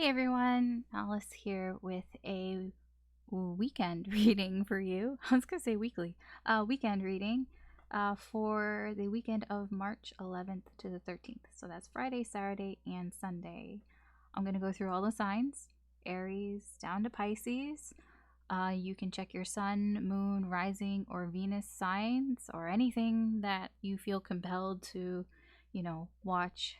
Hey everyone, Alice here with a weekend reading for you. I was going to say weekly. Weekend reading for the weekend of March 11th to the 13th. So that's Friday, Saturday, and Sunday. I'm going to go through all the signs, Aries down to Pisces. You can check your sun, moon, rising, or Venus signs, or anything that you feel compelled to, watch.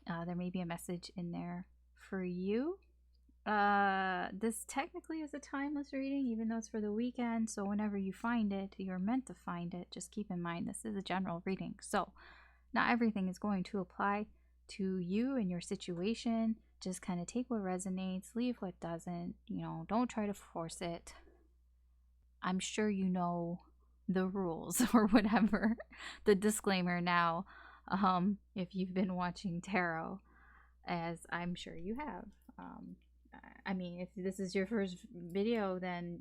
There may be a message in there for you. This technically is a timeless reading, even though it's for the weekend. So whenever you find it, you're meant to find it. Just keep in mind this is a general reading. So not everything is going to apply to you and your situation. Just kind of take what resonates, leave what doesn't. Don't try to force it. I'm sure you know the rules or whatever. The disclaimer now, if you've been watching tarot, as I'm sure you have. I mean, if this is your first video, then,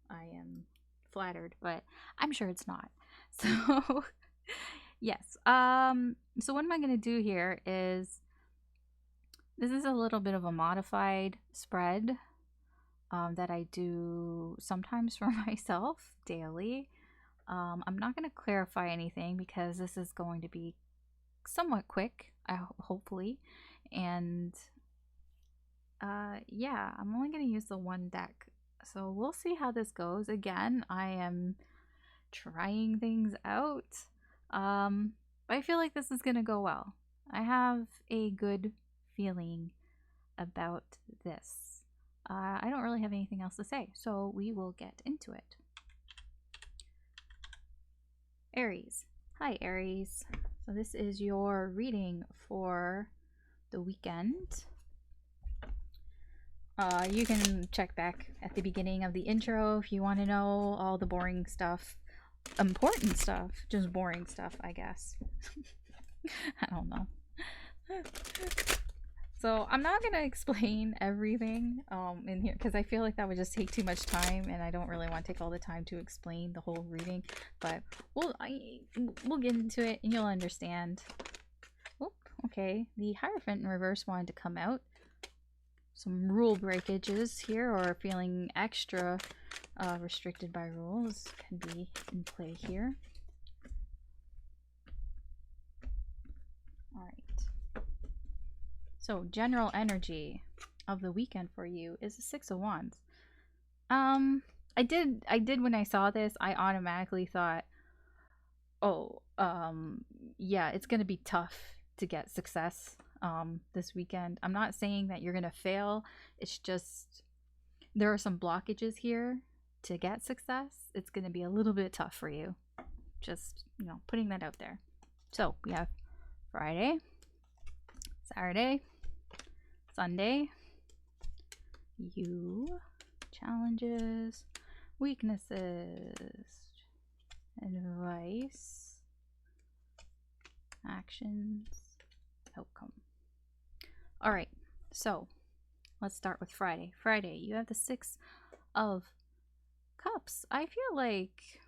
I am flattered, but I'm sure it's not. So, yes. So what am I going to do here is, this is a little bit of a modified spread that I do sometimes for myself daily. I'm not going to clarify anything because this is going to be somewhat quick, hopefully. And yeah, I'm only going to use the one deck. So we'll see how this goes. Again, I am trying things out. But I feel like this is going to go well. I have a good feeling about this. I don't really have anything else to say, so we will get into it. Aries. Hi, Aries. So this is your reading for the weekend. You can check back at the beginning of the intro if you want to know all the boring stuff. Important stuff. Just boring stuff, I guess. I don't know. So I'm not going to explain everything in here because I feel like that would just take too much time, and I don't really want to take all the time to explain the whole reading. But we'll get into it and you'll understand. Oh, okay. The Hierophant in reverse wanted to come out. Some rule breakages here, or feeling extra restricted by rules, can be in play here. All right. So general energy of the weekend for you is the Six of Wands. I did when I saw this, I automatically thought, oh, yeah, it's gonna be tough to get success this weekend. I'm not saying that you're gonna fail. It's just there are some blockages here to get success. It's gonna be a little bit tough for you. Just, putting that out there. So we have Friday, Saturday, Sunday. You, challenges, weaknesses, advice, actions, outcome. All right, so let's start with Friday. Friday, you have the Six of Cups. I feel like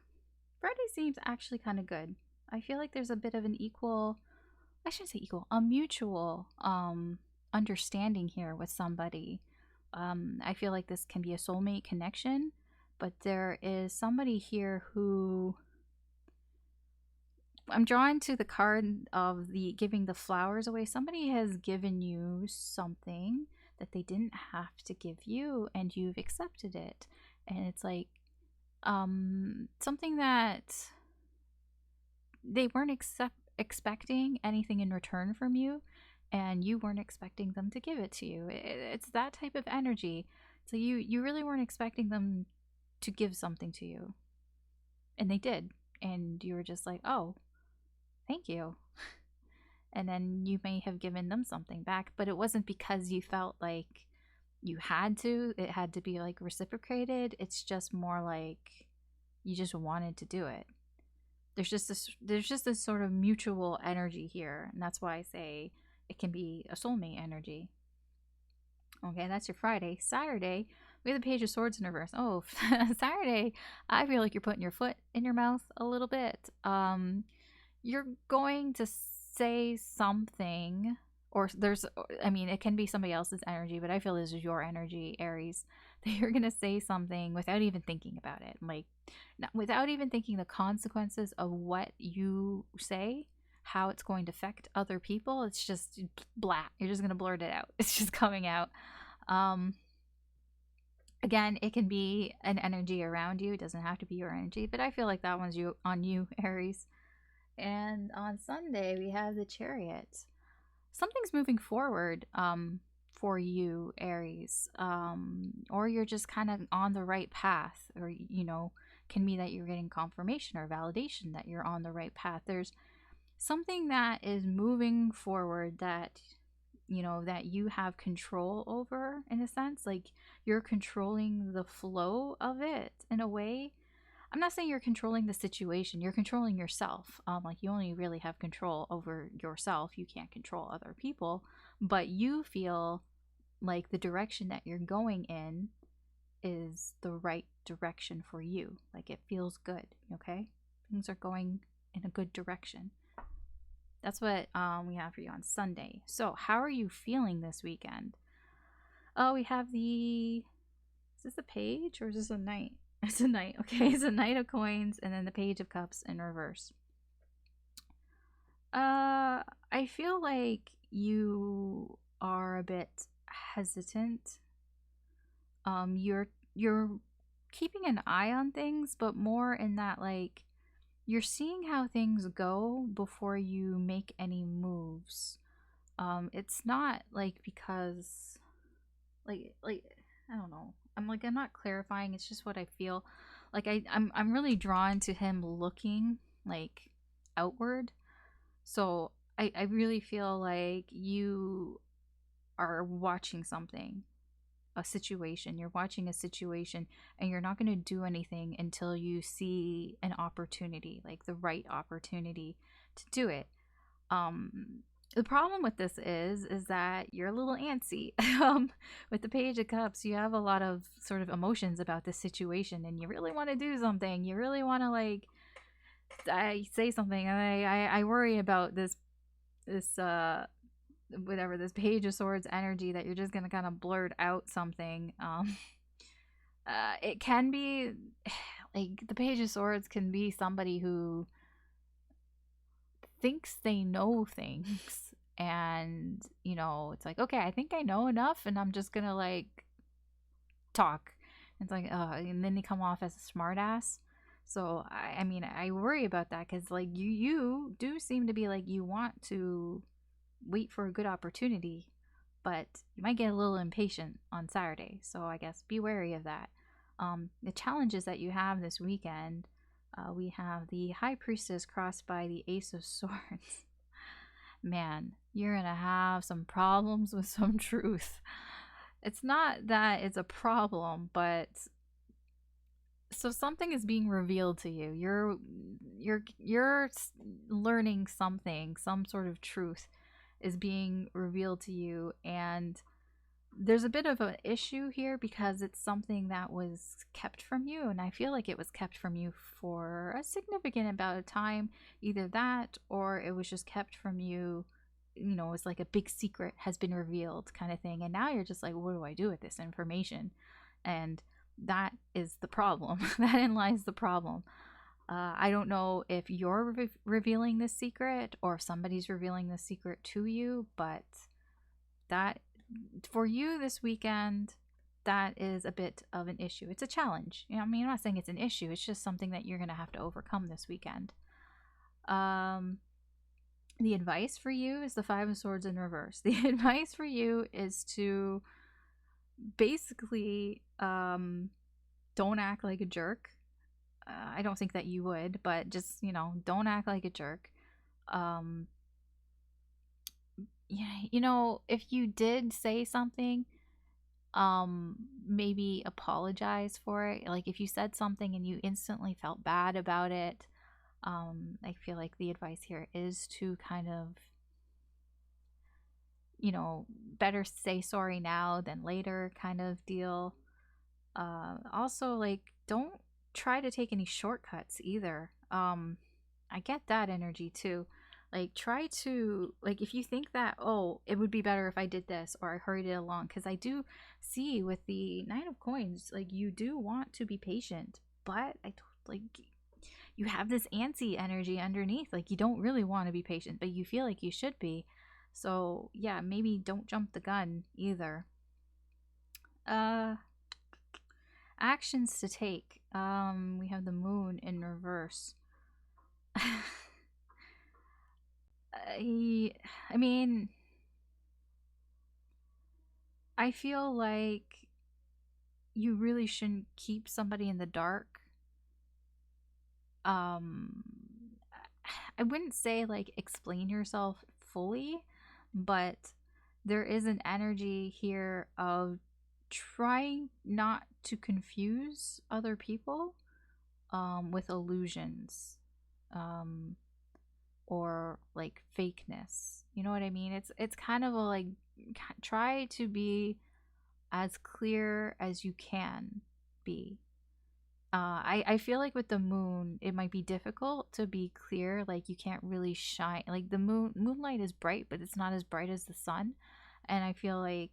Friday seems actually kind of good. I feel like there's a bit of an a mutual understanding here with somebody. I feel like this can be a soulmate connection, but there is somebody here who, I'm drawn to the card of the giving the flowers away. Somebody has given you something that they didn't have to give you, and you've accepted it. And it's like something that they weren't expecting anything in return from you, and you weren't expecting them to give it to you. It's that type of energy. So you really weren't expecting them to give something to you, and they did, and you were just like, oh, thank you. And then you may have given them something back, but it wasn't because you felt like you had to. It had to be like reciprocated. It's just more like you just wanted to do it. There's just this sort of mutual energy here, and that's why I say it can be a soulmate energy. Okay, that's your Friday. Saturday, we have the Page of Swords in reverse. Oh, Saturday, I feel like you're putting your foot in your mouth a little bit. You're going to say something or there's, I mean, it can be somebody else's energy, but I feel this is your energy, Aries, that you're going to say something without even thinking about it. Like, without even thinking the consequences of what you say, how it's going to affect other people. It's just blah. You're just going to blurt it out. It's just coming out. Um, Again, it can be an energy around you. It doesn't have to be your energy, but I feel like that one's on you, Aries. And on Sunday, we have the Chariot. Something's moving forward for you, Aries. Or you're just kind of on the right path, or, can be that you're getting confirmation or validation that you're on the right path. There's something that is moving forward that that you have control over, in a sense, like you're controlling the flow of it in a way. I'm not saying you're controlling the situation, you're controlling yourself. Like, you only really have control over yourself, you can't control other people, but you feel like the direction that you're going in is the right direction for you. Like, it feels good. Okay, things are going in a good direction. That's what we have for you on Sunday. So how are you feeling this weekend? Oh, we have the, is this a page or is this a knight? It's a knight. Okay, it's a Knight of Coins and then the Page of Cups in reverse. I feel like you are a bit hesitant. You're keeping an eye on things, but more in that, like, you're seeing how things go before you make any moves. It's not like because like I don't know. I'm not clarifying, it's just what I feel. Like, I'm really drawn to him looking like outward. So I really feel like you are watching something, a situation. You're watching a situation and you're not going to do anything until you see an opportunity, like the right opportunity to do it. The problem with this is that you're a little antsy. With the Page of Cups, you have a lot of sort of emotions about this situation, and you really want to do something. You really want to, like, I say something, and I worry about this whatever, this Page of Swords energy, that you're just gonna kind of blurt out something. It can be like the Page of Swords can be somebody who thinks they know things, and it's like, okay, I think I know enough, and I'm just gonna, like, talk. It's like, and then they come off as a smartass. So I mean, I worry about that, because, like, you do seem to be like, you want to wait for a good opportunity, but you might get a little impatient on Saturday. So I guess be wary of that. The challenges that you have this weekend, we have the High Priestess crossed by the Ace of Swords. Man, you're gonna have some problems with some truth. It's not that it's a problem, but so something is being revealed to you. You're learning something, some sort of truth is being revealed to you, and there's a bit of an issue here because it's something that was kept from you, and I feel like it was kept from you for a significant amount of time. Either that, or it was just kept from you, it's like a big secret has been revealed kind of thing, and now you're just like, what do I do with this information? And that is the problem. That lies the problem. I don't know if you're revealing this secret or if somebody's revealing this secret to you, but that, for you this weekend, that is a bit of an issue. It's a challenge. I mean, I'm not saying it's an issue. It's just something that you're going to have to overcome this weekend. The advice for you is the Five of Swords in reverse. The advice for you is to basically don't act like a jerk. I don't think that you would, but just, don't act like a jerk. Yeah, if you did say something, maybe apologize for it. Like, if you said something and you instantly felt bad about it, I feel like the advice here is to kind of, better say sorry now than later kind of deal. Also, like, don't try to take any shortcuts either. I get that energy too. Like, try to, like, if you think that, oh, it would be better if I did this or I hurried it along, because I do see with the Nine of Coins, like, you do want to be patient, but like, you have this antsy energy underneath. Like, you don't really want to be patient, but you feel like you should be. So, yeah, maybe don't jump the gun either. Actions to take. We have the moon in reverse. I mean, I feel like you really shouldn't keep somebody in the dark. I wouldn't say like explain yourself fully, but there is an energy here of trying not to confuse other people with illusions or like fakeness. You know what I mean? It's kind of a like try to be as clear as you can be. I feel like with the moon, it might be difficult to be clear. Like you can't really shine. Like the moonlight is bright, but it's not as bright as the sun. And I feel like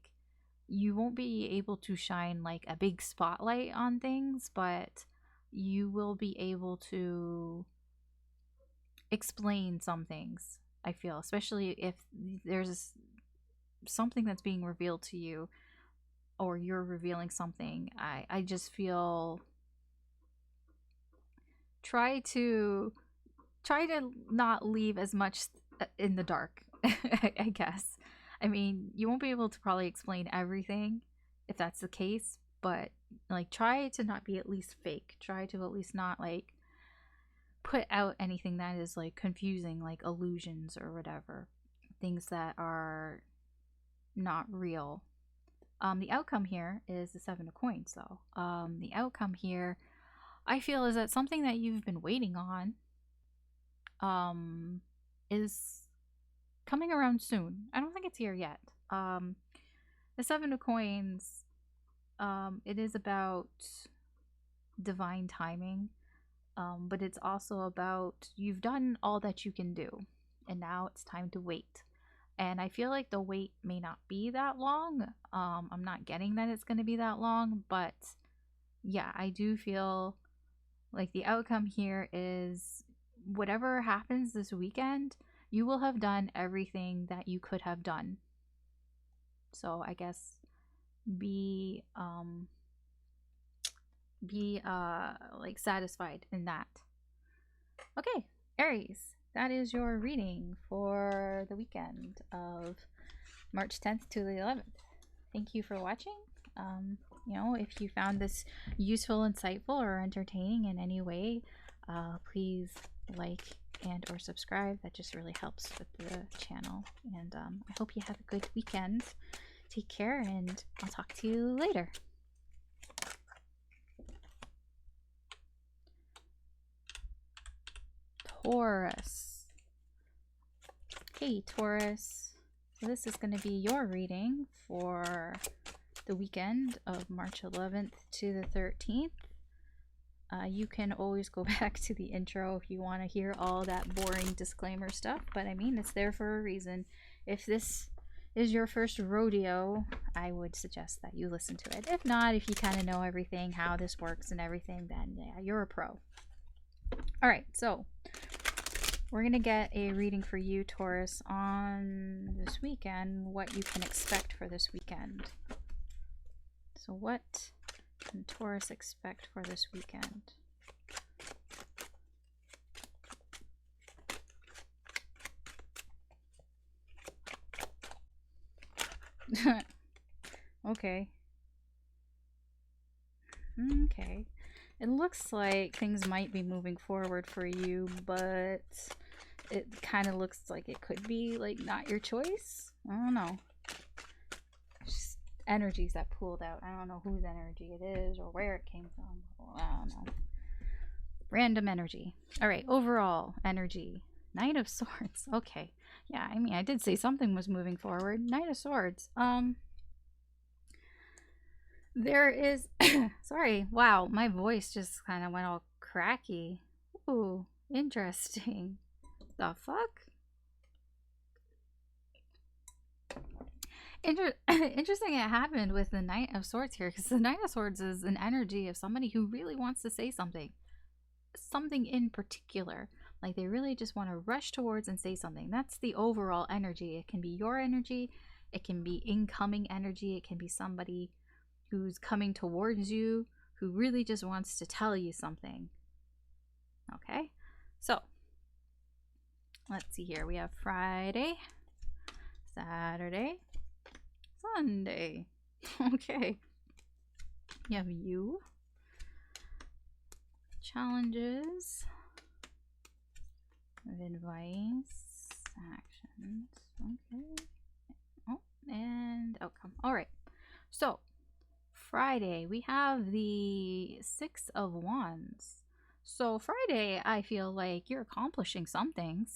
you won't be able to shine like a big spotlight on things, but you will be able to explain some things. I feel, especially if there's something that's being revealed to you, or you're revealing something. I just feel try to not leave as much in the dark. I guess. I mean, you won't be able to probably explain everything if that's the case, but like try to not be at least fake. Try to at least not like put out anything that is like confusing, like illusions or whatever. Things that are not real. The outcome here is the Seven of Coins, though. The outcome here, I feel, is that something that you've been waiting on is coming around soon. I don't think it's here yet. The Seven of Coins, it is about divine timing, but it's also about you've done all that you can do, and now it's time to wait. And I feel like the wait may not be that long. I'm not getting that it's going to be that long, but yeah, I do feel like the outcome here is whatever happens this weekend, you will have done everything that you could have done. So I guess be like satisfied in that. Okay, Aries, that is your reading for the weekend of March 10th to the 11th. Thank you for watching. You know, if you found this useful, insightful, or entertaining in any way, please like and or subscribe. That just really helps with the channel. And I hope you have a good weekend. Take care, and I'll talk to you later. Taurus. Hey, Taurus. So this is going to be your reading for the weekend of March 11th to the 13th. You can always go back to the intro if you want to hear all that boring disclaimer stuff, but I mean, it's there for a reason. If this is your first rodeo, I would suggest that you listen to it. If not, if you kind of know everything, how this works and everything, then yeah, you're a pro. All right, so we're going to get a reading for you, Taurus, on this weekend, what you can expect for this weekend. So what can Taurus expect for this weekend? Okay. Okay. It looks like things might be moving forward for you, but it kind of looks like it could be like not your choice. I don't know. Just energies that pulled out. I don't know whose energy it is or where it came from. I don't know. Random energy. All right, overall energy. Knight of Swords. Okay. Yeah, I mean, I did say something was moving forward. Knight of Swords. There is sorry, wow, my voice just kind of went all cracky. Ooh, interesting. The fuck? Interesting it happened with the Knight of Swords here, because the Knight of Swords is an energy of somebody who really wants to say something in particular. Like they really just want to rush towards and say something. That's the overall energy. It can be your energy, it can be incoming energy, it can be somebody who's coming towards you who really just wants to tell you something. Okay, so let's see here. We have Friday, Saturday, Sunday. Okay. You have you. Challenges. Advice. Actions. Okay. Oh, and outcome. Alright. So, Friday, we have the Six of Wands. So Friday, I feel like you're accomplishing something.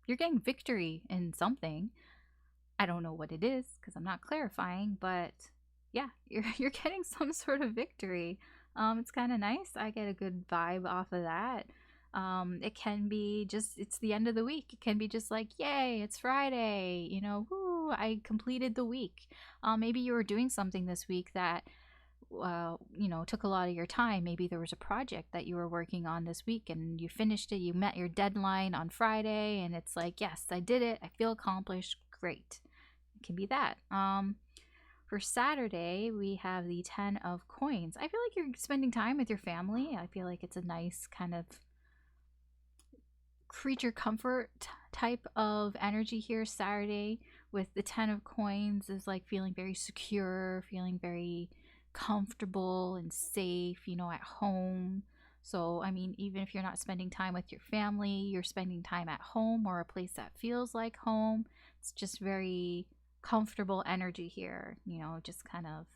You're getting victory in something. I don't know what it is because I'm not clarifying, but yeah, you're getting some sort of victory. It's kind of nice. I get a good vibe off of that. It can be just, it's the end of the week. It can be just like, yay, it's Friday. You know, woo, I completed the week. Maybe you were doing something this week that took a lot of your time. Maybe there was a project that you were working on this week and you finished it. You met your deadline on Friday and it's like, yes, I did it. I feel accomplished. Great. It can be that. For Saturday, we have the 10 of Coins. I feel like you're spending time with your family. I feel like it's a nice kind of creature comfort type of energy here. Saturday with the 10 of Coins is like feeling very secure, feeling very comfortable and safe, at home. So, I mean, even if you're not spending time with your family, you're spending time at home or a place that feels like home. It's just very comfortable energy here, just kind of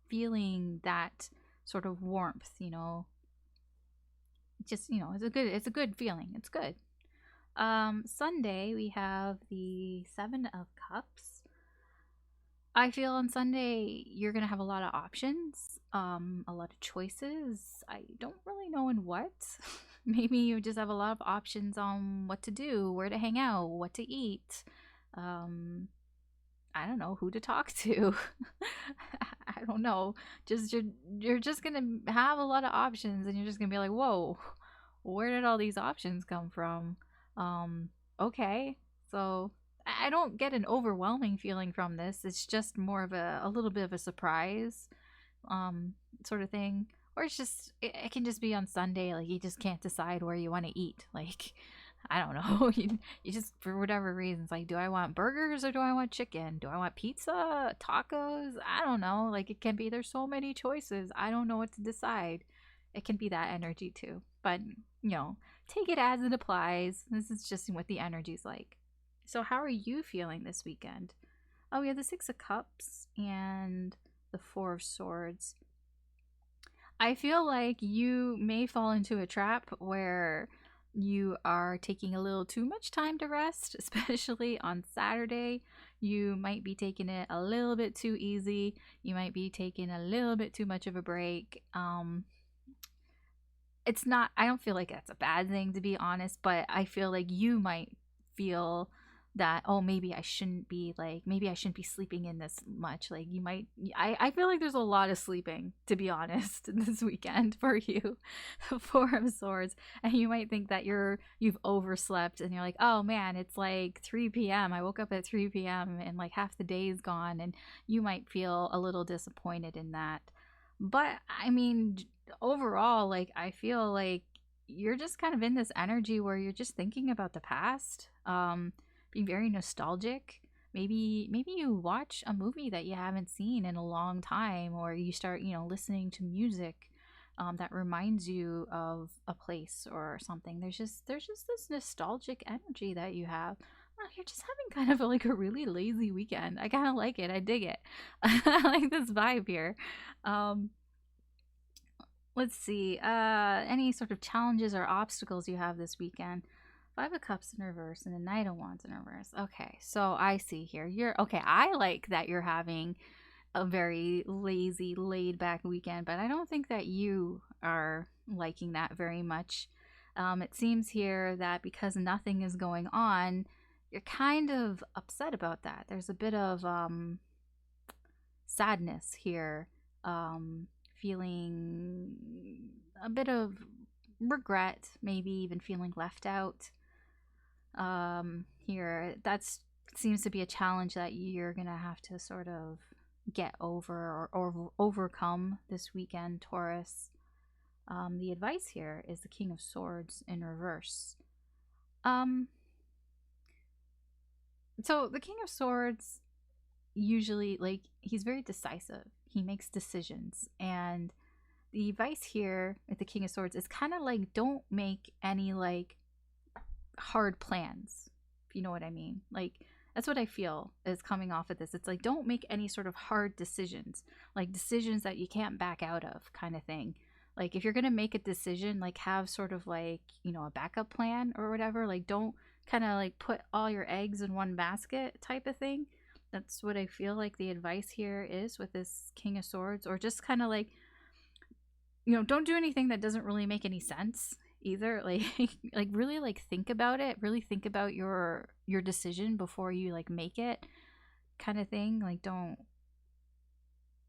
feeling that sort of warmth, just, it's a good feeling. It's good. Sunday, we have the 7 of Cups. I feel on Sunday you're gonna have a lot of options, a lot of choices. I don't really know in what. Maybe you just have a lot of options on what to do, where to hang out, what to eat. I don't know who to talk to. I don't know. Just you're just gonna have a lot of options, and you're just gonna be like, whoa, where did all these options come from? Okay, so I don't get an overwhelming feeling from this. It's just more of a little bit of a surprise, sort of thing. Or it's just, it can just be on Sunday, like you just can't decide where you want to eat. Like, I don't know. You just, for whatever reasons, like, do I want burgers or do I want chicken? Do I want pizza, tacos? I don't know. Like, it can be, there's so many choices. I don't know what to decide. It can be that energy too. But, take it as it applies. This is just what the energy's like. So how are you feeling this weekend? Oh, we have the 6 of Cups and the 4 of Swords. I feel like you may fall into a trap where you are taking a little too much time to rest, especially on Saturday. You might be taking it a little bit too easy. You might be taking a little bit too much of a break. It's not, I don't feel like that's a bad thing, to be honest, but I feel like you might feel that, oh, maybe I shouldn't be sleeping in this much. Like you might, I feel like there's a lot of sleeping, to be honest, this weekend for you. 4 of Swords. And you might think that you've overslept and you're like, oh man, it's like 3 p.m. I woke up at 3 p.m. and like half the day's gone, and you might feel a little disappointed in that. But I mean, overall, like I feel like you're just kind of in this energy where you're just thinking about the past, being very nostalgic. Maybe you watch a movie that you haven't seen in a long time, or you start, listening to music that reminds you of a place or something. There's just this nostalgic energy that you have. Oh, you're just having kind of like a really lazy weekend. I kind of like it. I dig it. I like this vibe here. Let's see. Any sort of challenges or obstacles you have this weekend? 5 of Cups in reverse and a Knight of Wands in reverse. Okay, so I see here. I like that you're having a very lazy, laid back weekend, but I don't think that you are liking that very much. It seems here that because nothing is going on, you're kind of upset about that. There's a bit of sadness here, feeling a bit of regret, maybe even feeling left out. Here, that seems to be a challenge that you're gonna have to sort of get over or overcome this weekend, Taurus. The advice here is the King of Swords in reverse. So the King of Swords usually, like, he's very decisive. He makes decisions, and the advice here with the King of Swords is kind of like, don't make any like hard plans, if you know what I mean. Like, that's what I feel is coming off of this. It's like, don't make any sort of hard decisions, like decisions that you can't back out of, kind of thing. Like, if you're gonna make a decision, like, have sort of like, you know, a backup plan or whatever. Like, don't kind of like put all your eggs in one basket type of thing. That's what I feel like the advice here is with this King of Swords. Or just kind of like, you know, don't do anything that doesn't really make any sense either. Like like really like think about it, really think about your decision before you like make it, kind of thing. Like, don't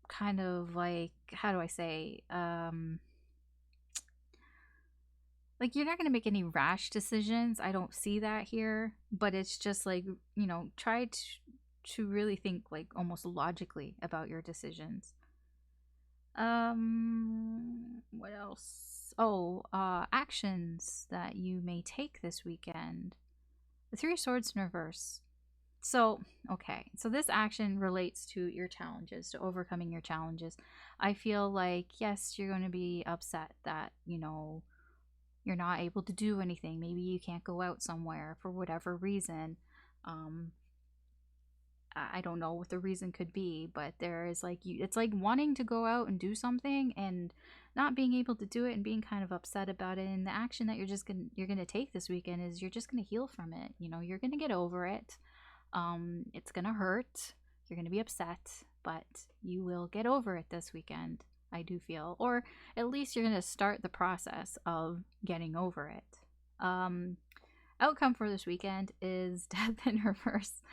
kind of like, how do I say, like, you're not going to make any rash decisions. I don't see that here, but it's just like, you know, try to really think like almost logically about your decisions. What else? Oh, actions that you may take this weekend. The Three of Swords in reverse. So, okay. So this action relates to your challenges, to overcoming your challenges. I feel like, yes, you're going to be upset that, you know, you're not able to do anything. Maybe you can't go out somewhere for whatever reason. I don't know what the reason could be, but there is like, it's like wanting to go out and do something and not being able to do it and being kind of upset about it. And the action that you're gonna take this weekend is you're just gonna heal from it. You know, you're gonna get over it. It's gonna hurt. You're gonna be upset, but you will get over it this weekend, I do feel. Or at least you're gonna start the process of getting over it. Outcome for this weekend is Death in reverse.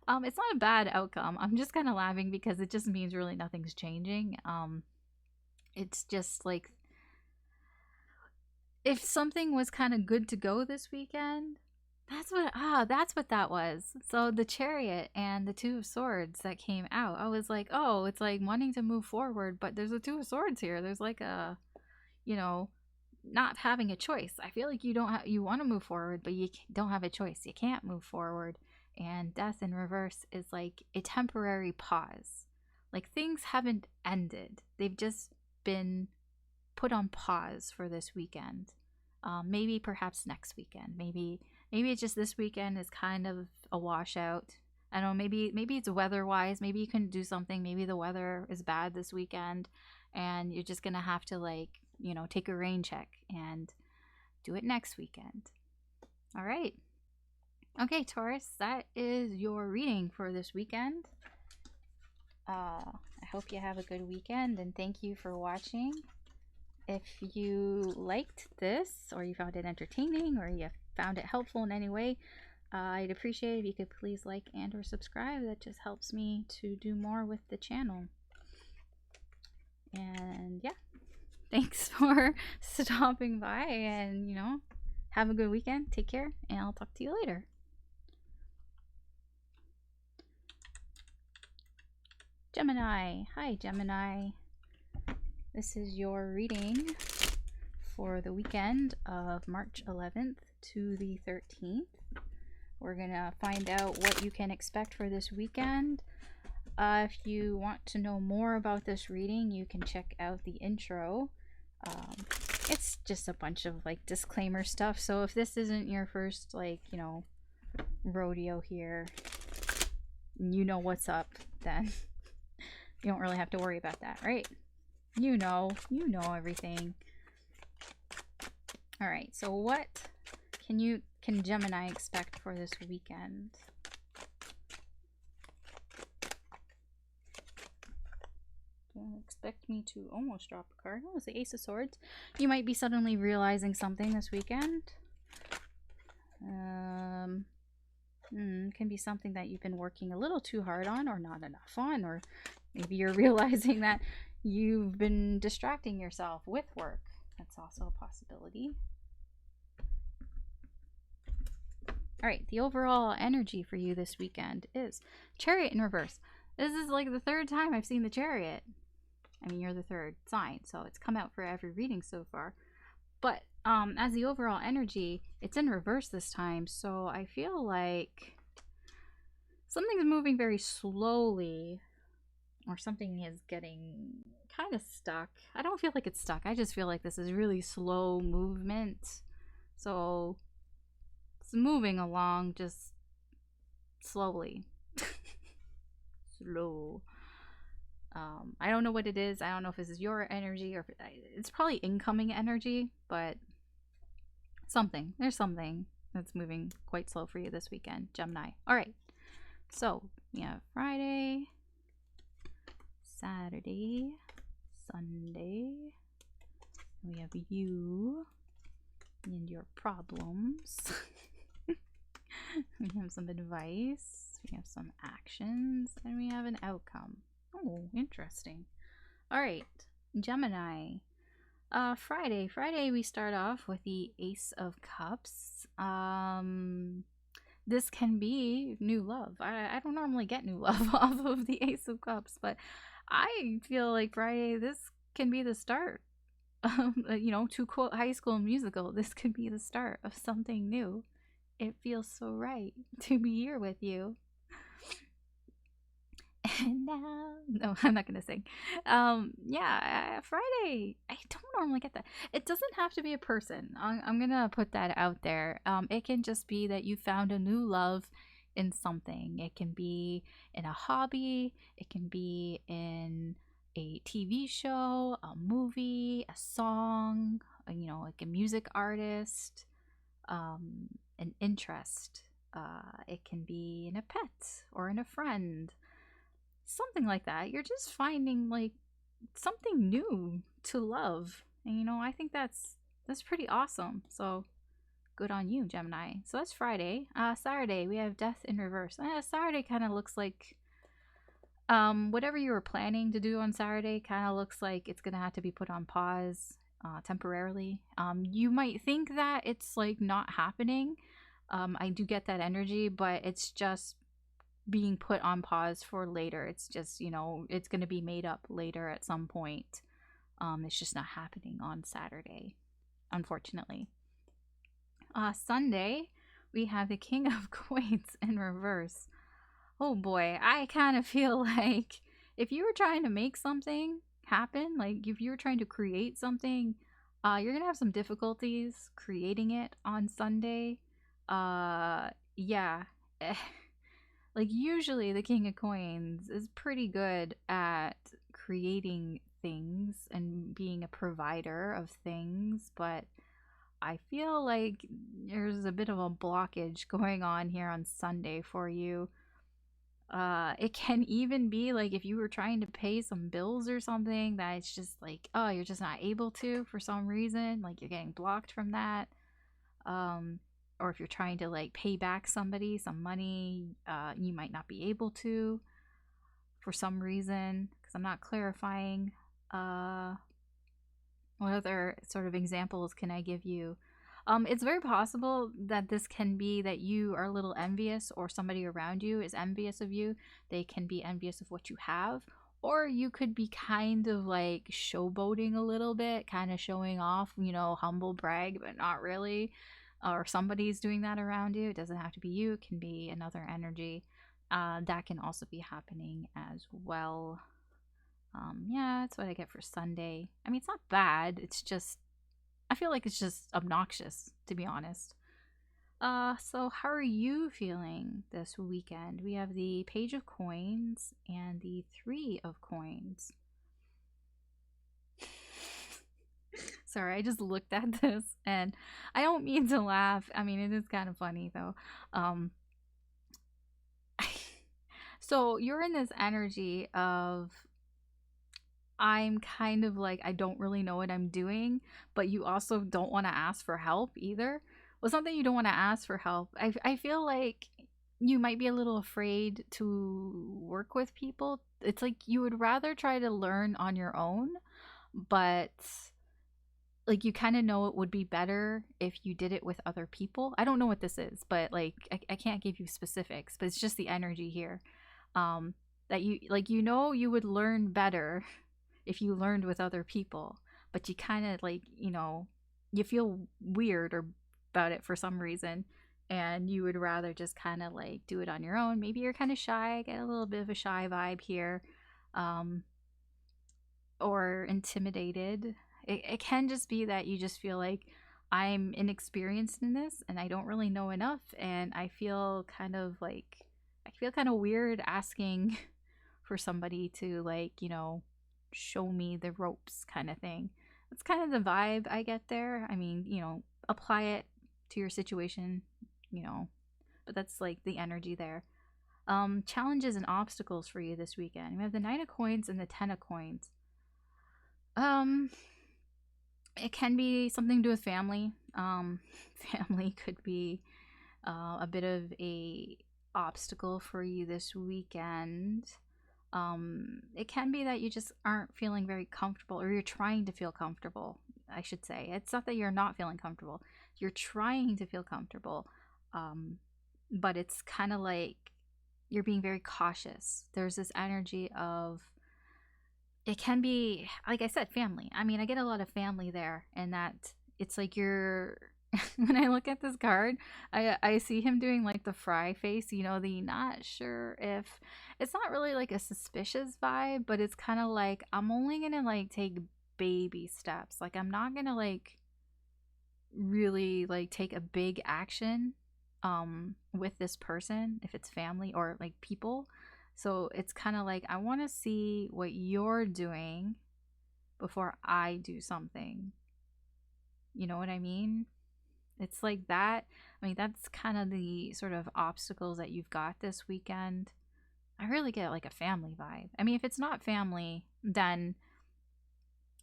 It's not a bad outcome. I'm just kind of laughing because it just means really nothing's changing. It's just like, if something was kind of good to go this weekend, that's what that was. So the Chariot and the Two of Swords that came out, I was like, oh, it's like wanting to move forward, but there's a Two of Swords here. There's like a, you know, not having a choice. I feel like you want to move forward, but you don't have a choice. You can't move forward. And Death in reverse is like a temporary pause. Like, things haven't ended. They've just been put on pause for this weekend. Maybe perhaps next weekend. Maybe it's just this weekend is kind of a washout. I don't know, maybe it's weather-wise. Maybe you couldn't do something. Maybe the weather is bad this weekend and you're just going to have to, like, you know, take a rain check and do it next weekend. All right. Okay, Taurus, that is your reading for this weekend. I hope you have a good weekend, and thank you for watching. If you liked this, or you found it entertaining, or you found it helpful in any way, I'd appreciate it if you could please like and or subscribe. That just helps me to do more with the channel. And yeah, thanks for stopping by, and, you know, have a good weekend. Take care, and I'll talk to you later. Gemini. Hi, Gemini. This is your reading for the weekend of March 11th to the 13th. We're going to find out what you can expect for this weekend. If you want to know more about this reading, you can check out the intro. It's just a bunch of like disclaimer stuff. So if this isn't your first, like, you know, rodeo here, you know what's up, then you don't really have to worry about that, right? You know everything. All right, so what can Gemini expect for this weekend? Don't expect me to almost drop a card. Oh, it's the Ace of Swords. You might be suddenly realizing something this weekend. Can be something that you've been working a little too hard on or not enough on, or maybe you're realizing that you've been distracting yourself with work. That's also a possibility. All right, the overall energy for you this weekend is Chariot in reverse. This is like the third time I've seen the Chariot. I mean, you're the third sign, so it's come out for every reading so far. But as the overall energy, it's in reverse this time, so I feel like something's moving very slowly, or something is getting kind of stuck. I don't feel like it's stuck. I just feel like this is really slow movement. So it's moving along just slowly. Slow. I don't know what it is. I don't know if this is your energy or if it's probably incoming energy, but something. There's something that's moving quite slow for you this weekend, Gemini. All right. So we have Friday, Saturday, Sunday. We have you and your problems. We have some advice. We have some actions. And we have an outcome. Oh, interesting. All right, Gemini. Friday we start off with the Ace of Cups. This can be new love. I don't normally get new love off of the Ace of Cups, but I feel like Friday, this can be the start. You know, to quote High School Musical, this could be the start of something new. It feels so right to be here with you. And now, no, I'm not gonna sing. Yeah, Friday. I don't normally get that. It doesn't have to be a person. I'm gonna put that out there. It can just be that you found a new love in something. It can be in a hobby. It can be in a TV show, a movie, a song. You know, like a music artist. An interest. It can be in a pet or in a friend. Something like that. You're just finding like something new to love, and you know, I think that's pretty awesome. So good on you, Gemini. So that's Friday. Saturday we have Death in reverse. Saturday kind of looks like whatever you were planning to do on Saturday kind of looks like it's gonna have to be put on pause temporarily. You might think that it's like not happening. I do get that energy, but it's just being put on pause for later. It's just, you know, it's going to be made up later at some point. It's just not happening on Saturday, unfortunately. Sunday, we have the King of Coins in reverse. Oh boy, I kind of feel like if you were trying to make something happen, like if you were trying to create something, you're going to have some difficulties creating it on Sunday. Yeah. Like usually the King of Coins is pretty good at creating things and being a provider of things, but I feel like there's a bit of a blockage going on here on Sunday for you. It can even be like if you were trying to pay some bills or something that it's just like, oh, you're just not able to for some reason, like you're getting blocked from that. Or if you're trying to like pay back somebody some money, you might not be able to for some reason, because I'm not clarifying. What other sort of examples can I give you? It's very possible that this can be that you are a little envious, or somebody around you is envious of you. They can be envious of what you have, or you could be kind of like showboating a little bit, kind of showing off, you know, humble brag, but not really. Or somebody's doing that around you. It doesn't have to be you. It can be another energy. That can also be happening as well. Yeah, that's what I get for Sunday. I mean, it's not bad. It's just, I feel like it's just obnoxious, to be honest. So how are you feeling this weekend? We have the Page of Coins and the Three of Coins. Sorry, I just looked at this and I don't mean to laugh. I mean, it is kind of funny though. So you're in this energy of, I'm kind of like, I don't really know what I'm doing, but you also don't want to ask for help either. Well, something you don't want to ask for help. I feel like you might be a little afraid to work with people. It's like you would rather try to learn on your own, but like you kind of know it would be better if you did it with other people. I don't know what this is, but like I can't give you specifics, but it's just the energy here. That you like, you know, you would learn better if you learned with other people, but you kind of like, you know, you feel weird or about it for some reason, and you would rather just kind of like do it on your own. Maybe you're kind of shy. I get a little bit of a shy vibe here. Um, or intimidated. It can just be that you just feel like I'm inexperienced in this and I don't really know enough, and I feel kind of like I feel kind of weird asking for somebody to, like, you know, show me the ropes kind of thing. That's kind of the vibe I get there. I mean, you know, apply it to your situation, you know, but that's like the energy there. Challenges and obstacles for you this weekend. We have the Knight of Coins and the Ten of Coins. Um, it can be something to do with family. Family could be a bit of a obstacle for you this weekend. It can be that you just aren't feeling very comfortable, or you're trying to feel comfortable, I should say. It's not that you're not feeling comfortable. You're trying to feel comfortable. But it's kind of like you're being very cautious. There's this energy of, it can be, like I said, family. I mean, I get a lot of family there, and that it's like you're when I look at this card, I see him doing like the fry face, you know, the not sure if, it's not really like a suspicious vibe, but it's kind of like I'm only gonna like take baby steps. Like I'm not gonna like really like take a big action with this person if it's family or like people. So it's kind of like I want to see what you're doing before I do something. You know what I mean? It's like that. I mean, that's kind of the sort of obstacles that you've got this weekend. I really get like a family vibe. I mean, if it's not family, then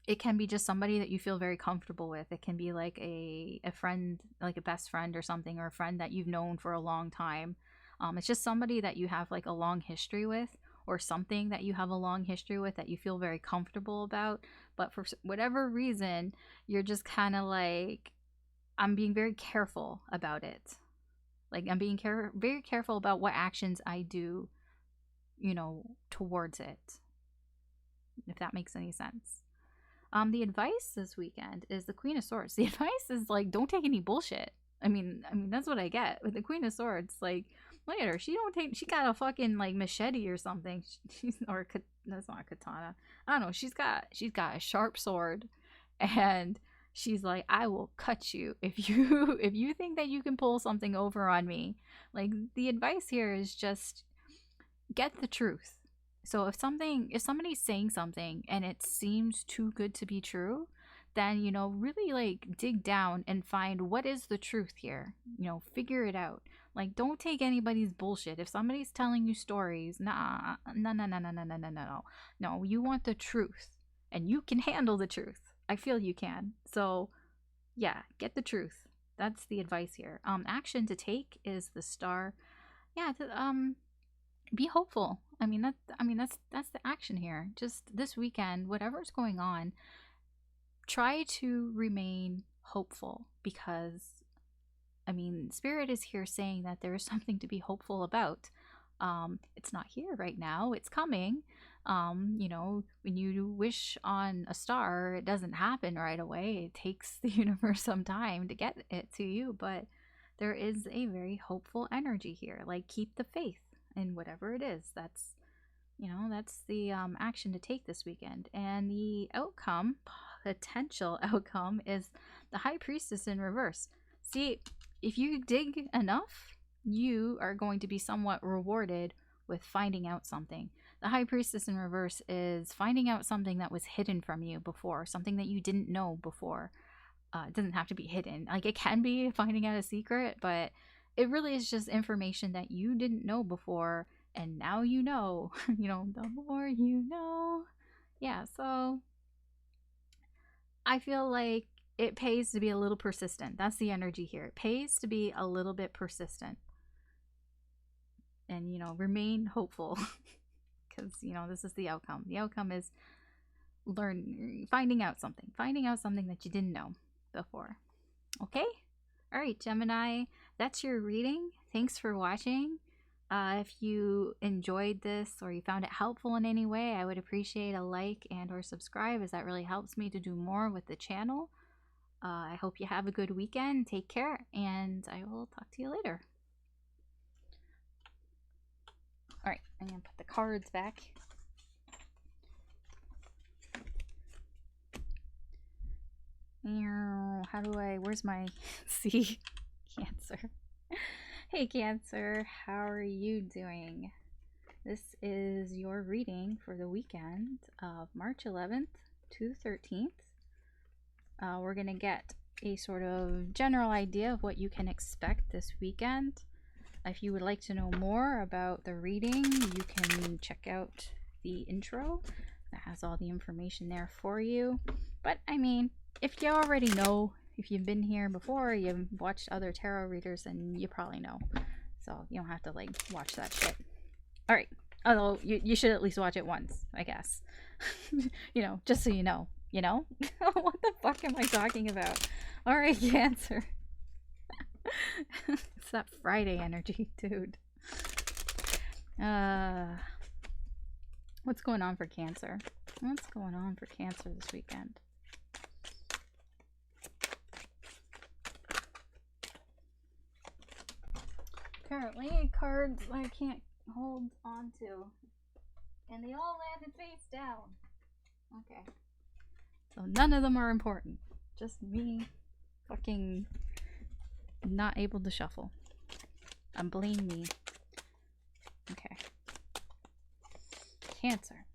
it can be just somebody that you feel very comfortable with. It can be like a friend, like a best friend or something, or a friend that you've known for a long time. It's just somebody that you have like a long history with, or something that you have a long history with that you feel very comfortable about. But for whatever reason, you're just kind of like, I'm being very careful about it. Like I'm being very careful about what actions I do, you know, towards it. If that makes any sense. The advice this weekend is the Queen of Swords. The advice is like, don't take any bullshit. I mean that's what I get with the Queen of Swords. Like, look at her. She don't take. She got a fucking like machete or something. She's or that's not a katana. I don't know. She's got a sharp sword, and she's like, I will cut you if you if you think that you can pull something over on me. Like the advice here is just get the truth. So if somebody's saying something and it seems too good to be true, then, you know, really like dig down and find what is the truth here. You know, figure it out. Like don't take anybody's bullshit. If somebody's telling you stories, nah, no, no, no, no, no, no, no, no. No, you want the truth, and you can handle the truth. I feel you can. So, yeah, get the truth. That's the advice here. Action to take is the star. Yeah, be hopeful. That's the action here. Just this weekend, whatever's going on, try to remain hopeful, because I mean, spirit is here saying that there is something to be hopeful about. It's not here right now. It's coming. You know, when you wish on a star, it doesn't happen right away. It takes the universe some time to get it to you, but there is a very hopeful energy here. Like keep the faith in whatever it is. That's, you know, that's the action to take this weekend. And the outcome, potential outcome, is the High Priestess in reverse. See, if you dig enough, you are going to be somewhat rewarded with finding out something. The High Priestess in reverse is finding out something that was hidden from you before, something that you didn't know before. It doesn't have to be hidden. Like it can be finding out a secret, but it really is just information that you didn't know before, and now you know. You know, the more you know. Yeah, so I feel like it pays to be a little persistent. That's the energy here. It pays to be a little bit persistent. and, you know, remain hopeful because, you know, this is the outcome. The outcome is finding out something that you didn't know before. Okay? All right, Gemini, that's your reading. Thanks for watching. If you enjoyed this or you found it helpful in any way, I would appreciate a like and or subscribe, as that really helps me to do more with the channel. I hope you have a good weekend. Take care, and I will talk to you later. All right, I'm going to put the cards back. How do I, where's my, see, Cancer. Hey Cancer, how are you doing? This is your reading for the weekend of March 11th to 13th. We're going to get a sort of general idea of what you can expect this weekend. If you would like to know more about the reading, you can check out the intro. That has all the information there for you. But I mean, if you already know, if you've been here before, you've watched other tarot readers, then you probably know. So you don't have to like watch that shit. All right. Although you should at least watch it once, I guess. You know, just so you know. You know? What the fuck am I talking about? All right, Cancer. It's that Friday energy, dude. What's going on for Cancer? What's going on for Cancer this weekend? Apparently, cards I can't hold on to. And they all landed face down. Okay. So none of them are important. Just me fucking not able to shuffle. Blame me. Okay. Cancer.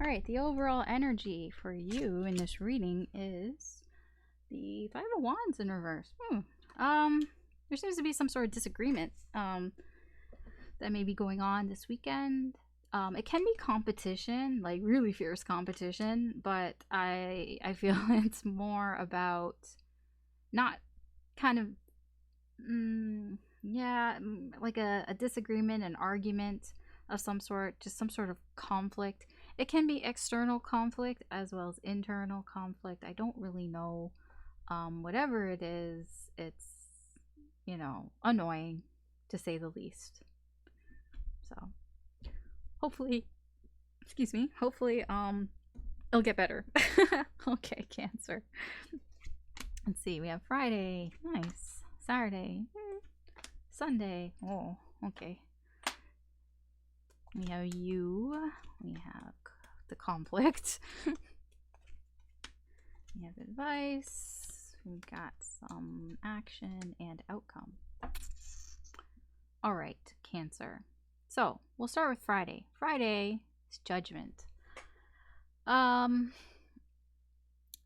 Alright, the overall energy for you in this reading is the Five of Wands in reverse. There seems to be some sort of disagreement that may be going on this weekend. It can be competition, like really fierce competition, but I feel it's more about not kind of like a disagreement, an argument of some sort, just some sort of conflict. It can be external conflict as well as internal conflict. I don't really know. Whatever it is, it's, you know, annoying to say the least. So hopefully, excuse me, hopefully it'll get better. Okay, Cancer. Let's see, we have Friday, nice. Saturday, Sunday, oh, okay. We have you, we have the conflict. We have advice, we've got some action and outcome. All right, Cancer. So we'll start with Friday. Friday is judgment.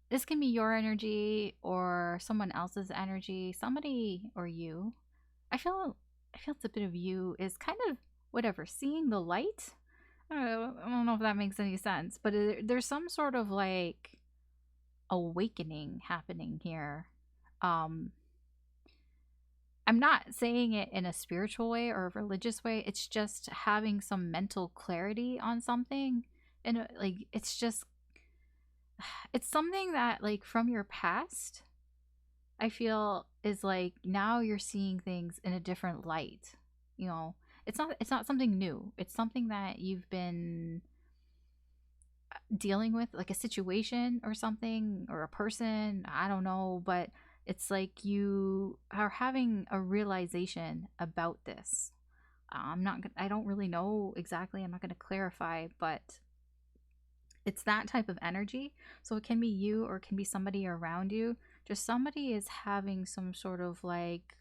This can be your energy or someone else's energy, somebody or you. I feel it's a bit of you is kind of whatever, seeing the light. I don't know if that makes any sense, but there's some sort of like awakening happening here. I'm not saying it in a spiritual way or a religious way. It's just having some mental clarity on something, and like it's something that like from your past, I feel is like now you're seeing things in a different light. You know, it's not something new. It's something that you've been dealing with, like a situation or something or a person, I don't know, but it's like you are having a realization about this. I don't really know exactly. I'm not going to clarify, but it's that type of energy. So it can be you or it can be somebody around you. Just somebody is having some sort of like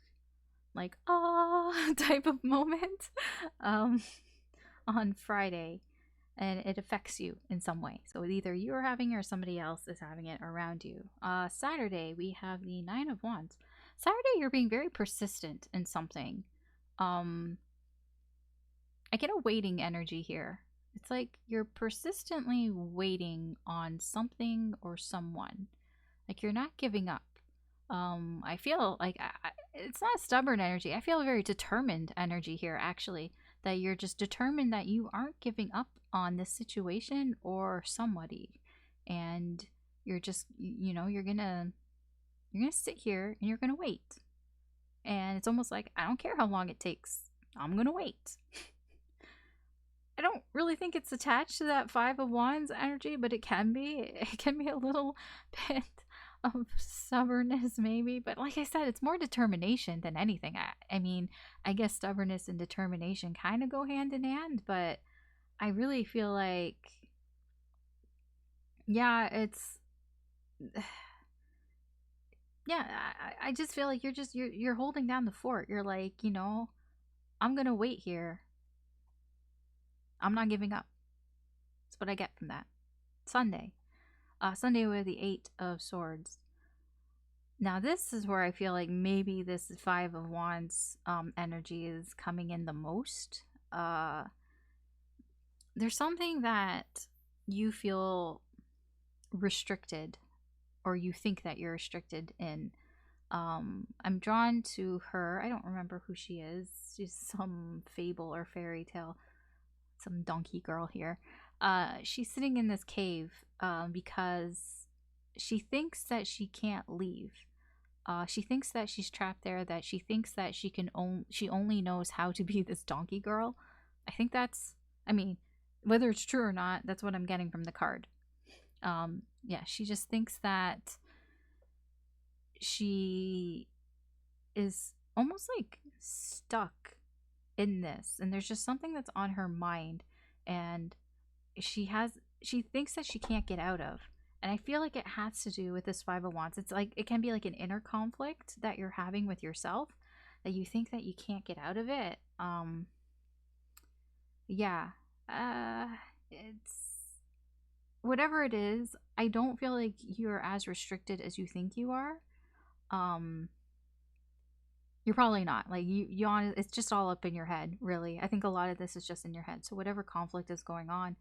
type of moment on Friday, and it affects you in some way. So either you're having it or somebody else is having it around you. Saturday, we have the Nine of Wands. Saturday, you're being very persistent in something. I get a waiting energy here. It's like you're persistently waiting on something or someone. Like you're not giving up. I feel like it's not stubborn energy. I feel a very determined energy here, actually. That you're just determined that you aren't giving up on this situation or somebody, and you're just, you know, you're gonna sit here and you're gonna wait. And it's almost like, I don't care how long it takes. I'm gonna wait. I don't really think it's attached to that Five of Wands energy, but it can be. It can be a little bit of stubbornness, maybe. But like I said, it's more determination than anything. I mean, I guess stubbornness and determination kind of go hand in hand, but I really feel like, yeah, it's. Yeah, I just feel like you're holding down the fort. You're like, you know, I'm gonna wait here. I'm not giving up. That's what I get from that. Sunday. Sunday with the Eight of Swords. Now this is where I feel like maybe this Five of Wands energy is coming in the most. There's something that you feel restricted, or you think that you're restricted in. I'm drawn to her. I don't remember who she is. She's some fable or fairy tale, some donkey girl here. She's sitting in this cave because she thinks that she can't leave. She thinks that she's trapped there. That she thinks that she only knows how to be this donkey girl. I think that's. I mean, whether it's true or not, that's what I'm getting from the card. Yeah, she just thinks that she is almost like stuck in this, and there's just something that's on her mind, and she thinks that she can't get out of. And I feel like it has to do with this Five of Wands. It's like it can be like an inner conflict that you're having with yourself, that you think that you can't get out of it. Yeah. It's whatever it is, I don't feel like you're as restricted as you think you are. You're probably not. Like it's just all up in your head, really. I think a lot of this is just in your head. So whatever conflict is going on,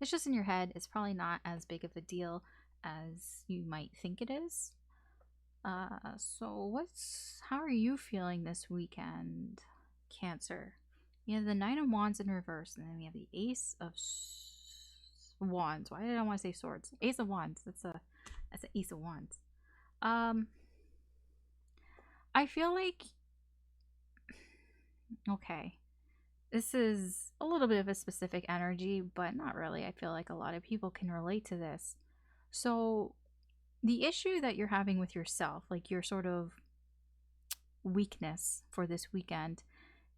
it's just in your head. It's probably not as big of a deal as you might think it is. So how are you feeling this weekend, Cancer? You have the Nine of Wands in reverse, and then we have the Ace of Wands. Why did I want to say swords? Ace of Wands. That's an Ace of Wands. I feel like, okay, this is a little bit of a specific energy, but not really. I feel like a lot of people can relate to this. So the issue that you're having with yourself, like your sort of weakness for this weekend,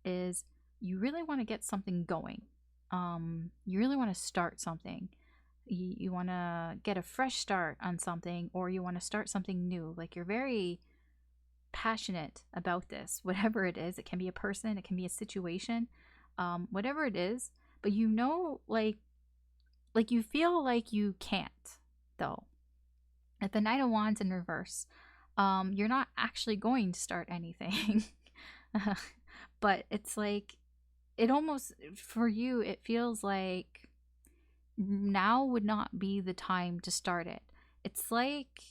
is you really want to get something going. You really want to start something. You want to get a fresh start on something, or you want to start something new. Like you're very passionate about this, whatever it is. It can be a person, it can be a situation, whatever it is. But you know, like you feel like you can't, though. At the Knight of Wands in reverse, you're not actually going to start anything. But it's like, it almost, for you, it feels like now would not be the time to start it. It's like,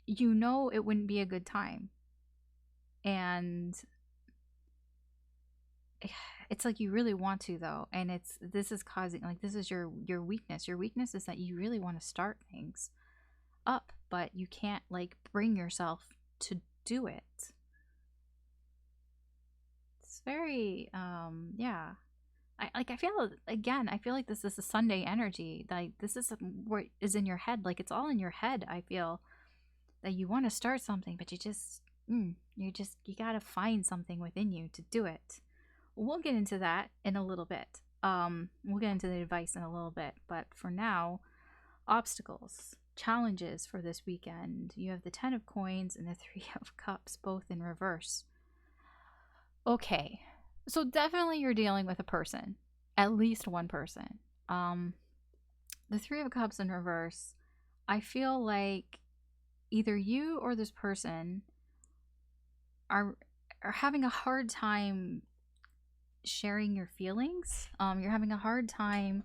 you know, it wouldn't be a good time. And it's like you really want to, though. And this is causing, like, this is your weakness. Your weakness is that you really want to start things up, but you can't, like, bring yourself to do it. It's very, yeah. I feel, again, I feel like this is a Sunday energy. Like, this is what is in your head. Like, it's all in your head. I feel that you want to start something, but you gotta find something within you to do it. We'll get into that in a little bit. We'll get into the advice in a little bit, but for now, obstacles, challenges for this weekend. You have the Ten of Coins and the Three of Cups, both in reverse. Okay, so definitely you're dealing with a person, at least one person. The Three of Cups in reverse, I feel like either you or this person are having a hard time sharing your feelings. You're having a hard time,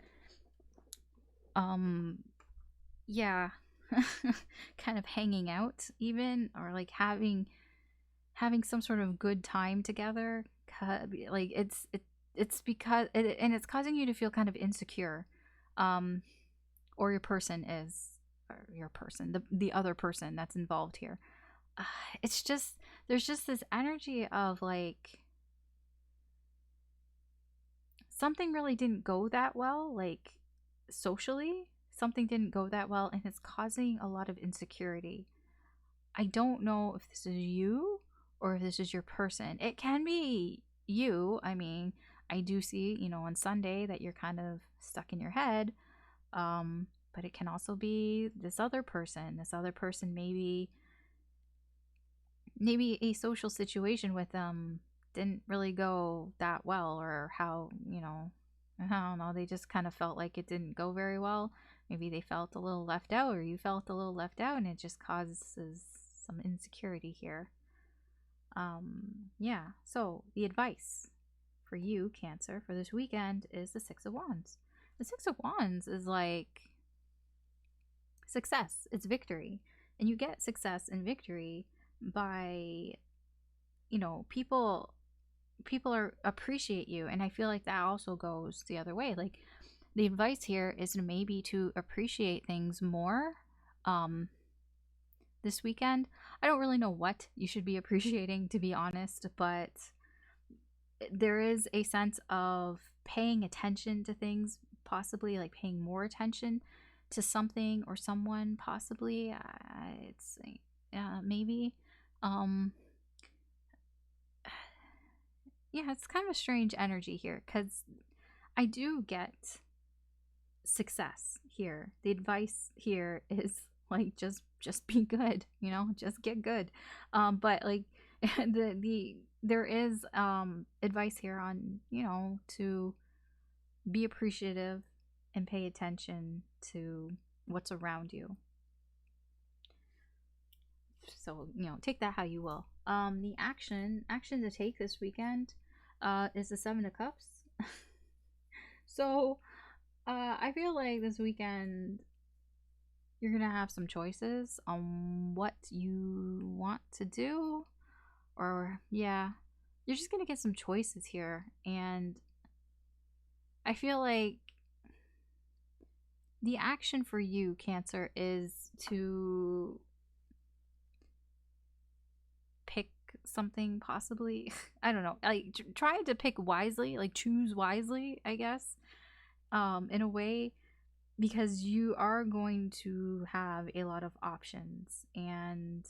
um, yeah, kind of hanging out even, or like having some sort of good time together. Like it's because and it's causing you to feel kind of insecure, um, or your person, the other person that's involved here. Uh, it's just there's just this energy of like something really didn't go that well, like socially, something didn't go that well, and it's causing a lot of insecurity. I don't know if this is you or if this is your person. It can be you. I mean, I do see, on Sunday that you're kind of stuck in your head. But it can also be this other person. This other person maybe a social situation with them didn't really go that well, or how, I don't know, they just kind of felt like it didn't go very well. Maybe they felt a little left out, or you felt a little left out, and it just causes some insecurity here. Yeah, so the advice for you, Cancer, for this weekend is the Six of Wands. The Six of Wands is like success, it's victory. And you get success and victory by, people are appreciate you, and I feel like that also goes the other way. Like the advice here is maybe to appreciate things more this weekend. I don't really know what you should be appreciating, to be honest, but there is a sense of paying attention to things, possibly like paying more attention to something or someone, possibly. It's maybe. Um, yeah, it's kind of a strange energy here because I do get success here. The advice here is like just be good, just get good. But like there is advice here on, to be appreciative and pay attention to what's around you. So, take that how you will. The action to take this weekend is the Seven of Cups. So I feel like this weekend you're gonna have some choices on what you want to do, or yeah, you're just gonna get some choices here, and I feel like the action for you, Cancer, is to pick something, possibly. I don't know, like try to pick wisely, like choose wisely, I guess, in a way, because you are going to have a lot of options, and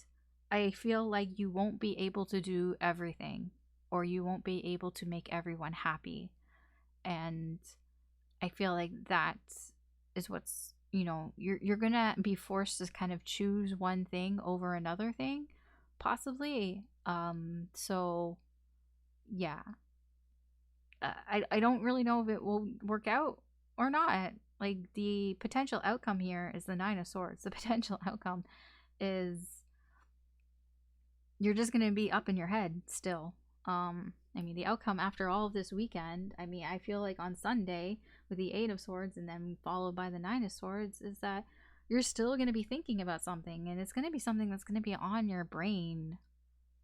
I feel like you won't be able to do everything, or you won't be able to make everyone happy. And I feel like that is what's, you're gonna be forced to kind of choose one thing over another thing, possibly. So yeah, I don't really know if it will work out or not. Like the potential outcome here is the Nine of Swords. The potential outcome is you're just gonna be up in your head still. I mean, the outcome after all of this weekend, I mean, I feel like on Sunday with the Eight of Swords and then followed by the Nine of Swords, is that you're still gonna be thinking about something, and it's gonna be something that's gonna be on your brain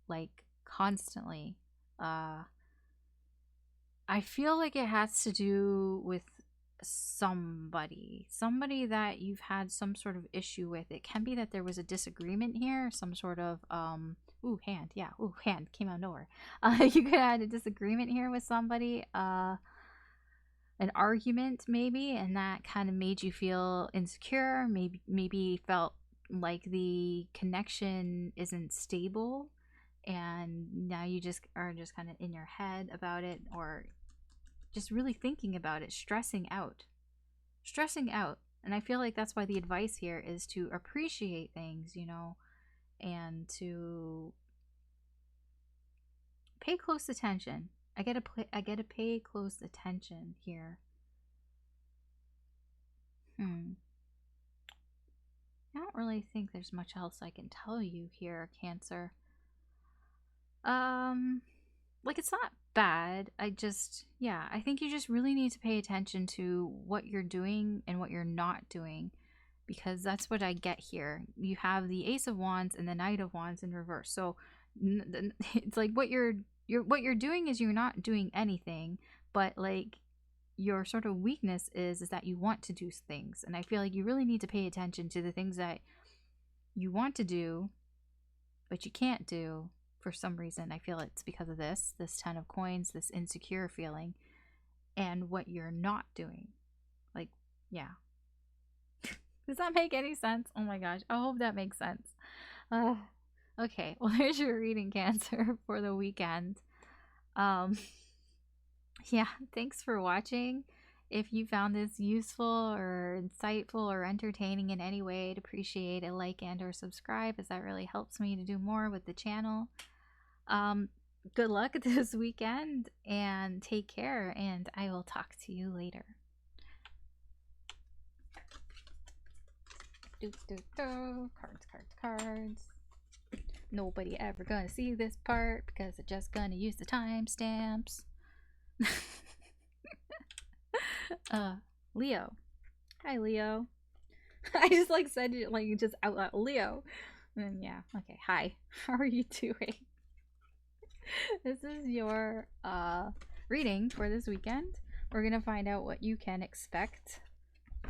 like constantly. I feel like it has to do with somebody that you've had some sort of issue with. It can be that there was a disagreement here, some sort of hand, yeah, hand came out of nowhere. You could have had a disagreement here with somebody, an argument maybe, and that kind of made you feel insecure, maybe felt like the connection isn't stable, and now you just are just kind of in your head about it, or just really thinking about it, stressing out. And I feel like that's why the advice here is to appreciate things, and to pay close attention. I get to pay close attention here. I don't really think there's much else I can tell you here, Cancer. Like it's bad. Yeah, I think you just really need to pay attention to what you're doing and what you're not doing, because that's what I get here. You have the Ace of Wands and the Knight of Wands in reverse. So it's like what you're doing is you're not doing anything, but like your sort of weakness is that you want to do things. And I feel like you really need to pay attention to the things that you want to do but you can't do for some reason. I feel it's because of this 10 of coins, this insecure feeling, and what you're not doing. Like, yeah. Does that make any sense? Oh my gosh, I hope that makes sense. Okay, well, there's your reading, Cancer, for the weekend. Yeah, thanks for watching. If you found this useful or insightful or entertaining in any way, I'd appreciate a like and or subscribe, as that really helps me to do more with the channel. Good luck this weekend and take care, and I will talk to you later. Cards. Nobody ever gonna see this part because they're just gonna use the timestamps. Leo. Hi, Leo. I just like said it like just out loud, Leo. And yeah, okay. Hi. How are you doing? This is your reading for this weekend. We're gonna find out what you can expect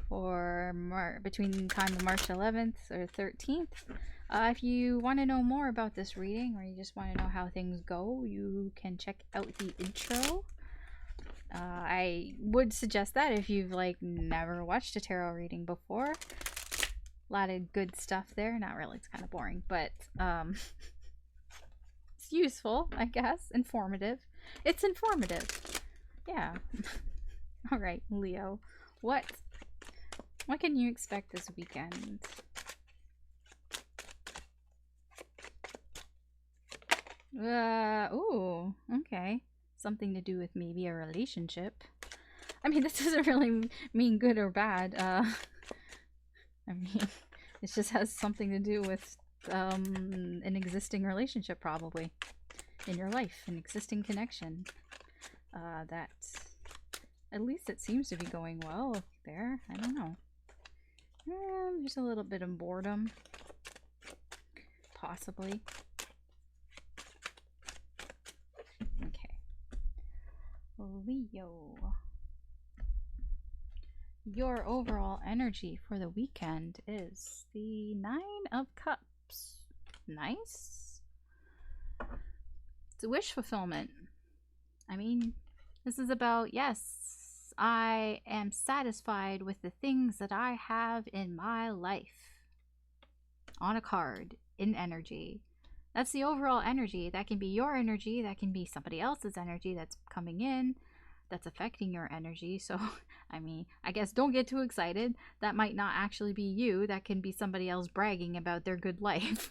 for between the time of March 11th or 13th. If you want to know more about this reading, or you just want to know how things go, you can check out the intro. I would suggest that if you've like never watched a tarot reading before. A lot of good stuff there. Not really, it's kind of boring, but it's useful, I guess. Informative. It's informative. Yeah. All right, Leo. What can you expect this weekend? Ooh, okay. Something to do with maybe a relationship. I mean, this doesn't really mean good or bad. I mean, it just has something to do with an existing relationship, probably, in your life, an existing connection. That, at least it seems to be going well there. I don't know. There's a little bit of boredom, possibly. Okay. Leo. Your overall energy for the weekend is the 9 of Cups. Nice. It's a wish fulfillment. I mean, this is about, yes, I am satisfied with the things that I have in my life. On a card, in energy. That's the overall energy. That can be your energy. That can be somebody else's energy that's coming in, that's affecting your energy. So, I mean, I guess don't get too excited. That might not actually be you. That can be somebody else bragging about their good life.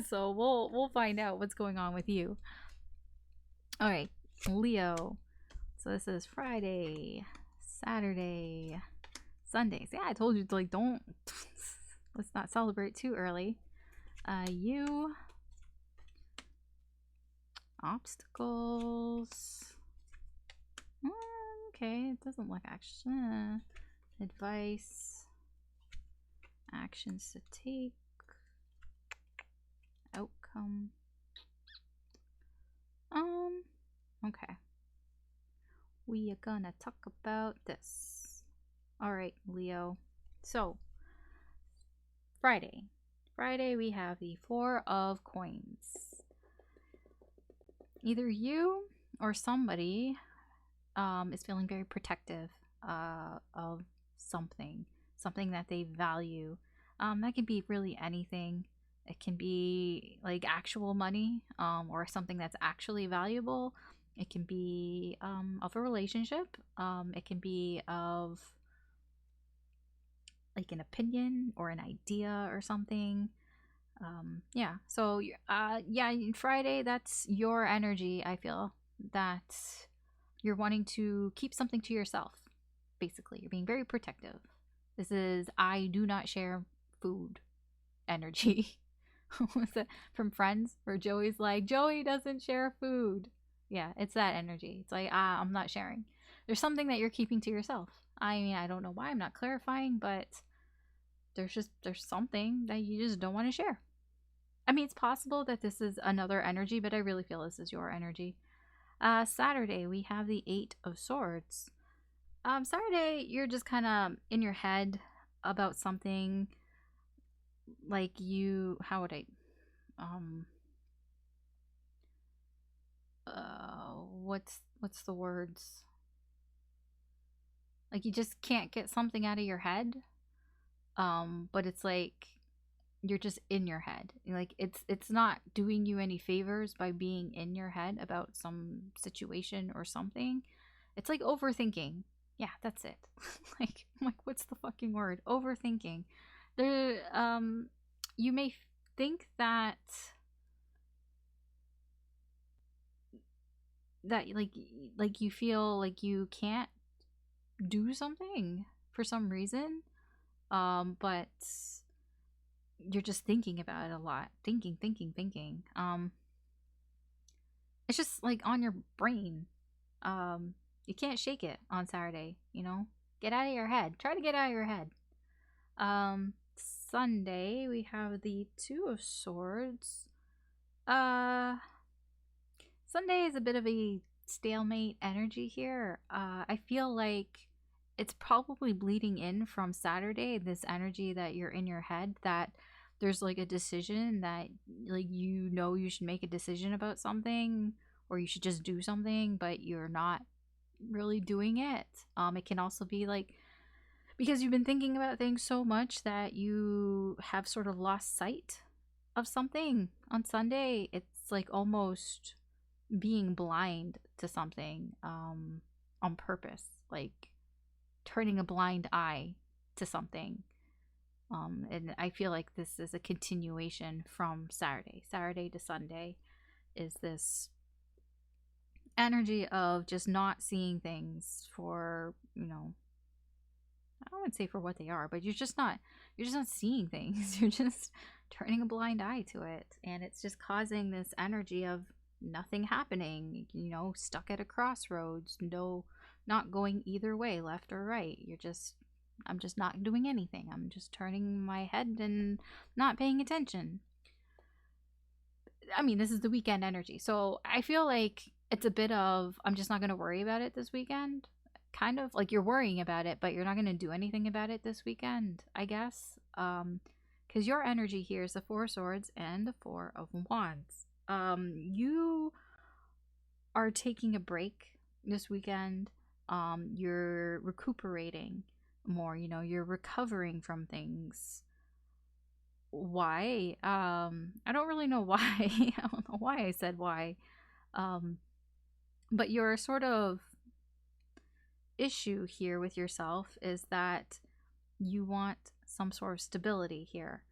So we'll find out what's going on with you. All right, Leo. So this is Friday, Saturday, Sundays. Yeah, I told you, like, let's not celebrate too early. You, obstacles. Okay, it doesn't look action. Advice, actions to take, outcome. Okay. We are gonna talk about this. All right, Leo. So, Friday we have the 4 of coins. Either you or somebody is feeling very protective of something that they value. That can be really anything. It can be like actual money, or something that's actually valuable. It can be of a relationship. It can be of like an opinion or an idea or something. Yeah, so yeah, Friday, that's your energy. I feel that you're wanting to keep something to yourself. Basically, you're being very protective. This is I do not share food energy. Was it from Friends, where Joey's like, Joey doesn't share food? Yeah, it's that energy. It's like, I'm not sharing. There's something that you're keeping to yourself. I mean, I don't know why I'm not clarifying, but there's something that you just don't want to share. I mean, it's possible that this is another energy, but I really feel this is your energy. Saturday, we have the Eight of Swords. Saturday, you're just kind of in your head about something. Like how would I, um, what's the words? Like you just can't get something out of your head. But it's like you're just in your head. Like it's not doing you any favors by being in your head about some situation or something. It's like overthinking. Yeah, that's it. Like I'm like, what's the fucking word? Overthinking. There you may think that like you feel like you can't do something for some reason. But you're just thinking about it a lot. Thinking. It's just like on your brain. You can't shake it on Saturday, you know? Get out of your head. Try to get out of your head. Sunday we have the Two of Swords. Sunday is a bit of a stalemate energy here. I feel like it's probably bleeding in from Saturday, this energy that you're in your head, that there's like a decision that like you should make a decision about something, or you should just do something, but you're not really doing it. It can also be like because you've been thinking about things so much that you have sort of lost sight of something. On Sunday, it's like almost being blind to something on purpose, like turning a blind eye to something. And I feel like this is a continuation from Saturday to Sunday is this energy of just not seeing things for, I wouldn't say for what they are, but you're just not seeing things. You're just turning a blind eye to it, and it's just causing this energy of nothing happening, stuck at a crossroads, not going either way, left or right. I'm just not doing anything. I'm just turning my head and not paying attention. I mean, this is the weekend energy. So I feel like it's a bit of, I'm just not going to worry about it this weekend. Kind of like you're worrying about it, but you're not going to do anything about it this weekend, I guess. Because your energy here is the Four of Swords and the Four of Wands. You are taking a break this weekend. You're recuperating more, you're recovering from things. Why? I don't really know why. I don't know why I said why. But your sort of issue here with yourself is that you want some sort of stability here.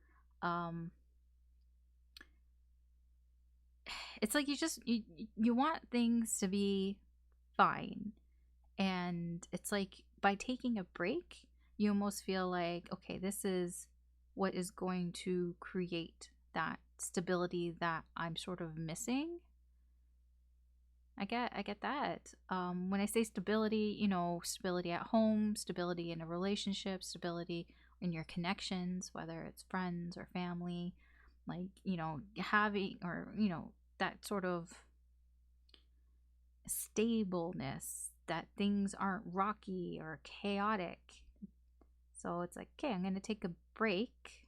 It's like you want things to be fine, and it's like by taking a break you almost feel like, okay, this is what is going to create that stability that I'm sort of missing. I get that. When I say stability, stability at home, stability in a relationship, stability in your connections, whether it's friends or family, like, having, or, that sort of stableness, that things aren't rocky or chaotic. So it's like, okay, I'm going to take a break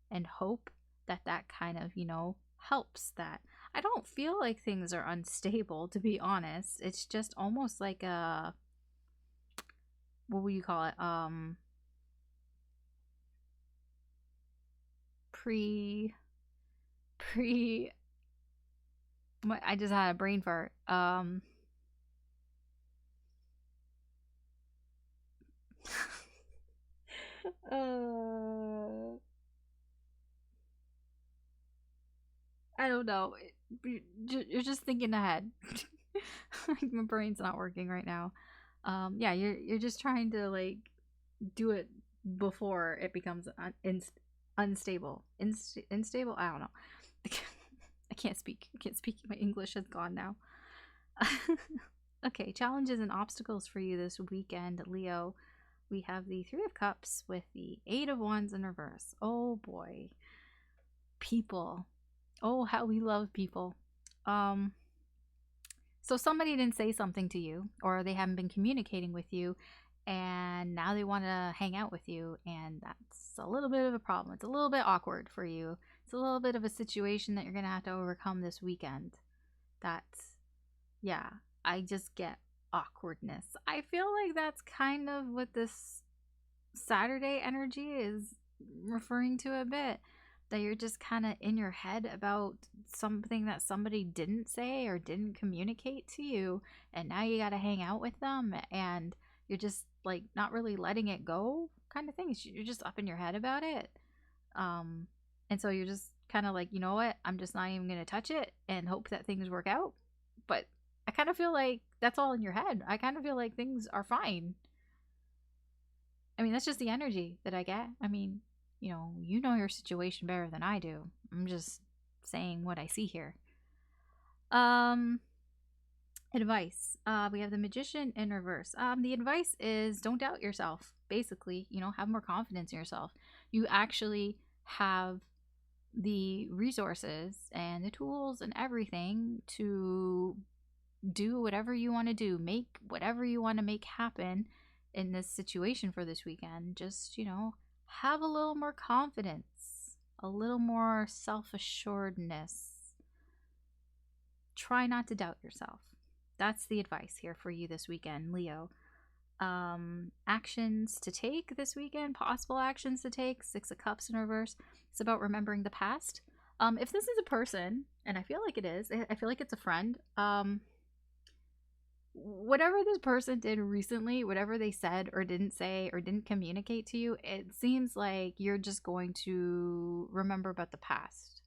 and hope that kind of, helps that. I don't feel like things are unstable, to be honest. It's just almost like a, what would you call it? I just had a brain fart. I don't know. You're just thinking ahead. Like my brain's not working right now. Yeah, you're just trying to like do it before it becomes unstable. Unstable. I don't know. I can't speak. My English has gone now. Okay, challenges and obstacles for you this weekend, Leo. We have the Three of Cups with the Eight of Wands in reverse. Oh boy. People. Oh, how we love people. So somebody didn't say something to you, or they haven't been communicating with you, and now they want to hang out with you, and that's a little bit of a problem. It's a little bit awkward for you. It's a little bit of a situation that you're going to have to overcome this weekend. That's, yeah, I just get awkwardness. I feel like that's kind of what this Saturday energy is referring to a bit, that you're just kind of in your head about something that somebody didn't say or didn't communicate to you, and now you got to hang out with them, and you're just like not really letting it go kind of thing. You're just up in your head about it. And so you're just kind of like, you know what, I'm just not even going to touch it and hope that things work out. But I kind of feel like that's all in your head. I kind of feel like things are fine. I mean, that's just the energy that I get. I mean, you know your situation better than I do. I'm just saying what I see here. Advice. We have the Magician in reverse. The advice is don't doubt yourself. Basically, have more confidence in yourself. You actually have the resources and the tools and everything to do whatever you want to do, make whatever you want to make happen in this situation for this weekend. Just, have a little more confidence, a little more self-assuredness. Try not to doubt yourself. That's the advice here for you this weekend, Leo. Actions to take this weekend, possible actions to take, Six of Cups in reverse. It's about remembering the past. If this is a person, and I feel like it is, I feel like it's a friend, whatever this person did recently, whatever they said or didn't say or didn't communicate to you, it seems like you're just going to remember about the past.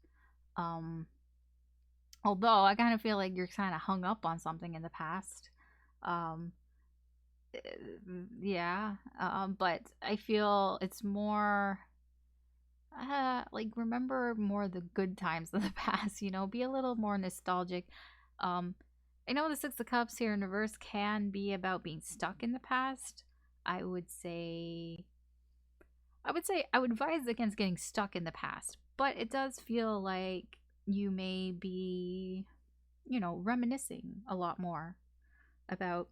Although I kind of feel like you're kind of hung up on something in the past. Yeah. But I feel it's more like remember more the good times of the past, be a little more nostalgic. I know the Six of Cups here in reverse can be about being stuck in the past. I would advise against getting stuck in the past, but it does feel like you may be, reminiscing a lot more about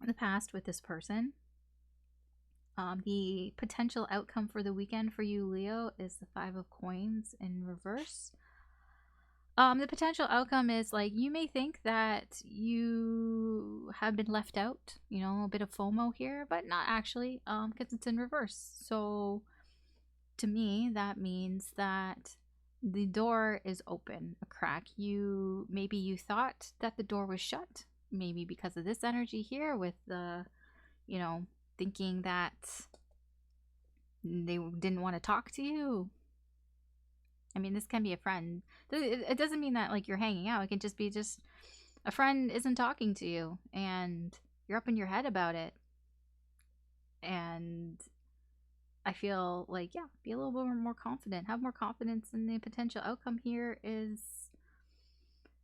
the past with this person. The potential outcome for the weekend for you, Leo, is the Five of Coins in reverse. The potential outcome is like you may think that you have been left out, a bit of FOMO here, but not actually, because it's in reverse. So to me, that means that the door is open, a crack. Maybe you thought that the door was shut, maybe because of this energy here with the, thinking that they didn't want to talk to you. I mean, this can be a friend. It doesn't mean that like you're hanging out. It can just be a friend isn't talking to you and you're up in your head about it. And I feel like, yeah, be a little bit more confident. Have more confidence in the potential outcome here is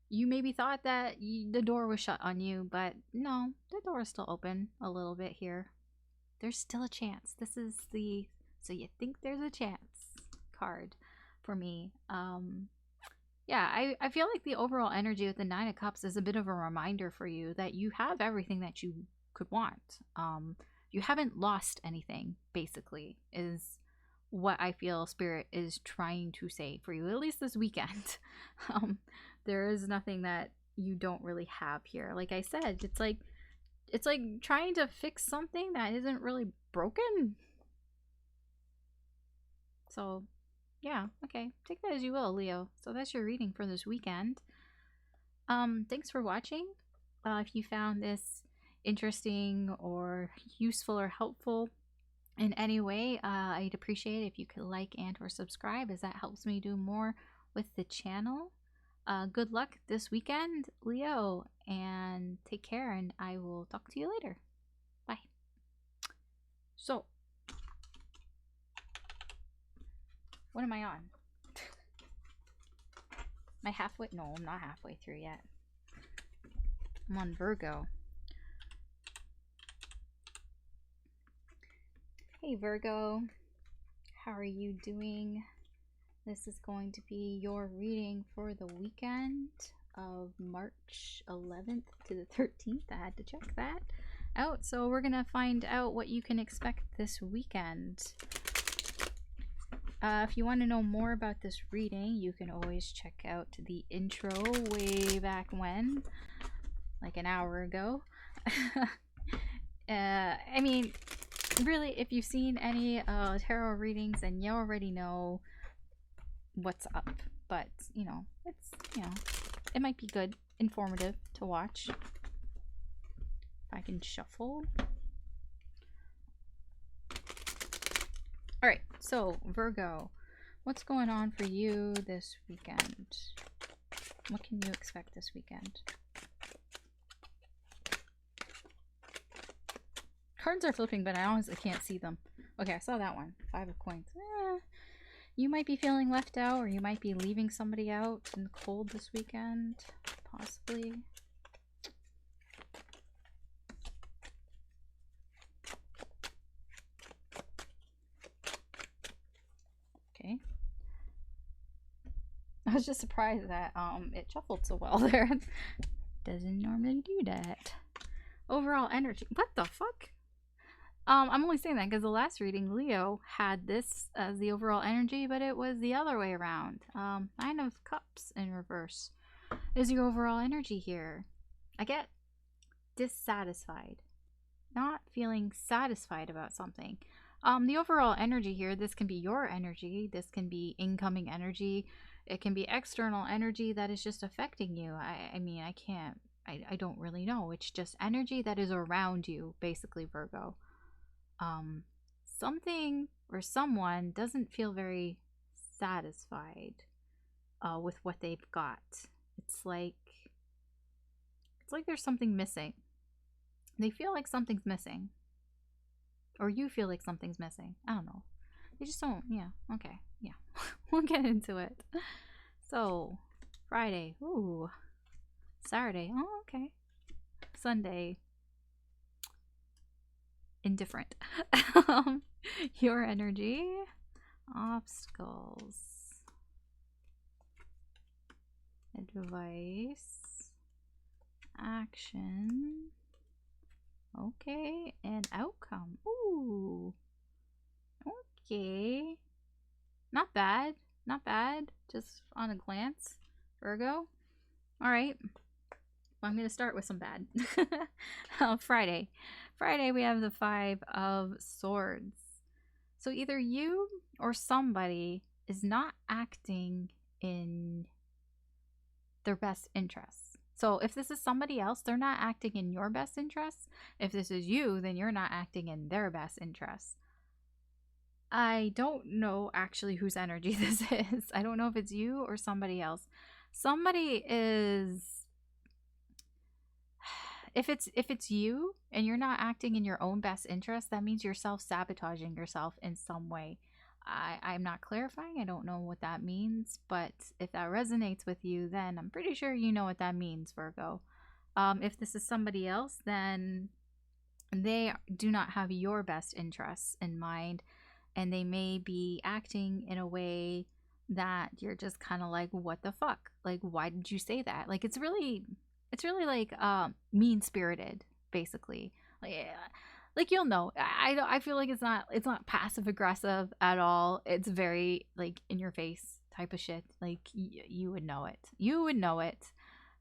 you maybe thought that the door was shut on you, but no, the door is still open a little bit here. There's still a chance. This is the so you think there's a chance card for me. Yeah, I feel like the overall energy with the Nine of Cups is a bit of a reminder for you that you have everything that you could want. You haven't lost anything, basically, is what I feel Spirit is trying to say for you, at least this weekend. There is nothing that you don't really have here. Like I said, it's like trying to fix something that isn't really broken. So yeah, okay, take that as you will, Leo. So that's your reading for this weekend. Thanks for watching. If you found this interesting or useful or helpful in any way, I'd appreciate it if you could like and or subscribe, as that helps me do more with the channel. Good luck this weekend, Leo, and take care, and I will talk to you later. Bye. So, what am I on? Am I halfway? No, I'm not halfway through yet. I'm on Virgo. Hey Virgo, how are you doing? This is going to be your reading for the weekend of March 11th to the 13th. I had to check that out. So we're going to find out what you can expect this weekend. If you want to know more about this reading, you can always check out the intro way back when, like an hour ago. I mean, really, if you've seen any tarot readings, then you already know what's up. But, you know, it's, you know, it might be good, informative to watch. If I can shuffle. Alright, so Virgo, what's going on for you this weekend? What can you expect this weekend? Cards are flipping, but I honestly can't see them. Okay, I saw that one. 5 of coins. You might be feeling left out, or you might be leaving somebody out in the cold this weekend. Possibly. Okay. I was just surprised that it shuffled so well there. Doesn't normally do that. Overall energy. What the fuck? I'm only saying that because the last reading, Leo had this as the overall energy, but it was the other way around. 9 of Cups in reverse is your overall energy here. I get dissatisfied. Not feeling satisfied about something. The overall energy here, this can be your energy. This can be incoming energy. It can be external energy that is just affecting you. I mean, I don't really know. It's just energy that is around you, basically, Virgo. Something or someone doesn't feel very satisfied with what they've got. It's like there's something missing. They feel like something's missing, or you feel like something's missing. I don't know. They just don't. Yeah. Okay. Yeah. We'll get into it. So Friday. Ooh. Saturday. Oh, okay. Sunday. Indifferent. Your energy. Obstacles. Advice. Action. Okay. And outcome. Ooh. Okay. Not bad. Not bad. Just on a glance. Virgo. Alright. Well, I'm going to start with some bad. Friday. Friday, we have the 5 of Swords. So either you or somebody is not acting in their best interests. So if this is somebody else, they're not acting in your best interests. If this is you, then you're not acting in their best interests. I don't know actually whose energy this is. I don't know if it's you or somebody else. Somebody is... If it's you and you're not acting in your own best interest, that means you're self-sabotaging yourself in some way. I'm not clarifying. I don't know what that means, but if that resonates with you, then I'm pretty sure you know what that means, Virgo. If this is somebody else, then they do not have your best interests in mind, and they may be acting in a way that you're just kind of like, what the fuck? Like, why did you say that? Like, it's really like mean-spirited, basically. Like you'll know. I feel like it's not passive aggressive at all. It's very like in your face type of shit. Like you would know it. You would know it.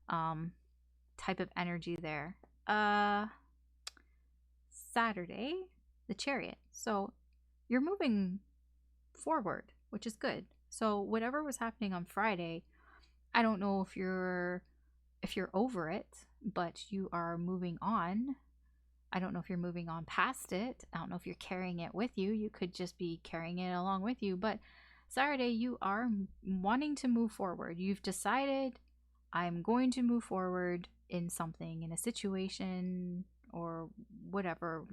Type of energy there. Saturday, the Chariot. So you're moving forward, which is good. So whatever was happening on Friday, I don't know if you're over it, but you are moving on. I don't know if you're moving on past it. I don't know if you're carrying it with you. You could just be carrying it along with you. But Saturday, you are wanting to move forward. You've decided, I'm going to move forward in something, in a situation or whatever.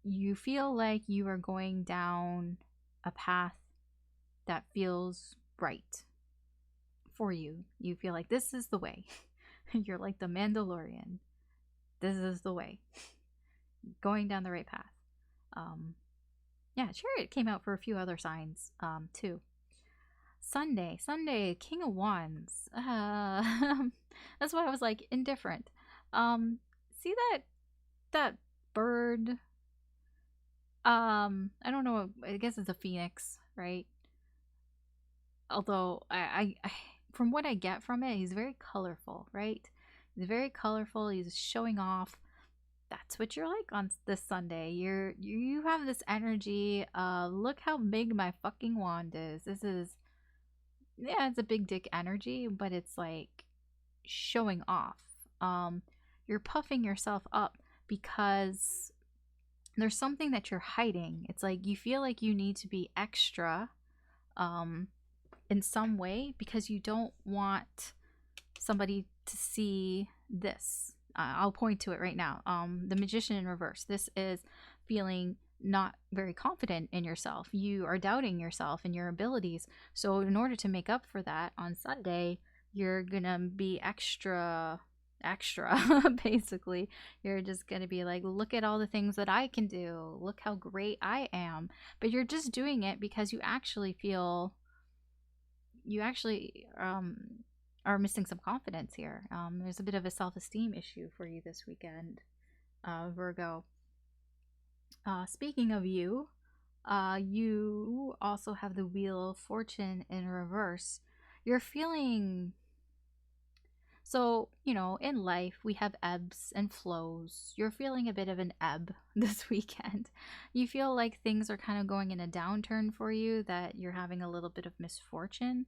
You feel like you are going down a path that feels right for you. You feel like this is the way. You're like the Mandalorian. This is the way. Going down the right path. Yeah, Chariot came out for a few other signs, too. Sunday, King of Wands. That's why I was like indifferent. See that bird? I don't know. I guess it's a phoenix, right? Although I from what I get from it, he's very colorful, right? He's very colorful. He's showing off. That's what you're like on this Sunday. You have this energy. Look how big my fucking wand is. This is, yeah, it's a big dick energy, but it's like showing off. You're puffing yourself up because there's something that you're hiding. It's like you feel like you need to be extra in some way because you don't want somebody to see this. I'll point to it right now. The Magician in reverse. This is feeling not very confident in yourself. You are doubting yourself and your abilities. So in order to make up for that on Sunday, you're gonna be extra basically. You're just gonna be like, look at all the things that I can do, look how great I am. But you're just doing it because you actually feel are missing some confidence here. There's a bit of a self-esteem issue for you this weekend, Virgo. Speaking of you, you also have the Wheel of Fortune in reverse. You're feeling... So, you know, in life, we have ebbs and flows. You're feeling a bit of an ebb this weekend. You feel like things are kind of going in a downturn for you, that you're having a little bit of misfortune.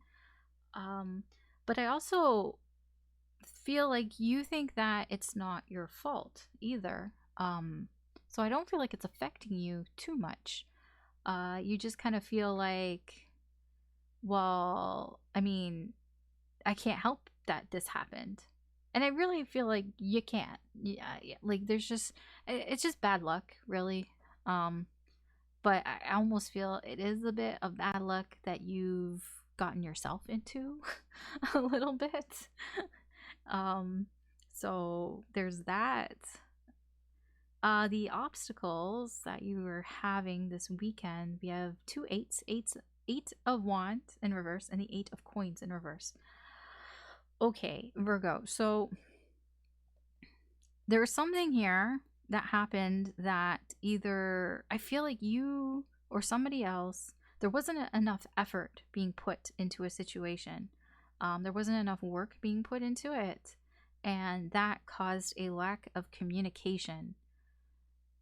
But I also feel like you think that it's not your fault either. So I don't feel like it's affecting you too much. You just kind of feel like, well, I mean, I can't help that this happened. And I really feel like you can't. Yeah, like there's just, it's just bad luck, really. But I almost feel it is a bit of bad luck that you've gotten yourself into a little bit. So there's that. The obstacles that you are having this weekend, we have two eights, eight of wands in reverse and the 8 of coins in reverse. Okay, Virgo. So there's something here that happened that either I feel like you or somebody else, there wasn't enough effort being put into a situation. There wasn't enough work being put into it, and that caused a lack of communication.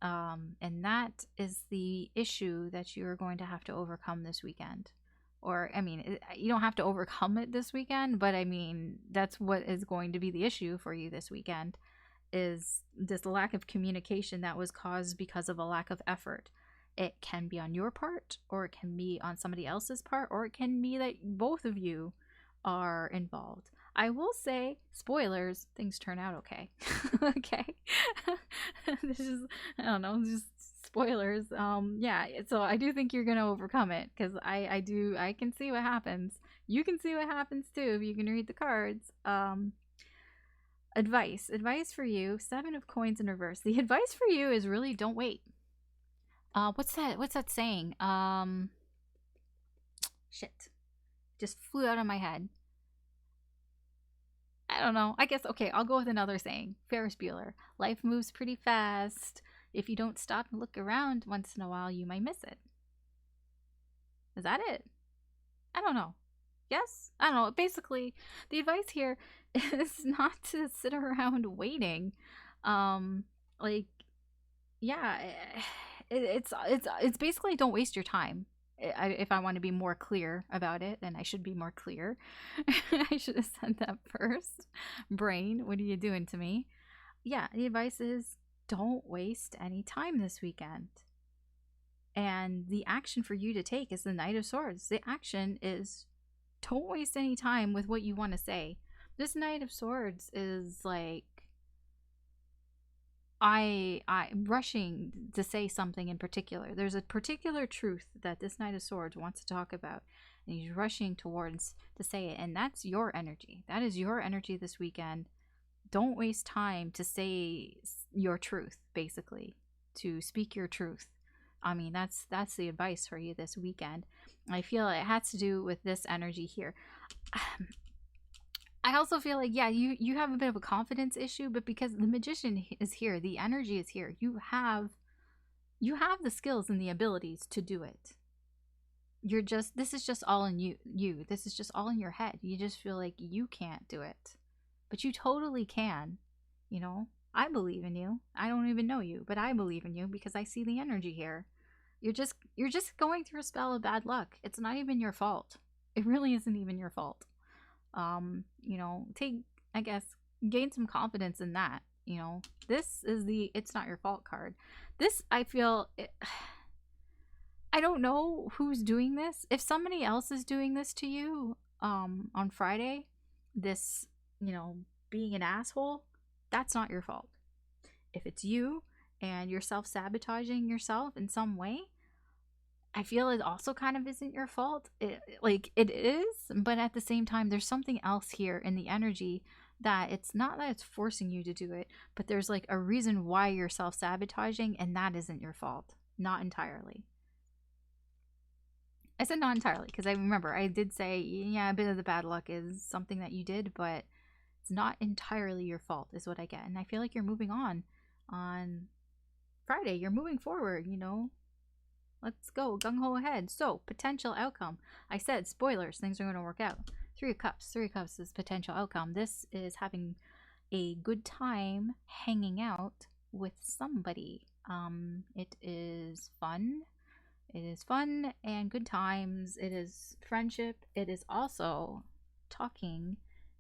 And that is the issue that you're going to have to overcome this weekend. Or, I mean, you don't have to overcome it this weekend, but I mean, that's what is going to be the issue for you this weekend, is this lack of communication that was caused because of a lack of effort. It can be on your part, or it can be on somebody else's part, or it can be that both of you are involved. I will say, spoilers, things turn out okay. Okay. This is, I don't know, just spoilers. Yeah, so I do think you're gonna overcome it, because I can see what happens. You can see what happens too if you can read the cards. Advice for you, 7 of coins in reverse. The advice for you is really don't wait. What's that saying? Shit, just flew out of my head. I don't know. I guess, okay, I'll go with another saying. Ferris Bueller. Life moves pretty fast. If you don't stop and look around once in a while, you might miss it. Is that it? I don't know. Yes? I don't know. Basically, the advice here is not to sit around waiting. Like, yeah, it's basically don't waste your time. If I want to be more clear about it, then I should be more clear. I should have said that first. Brain, what are you doing to me? Yeah, the advice is don't waste any time this weekend. And the action for you to take is the Knight of Swords. The action is don't waste any time with what you want to say. This Knight of Swords is like, I rushing to say something in particular. There's a particular truth that this Knight of Swords wants to talk about, and he's rushing towards to say it, and that's your energy. That is your energy this weekend. don't waste time to say your truth, basically, to speak your truth. I mean, that's the advice for you this weekend. I feel it has to do with this energy here. I also feel like, yeah, you have a bit of a confidence issue, but because the magician is here, the energy is here, you have the skills and the abilities to do it. This is just all in you. This is just all in your head. You just feel like you can't do it. But you totally can. You know, I believe in you. I don't even know you, but I believe in you because I see the energy here. You're just going through a spell of bad luck. It's not even your fault. It really isn't even your fault. You know, gain some confidence in that. You know, this is the it's not your fault card. This, I feel, I don't know who's doing this. If somebody else is doing this to you, on Friday, this, you know, being an asshole, that's not your fault. If it's you and you're self-sabotaging yourself in some way, I feel it also kind of isn't your fault. It is, but at the same time, there's something else here in the energy that it's not that it's forcing you to do it, but there's like a reason why you're self-sabotaging, and that isn't your fault. Not entirely. I said not entirely because I remember I did say, yeah, a bit of the bad luck is something that you did, but it's not entirely your fault is what I get. And I feel like you're moving on Friday. You're moving forward, you know. Let's go gung-ho ahead. So, potential outcome. I said, spoilers, things are going to work out. 3 of Cups. 3 of Cups is potential outcome. This is having a good time hanging out with somebody. It is fun. It is fun and good times. It is friendship. It is also talking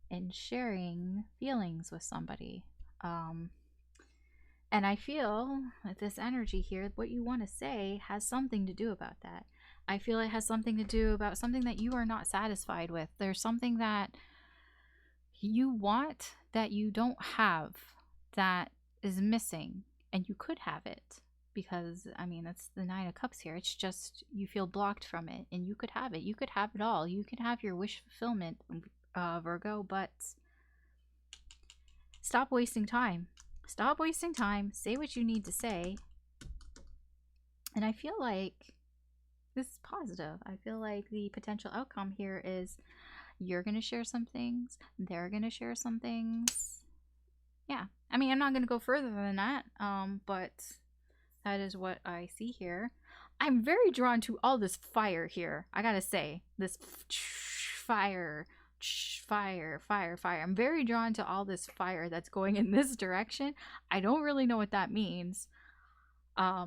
and sharing feelings with somebody. And I feel that this energy here, what you want to say, has something to do about that. I feel it has something to do about something that you are not satisfied with. There's something that you want that you don't have that is missing, and you could have it. Because, I mean, that's the 9 of Cups here. It's just you feel blocked from it, and you could have it. You could have it all. You can have your wish fulfillment, Virgo, but stop wasting time. Stop wasting time. Say what you need to say. And I feel like this is positive. I feel like the potential outcome here is you're going to share some things. They're going to share some things. Yeah. I mean, I'm not going to go further than that, but that is what I see here. I'm very drawn to all this fire here. I gotta say, this fire. I'm very drawn to all this fire that's going in this direction. I don't really know what that means. I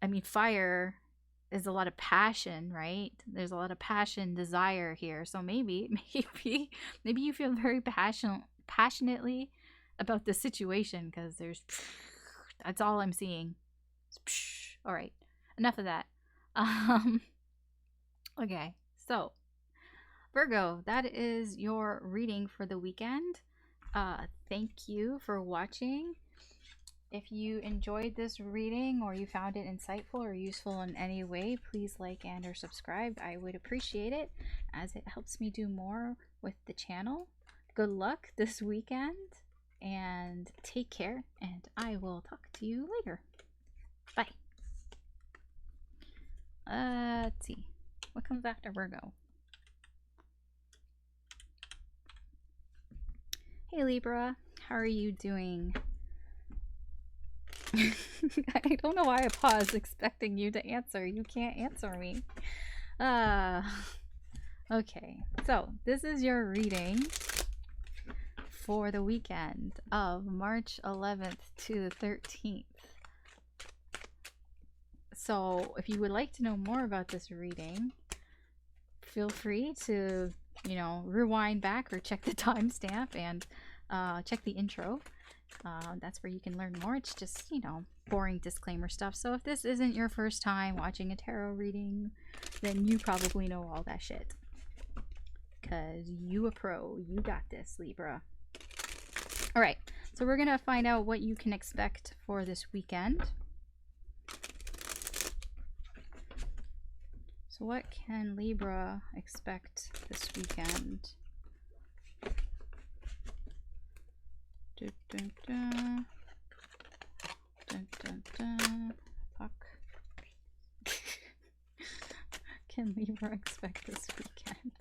mean, fire is a lot of passion, right? There's a lot of passion, desire here. So maybe you feel very passionately about the situation, because that's all I'm seeing. All right, enough of that. Okay, so Virgo, that is your reading for the weekend. Thank you for watching. If you enjoyed this reading or you found it insightful or useful in any way, please like and or subscribe. I would appreciate it, as it helps me do more with the channel. Good luck this weekend, and take care, and I will talk to you later. Bye. Let's see. What comes after Virgo? Hey Libra, how are you doing? I don't know why I paused expecting you to answer. You can't answer me. Okay, so this is your reading for the weekend of March 11th to the 13th. So if you would like to know more about this reading, feel free to, you know, rewind back or check the timestamp and check the intro. That's where you can learn more. It's just, you know, boring disclaimer stuff. So if this isn't your first time watching a tarot reading, then you probably know all that shit. Because you a pro. You got this, Libra. Alright, so we're going to find out what you can expect for this weekend. So what can Libra expect this weekend? Dun, dun, dun. Dun, dun, dun. Fuck. Can Libra expect this weekend?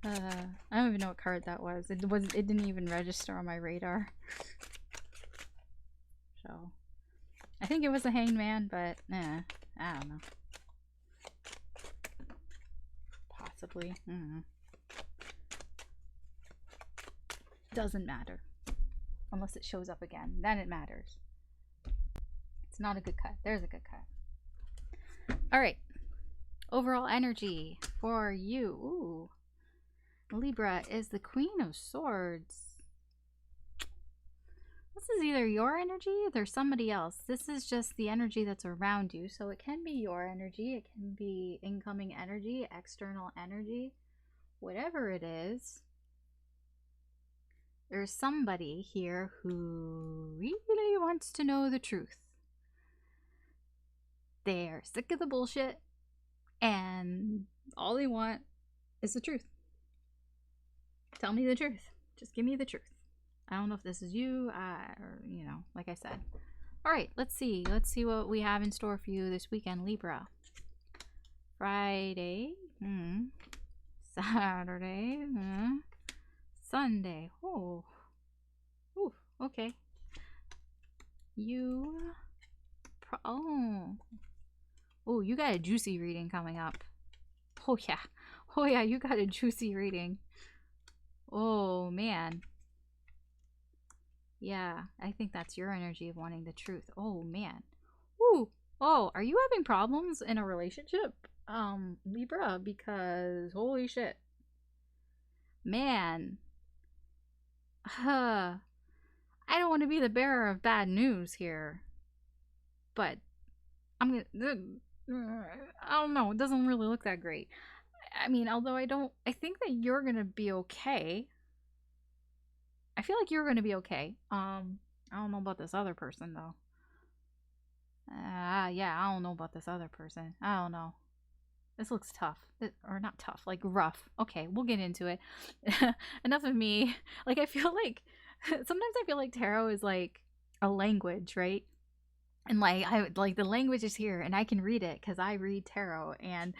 I don't even know what card that was. It didn't even register on my radar. So I think it was a Hanged Man, but I don't know. Possibly. Doesn't matter. Unless it shows up again. Then it matters. It's not a good cut. There's a good cut. Alright. Overall energy for you. Ooh. Libra is the Queen of Swords. This is either your energy or there's somebody else. This is just the energy that's around you. So it can be your energy. It can be incoming energy, external energy. Whatever it is. There's somebody here who really wants to know the truth. They're sick of the bullshit. And all they want is the truth. Tell me the truth. Just give me the truth. I don't know if this is you, or, you know, like I said. All right, let's see. Let's see what we have in store for you this weekend, Libra. Friday. Saturday. Sunday. Oh. Ooh, okay. Oh, you got a juicy reading coming up. Oh, yeah. Oh, yeah, you got a juicy reading. Oh, man. Yeah, I think that's your energy of wanting the truth. Oh, man. Ooh. Oh, are you having problems in a relationship, Libra? Because, holy shit. Man. I don't want to be the bearer of bad news here. But, I don't know. It doesn't really look that great. I mean, although I think that you're gonna be okay. I feel like you're gonna be okay. I don't know about this other person though. Yeah, I don't know about this other person. I don't know. This looks tough. Or not tough, like rough. Okay, we'll get into it. Enough of me. Like, I feel like, sometimes I feel like tarot is like a language, right? And like the language is here and I can read it because I read tarot, and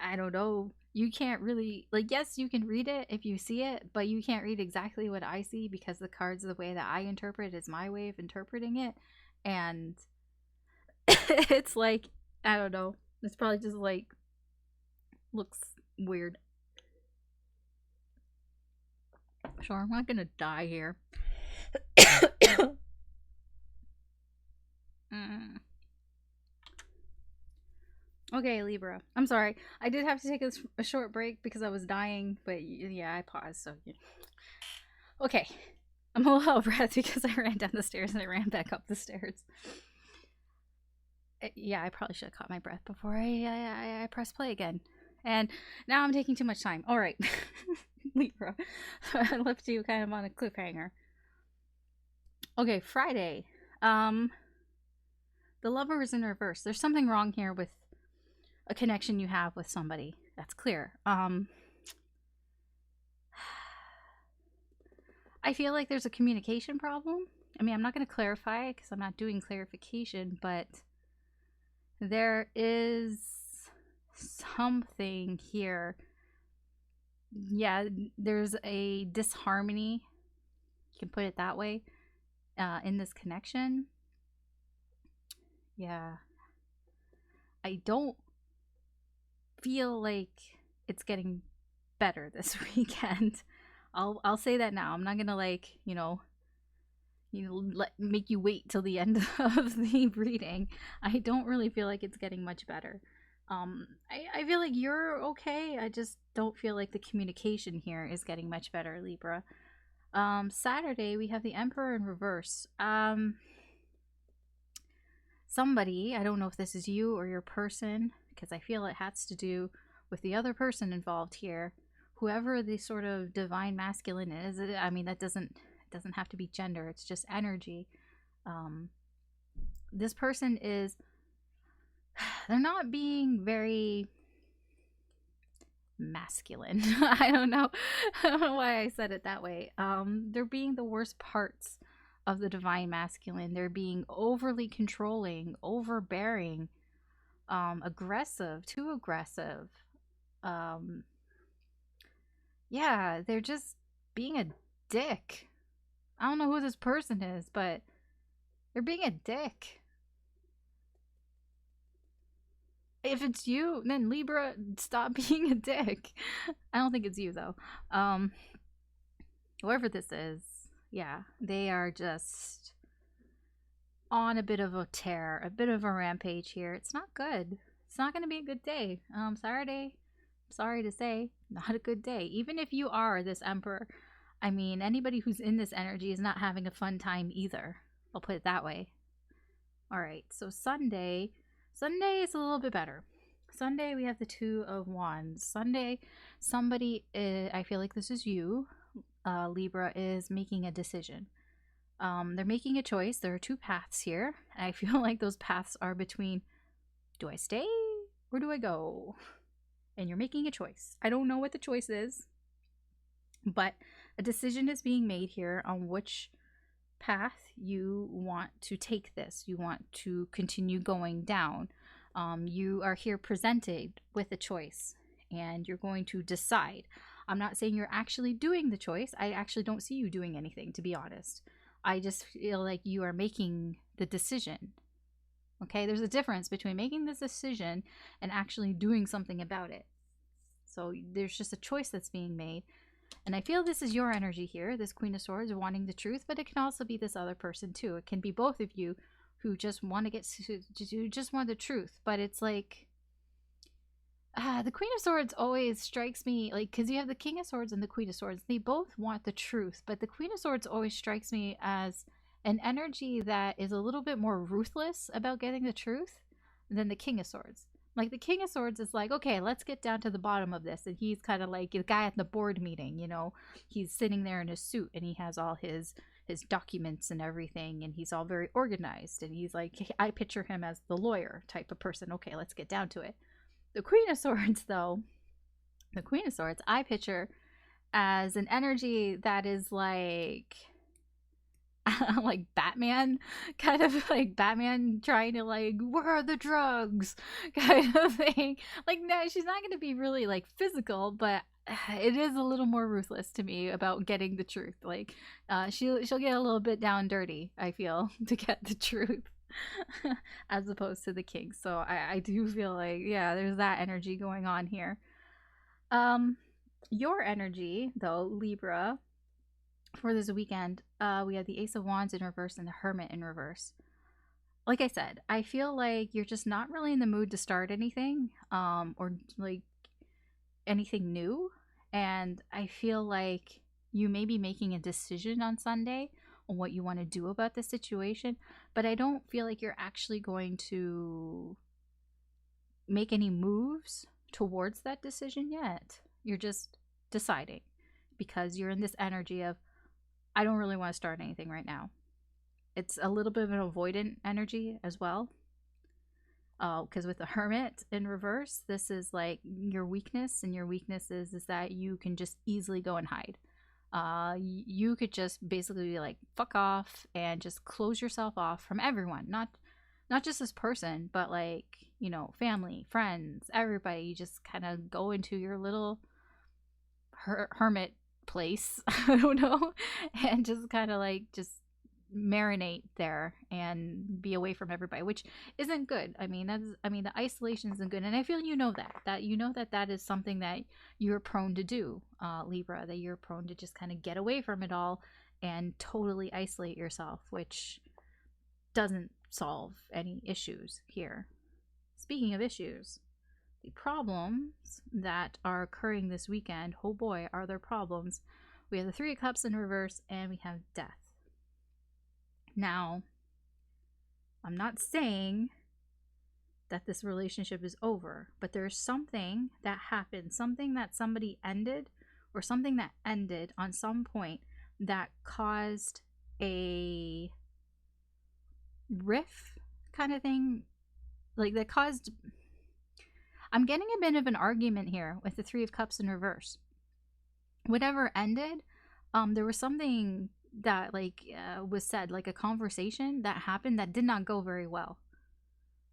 I don't know, you can't really, like, yes, you can read it if you see it, but you can't read exactly what I see because the cards, the way that I interpret is my way of interpreting it. And it's like, I don't know, it's probably just like looks weird. Sure, I'm not gonna die here. Okay, Libra. I'm sorry. I did have to take a short break because I was dying, but yeah, I paused, so yeah. Okay. I'm a little out of breath because I ran down the stairs and I ran back up the stairs. Yeah, I probably should have caught my breath before I pressed play again. And now I'm taking too much time. All right. Libra. I left you kind of on a cliffhanger. Okay, Friday. The Lover is in reverse. There's something wrong here with a connection you have with somebody. That's clear. I feel like there's a communication problem. I mean, I'm not going to clarify because I'm not doing clarification, but there is something here. Yeah, there's a disharmony, you can put it that way, in this connection. Yeah. I don't feel like it's getting better this weekend. I'll say that now. I'm not gonna, like, make you wait till the end of the reading. I don't really feel like it's getting much better. I feel like you're okay. I just don't feel like the communication here is getting much better, Libra. Saturday we have the Emperor in reverse. Somebody, I don't know if this is you or your person, because I feel it has to do with the other person involved here. Whoever the sort of divine masculine is, I mean, that doesn't have to be gender, it's just energy. This person is, they're not being very masculine. I don't know. I don't know why I said it that way. They're being the worst parts of the divine masculine. They're being overly controlling, overbearing, aggressive, too aggressive. Um, yeah, they're just being a dick. I don't know who this person is, but they're being a dick. If it's you, then Libra, stop being a dick. I don't think it's you though. Whoever this is, yeah, they are just on a bit of a tear, a bit of a rampage here. It's not good. It's not going to be a good day. Sorry to say, not a good day. Even if you are this emperor, I mean, anybody who's in this energy is not having a fun time either. I'll put it that way. All right, so Sunday is a little bit better. Sunday, we have the Two of Wands. Sunday, somebody, I feel like this is you, Libra, is making a decision. They're making a choice. There are two paths here. I feel like those paths are between, do I stay or do I go? And you're making a choice. I don't know what the choice is, but a decision is being made here on which path you want to take this. You want to continue going down. You are here presented with a choice and you're going to decide. I'm not saying you're actually doing the choice. I actually don't see you doing anything, to be honest. I just feel like you are making the decision. Okay, there's a difference between making this decision and actually doing something about it. So there's just a choice that's being made. And I feel this is your energy here, this Queen of Swords, wanting the truth, but it can also be this other person too. It can be both of you who just want to get to just want the truth. But it's like, the Queen of Swords always strikes me, like, because you have the King of Swords and the Queen of Swords. They both want the truth, but the Queen of Swords always strikes me as an energy that is a little bit more ruthless about getting the truth than the King of Swords. Like, the King of Swords is like, okay, let's get down to the bottom of this. And he's kind of like the guy at the board meeting, you know. He's sitting there in his suit and he has all his documents and everything. And he's all very organized. And he's like, I picture him as the lawyer type of person. Okay, let's get down to it. The Queen of Swords, though, I picture as an energy that is like like Batman, kind of like Batman trying to like, where are the drugs, kind of thing. Like, no, she's not going to be really like physical, but it is a little more ruthless to me about getting the truth. Like, she'll get a little bit down dirty, I feel, to get the truth. As opposed to the king. So I do feel like, yeah, there's that energy going on here. Your energy, though, Libra, for this weekend, we have the Ace of Wands in reverse and the Hermit in reverse. Like I said, I feel like you're just not really in the mood to start anything, or like anything new. And I feel like you may be making a decision on Sunday on what you want to do about the situation, but I don't feel like you're actually going to make any moves towards that decision yet. You're just deciding because you're in this energy of, I don't really want to start anything right now. It's a little bit of an avoidant energy as well. Because with the Hermit in reverse, this is like your weakness, and your weakness is that you can just easily go and hide. You could just basically be like, fuck off, and just close yourself off from everyone. Not just this person, but like, you know, family, friends, everybody. You just kind of go into your little hermit place, I don't know, and just kind of like just marinate there and be away from everybody, which isn't good. I mean, the isolation isn't good, and I feel that is something that you're prone to do, Libra, that you're prone to just kind of get away from it all and totally isolate yourself, which doesn't solve any issues here. Speaking of issues, the problems that are occurring this weekend, oh boy, are there problems. We have the Three of Cups in reverse and we have Death. Now, I'm not saying that this relationship is over, but there's something that happened, something that somebody ended, or something that ended on some point that caused a riff kind of thing, like that caused, I'm getting a bit of an argument here with the Three of Cups in reverse. Whatever ended, there was something that was said, like a conversation that happened that did not go very well.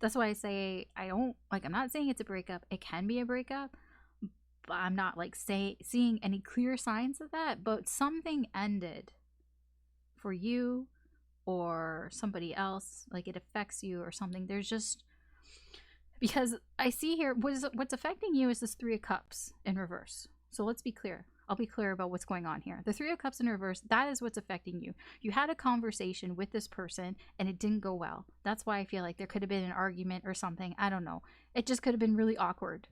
That's why I say I'm not saying it's a breakup. It can be a breakup, but I'm not seeing any clear signs of that. But something ended for you or somebody else, like it affects you or something. There's just, because I see here what's affecting you is this Three of Cups in reverse. So let's be clear. I'll be clear about what's going on here. The Three of Cups in reverse, that is what's affecting you. You had a conversation with this person and it didn't go well. That's why I feel like there could have been an argument or something. I don't know. It just could have been really awkward.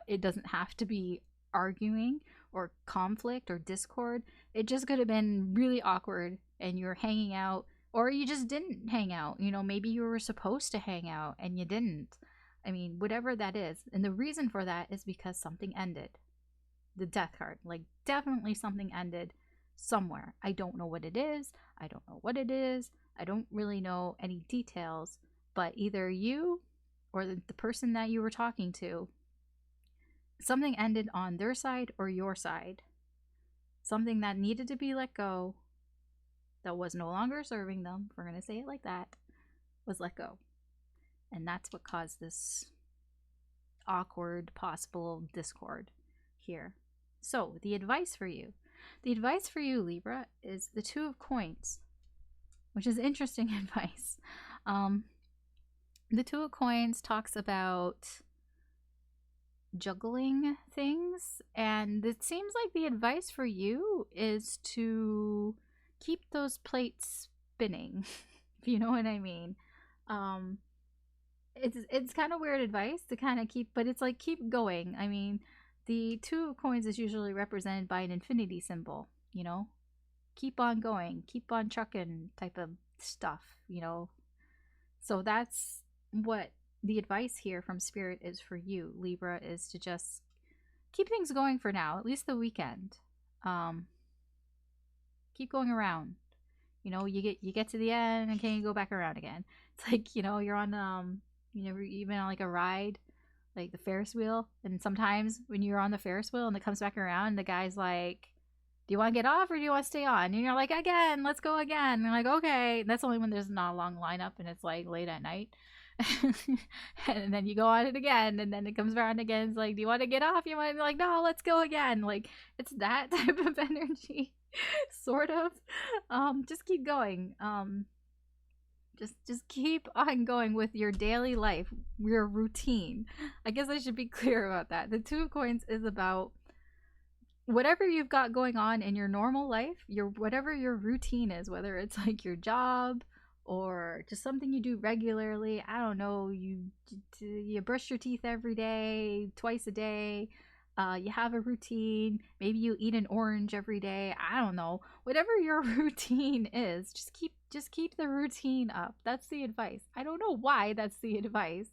It doesn't have to be arguing or conflict or discord. It just could have been really awkward and you're hanging out, or you just didn't hang out. You know, maybe you were supposed to hang out and you didn't. I mean, whatever that is. And the reason for that is because something ended. The Death card, like definitely something ended somewhere. I don't know what it is. I don't know what it is. I don't really know any details, but either you or the person that you were talking to, something ended on their side or your side. Something that needed to be let go, that was no longer serving them, if we're going to say it like that, was let go. And that's what caused this awkward possible discord here. So the advice for you, Libra, is the Two of Coins, which is interesting advice. The Two of Coins talks about juggling things, and it seems like the advice for you is to keep those plates spinning, if you know what I mean. It's kind of weird advice to kind of keep, but it's like keep going. I mean, the Two of Coins is usually represented by an infinity symbol, you know? Keep on going, keep on trucking type of stuff, you know? So that's what the advice here from Spirit is for you, Libra, is to just keep things going for now, at least the weekend. Keep going around. You know, you get to the end and can you go back around again? It's like, you know, you're on you've been on like a ride, like the Ferris wheel, and sometimes when you're on the Ferris wheel and it comes back around, the guy's like, do you want to get off or do you want to stay on? And you're like, again, let's go again. And you're like, okay. And that's only when there's not a long lineup and it's like late at night. And then you go on it again and then it comes around again. It's like, do you want to get off? You want to be like, no, let's go again. Like, it's that type of energy, sort of. Just keep going. Just keep on going with your daily life, your routine. I guess I should be clear about that. The Two of Coins is about whatever you've got going on in your normal life, whatever your routine is, whether it's like your job or just something you do regularly. I don't know, you brush your teeth every day, twice a day. You have a routine. Maybe you eat an orange every day. I don't know. Whatever your routine is, just keep the routine up. That's the advice. I don't know why that's the advice.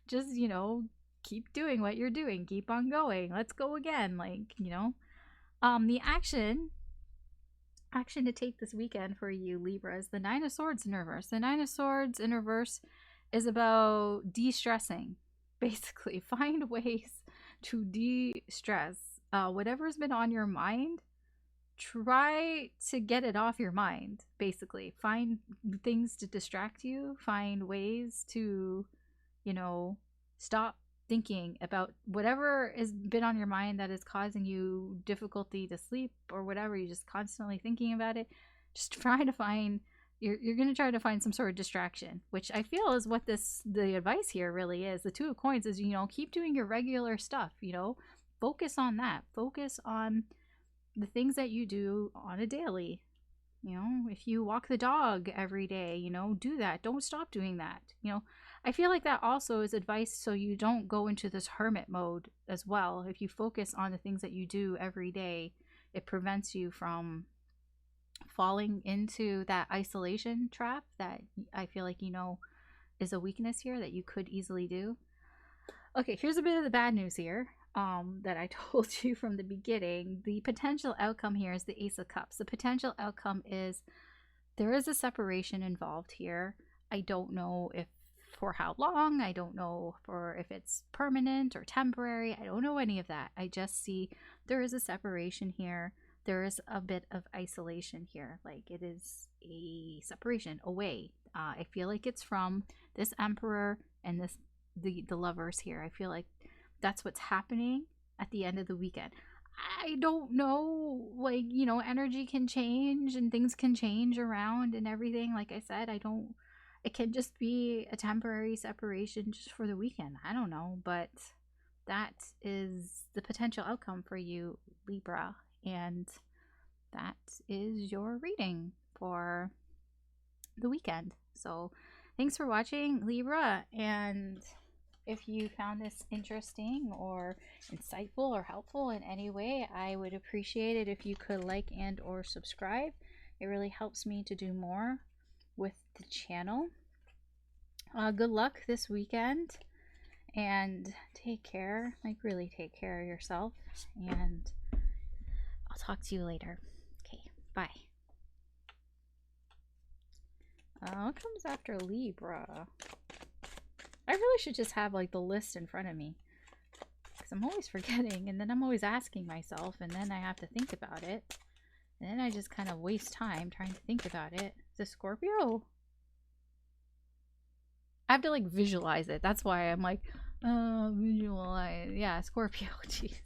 Just, you know, keep doing what you're doing. Keep on going. Let's go again. Like, you know. The action to take this weekend for you, Libra, is the Nine of Swords in reverse. The Nine of Swords in reverse is about de-stressing. Basically, find ways to de-stress. Whatever's been on your mind, try to get it off your mind. Basically, find things to distract you. Find ways to, you know, stop thinking about whatever has been on your mind that is causing you difficulty to sleep or whatever. You're just constantly thinking about it. Just try to find, you're going to try to find some sort of distraction, which I feel is what the advice here really is. The Two of Coins is, you know, keep doing your regular stuff, you know, focus on that. Focus on the things that you do on a daily. You know, if you walk the dog every day, you know, do that. Don't stop doing that. You know, I feel like that also is advice so you don't go into this hermit mode as well. If you focus on the things that you do every day, it prevents you from falling into that isolation trap that I feel like, you know, is a weakness here that you could easily do. Okay, here's a bit of the bad news here. That I told you from the beginning. The potential outcome here is the Ace of Cups. The potential outcome is there is a separation involved here. I don't know if for how long. I don't know for if it's permanent or temporary. I don't know any of that. I just see there is a separation here. There is a bit of isolation here. Like it is a separation away. I feel like it's from this Emperor and the lovers here. I feel like that's what's happening at the end of the weekend. I don't know, like, you know, energy can change and things can change around and everything. Like I said, it can just be a temporary separation just for the weekend. I don't know, but that is the potential outcome for you, Libra. And that is your reading for the weekend. So thanks for watching, Libra. And if you found this interesting or insightful or helpful in any way, I would appreciate it if you could like and or subscribe. It really helps me to do more with the channel. Good luck this weekend and take care, like really take care of yourself, and I'll talk to you later. Okay, bye. What comes after Libra? I really should just have like the list in front of me, because I'm always forgetting, and then I'm always asking myself, and then I have to think about it, and then I just kind of waste time trying to think about it. Is it Scorpio? I have to like visualize it. That's why I'm like, visualize. Yeah, Scorpio. Jeez.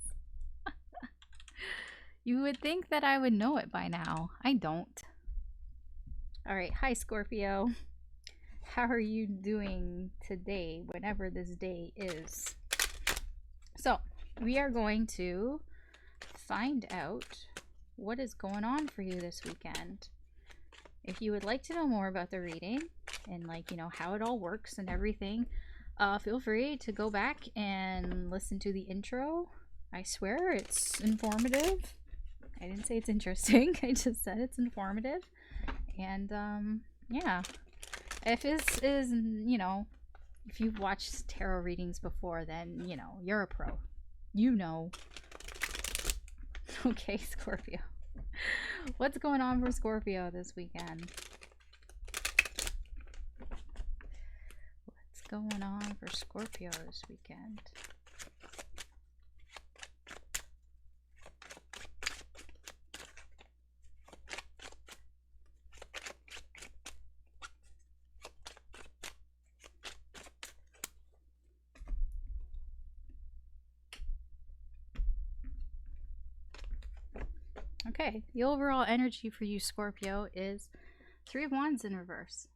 You would think that I would know it by now. I don't. All right. Hi, Scorpio. How are you doing today, whenever this day is? So, we are going to find out what is going on for you this weekend. If you would like to know more about the reading and, like, you know, how it all works and everything, feel free to go back and listen to the intro. I swear it's informative. I didn't say it's interesting. I just said it's informative. And, yeah. If this is, you know, if you've watched tarot readings before, then, you know, you're a pro. You know. Okay, Scorpio. What's going on for Scorpio this weekend? What's going on for Scorpio this weekend? Okay, the overall energy for you, Scorpio, is 3 of Wands in reverse.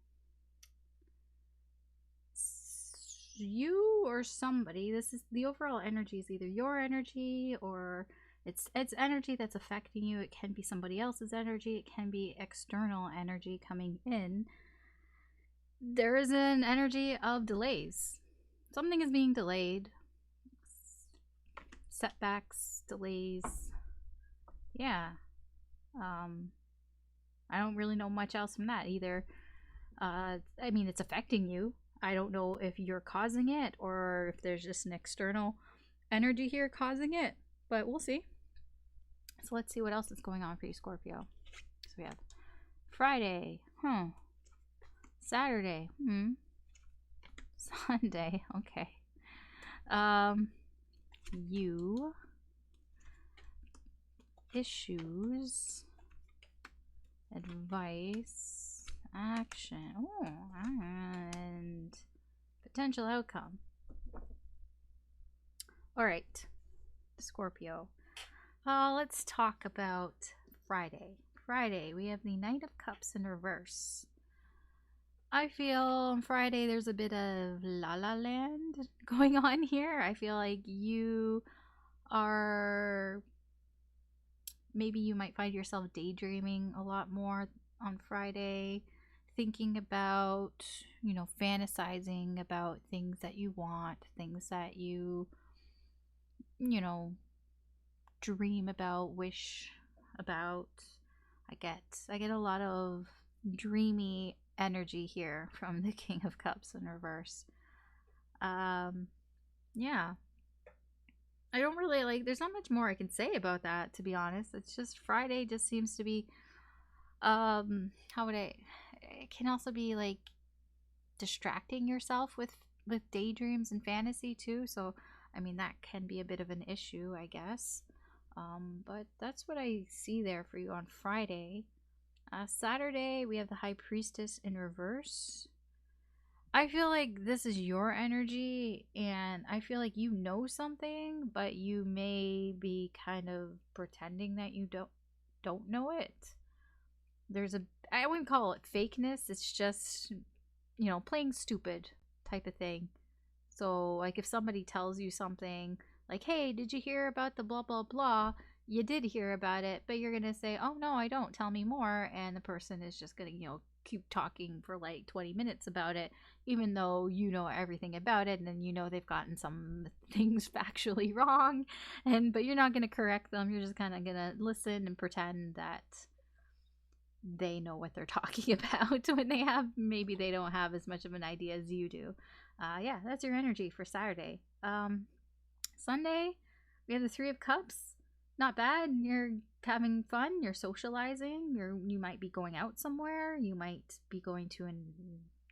You or somebody, this is the overall energy, is either your energy or it's energy that's affecting you. It can be somebody else's energy. It can be external energy coming in. There is an energy of delays. Something is being delayed. Setbacks, delays. Yeah. I don't really know much else from that either. I mean, it's affecting you. I don't know if you're causing it or if there's just an external energy here causing it, but we'll see. So let's see what else is going on for you, Scorpio. So we have Friday, Saturday, Sunday, okay. You, issues, advice, action, and potential outcome. All right, Scorpio. Let's talk about Friday. Friday, we have the Knight of Cups in reverse. I feel on Friday there's a bit of la la land going on here. I feel like you are, maybe you might find yourself daydreaming a lot more on Friday, thinking about, you know, fantasizing about things that you want, things that you know, dream about, wish about. I get a lot of dreamy energy here from the King of Cups in reverse. Yeah. I don't really, like, there's not much more I can say about that, to be honest. It's just Friday just seems to be, how would it can also be like distracting yourself with daydreams and fantasy too. So I mean, that can be a bit of an issue, I guess. But that's what I see there for you on Friday. Saturday, we have the High Priestess in reverse. I feel like this is your energy, and I feel like you know something, but you may be kind of pretending that you don't know it. There's a, I wouldn't call it fakeness. It's just, playing stupid type of thing. So, like, if somebody tells you something, like, hey, did you hear about the blah, blah, blah? You did hear about it, but you're going to say, oh, no, I don't. Tell me more. And the person is just going to, keep talking for like 20 minutes about it, even though you know everything about it. And then they've gotten some things factually wrong. But you're not going to correct them. You're just kind of going to listen and pretend that they know what they're talking about when maybe they don't have as much of an idea as you do. Yeah, that's your energy for Saturday. Sunday, we have the Three of Cups. Not bad. You're having fun. You're socializing. You might be going out somewhere. You might be going to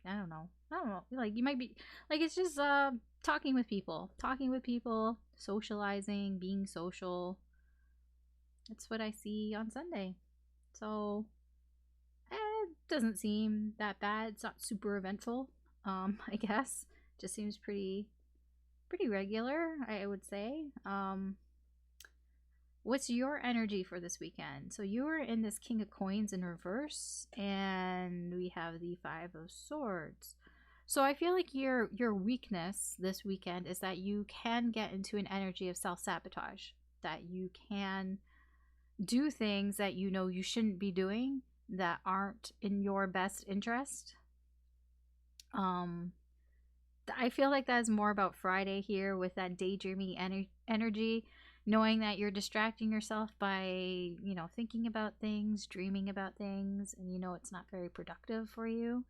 I don't know. Like, you might be, like, it's just talking with people, socializing, being social. That's what I see on Sunday. So it doesn't seem that bad. It's not super eventful. I guess just seems pretty regular, I would say. What's your energy for this weekend? So you're in this King of Coins in reverse, and we have the Five of Swords. So I feel like your weakness this weekend is that you can get into an energy of self-sabotage, that you can do things that you shouldn't be doing, that aren't in your best interest. I feel like that is more about Friday here with that daydreaming energy, knowing that you're distracting yourself by, thinking about things, dreaming about things, and it's not very productive for you.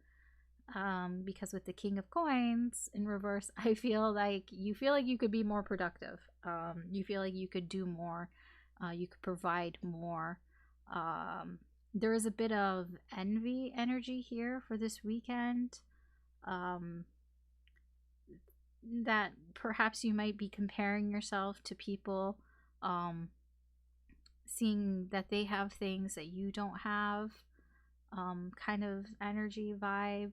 Because with the King of Coins in reverse, I feel like you could be more productive. You feel like you could do more. You could provide more. There is a bit of envy energy here for this weekend. That perhaps you might be comparing yourself to people, seeing that they have things that you don't have, kind of energy vibe.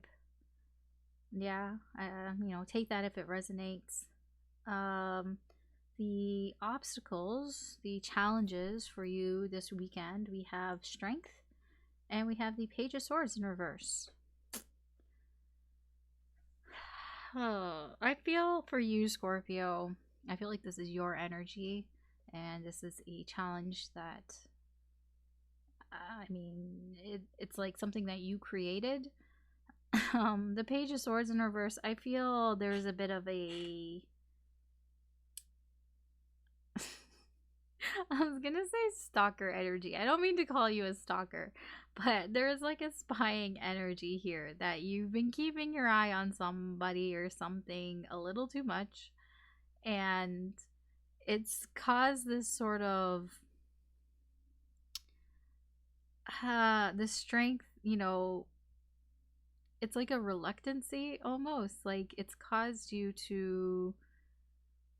Yeah, take that if it resonates. The obstacles, the challenges for you this weekend, we have strength, and we have the Page of Swords in reverse. I feel for you, Scorpio, I feel like this is your energy, and this is a challenge that, it's like something that you created. The Page of Swords in reverse, I feel there's a bit of a I was gonna say stalker energy. I don't mean to call you a stalker, but there's like a spying energy here, that you've been keeping your eye on somebody or something a little too much, and it's caused this sort of the strength, it's like a reluctancy almost, like it's caused you to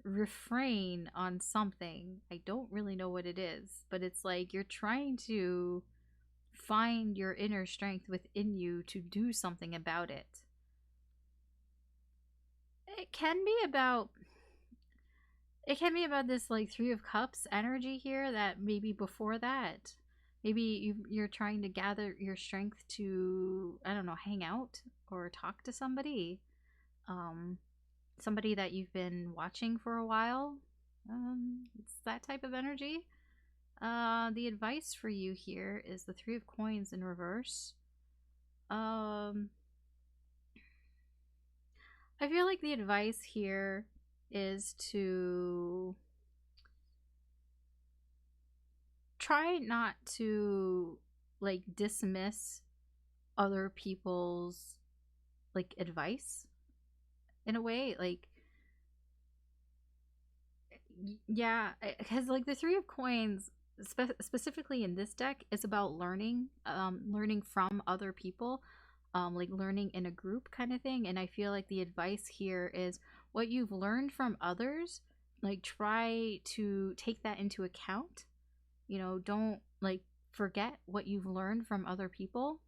refrain on something. I don't really know what it is, but it's like you're trying to find your inner strength within you to do something about it. It can be about this like Three of Cups energy here, that maybe before that, maybe you're trying to gather your strength to, I don't know, hang out or talk to somebody. Somebody that you've been watching for a while. It's that type of energy. The advice for you here is the Three of Coins in reverse. I feel like the advice here is to try not to like dismiss other people's like advice in a way, like, yeah, because like the Three of Coins specifically in this deck is about learning from other people. like learning in a group kind of thing. And I feel like the advice here is what you've learned from others, like try to take that into account. You know, don't like forget what you've learned from other people.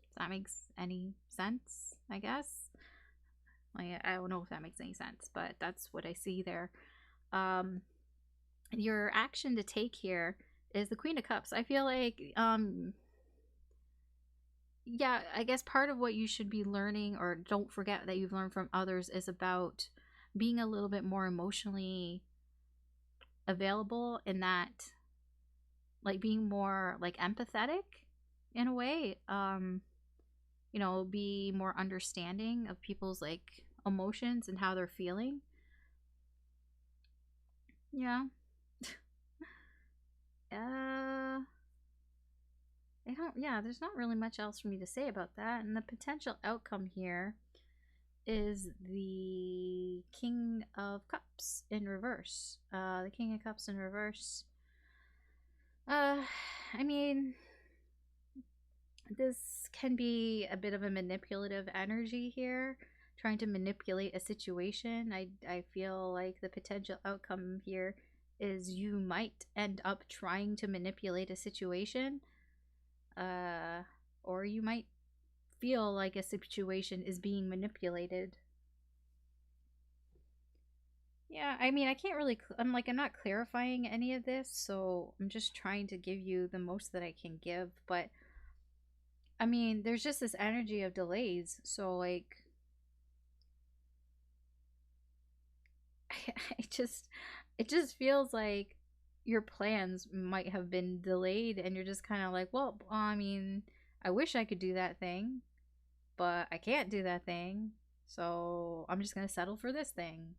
If that makes any sense, I guess. Like, I don't know if that makes any sense, but that's what I see there. Your action to take here is the Queen of Cups. I feel like, yeah, I guess part of what you should be learning, or don't forget that you've learned from others, is about being a little bit more emotionally available, in that, like, being more like empathetic in a way. You know, be more understanding of people's like emotions and how they're feeling. Yeah. I don't, yeah, there's not really much else for me to say about that. And the potential outcome here is the King of Cups in reverse. The King of Cups in reverse. I mean, this can be a bit of a manipulative energy here, trying to manipulate a situation. I feel like the potential outcome here is you might end up trying to manipulate a situation, or you might feel like a situation is being manipulated. Yeah, I mean, I can't really, I'm not clarifying any of this, so I'm just trying to give you the most that I can give. But I mean, there's just this energy of delays, so like, it just feels like your plans might have been delayed, and you're just kind of like, well, I mean, I wish I could do that thing, but I can't do that thing, so I'm just gonna settle for this thing.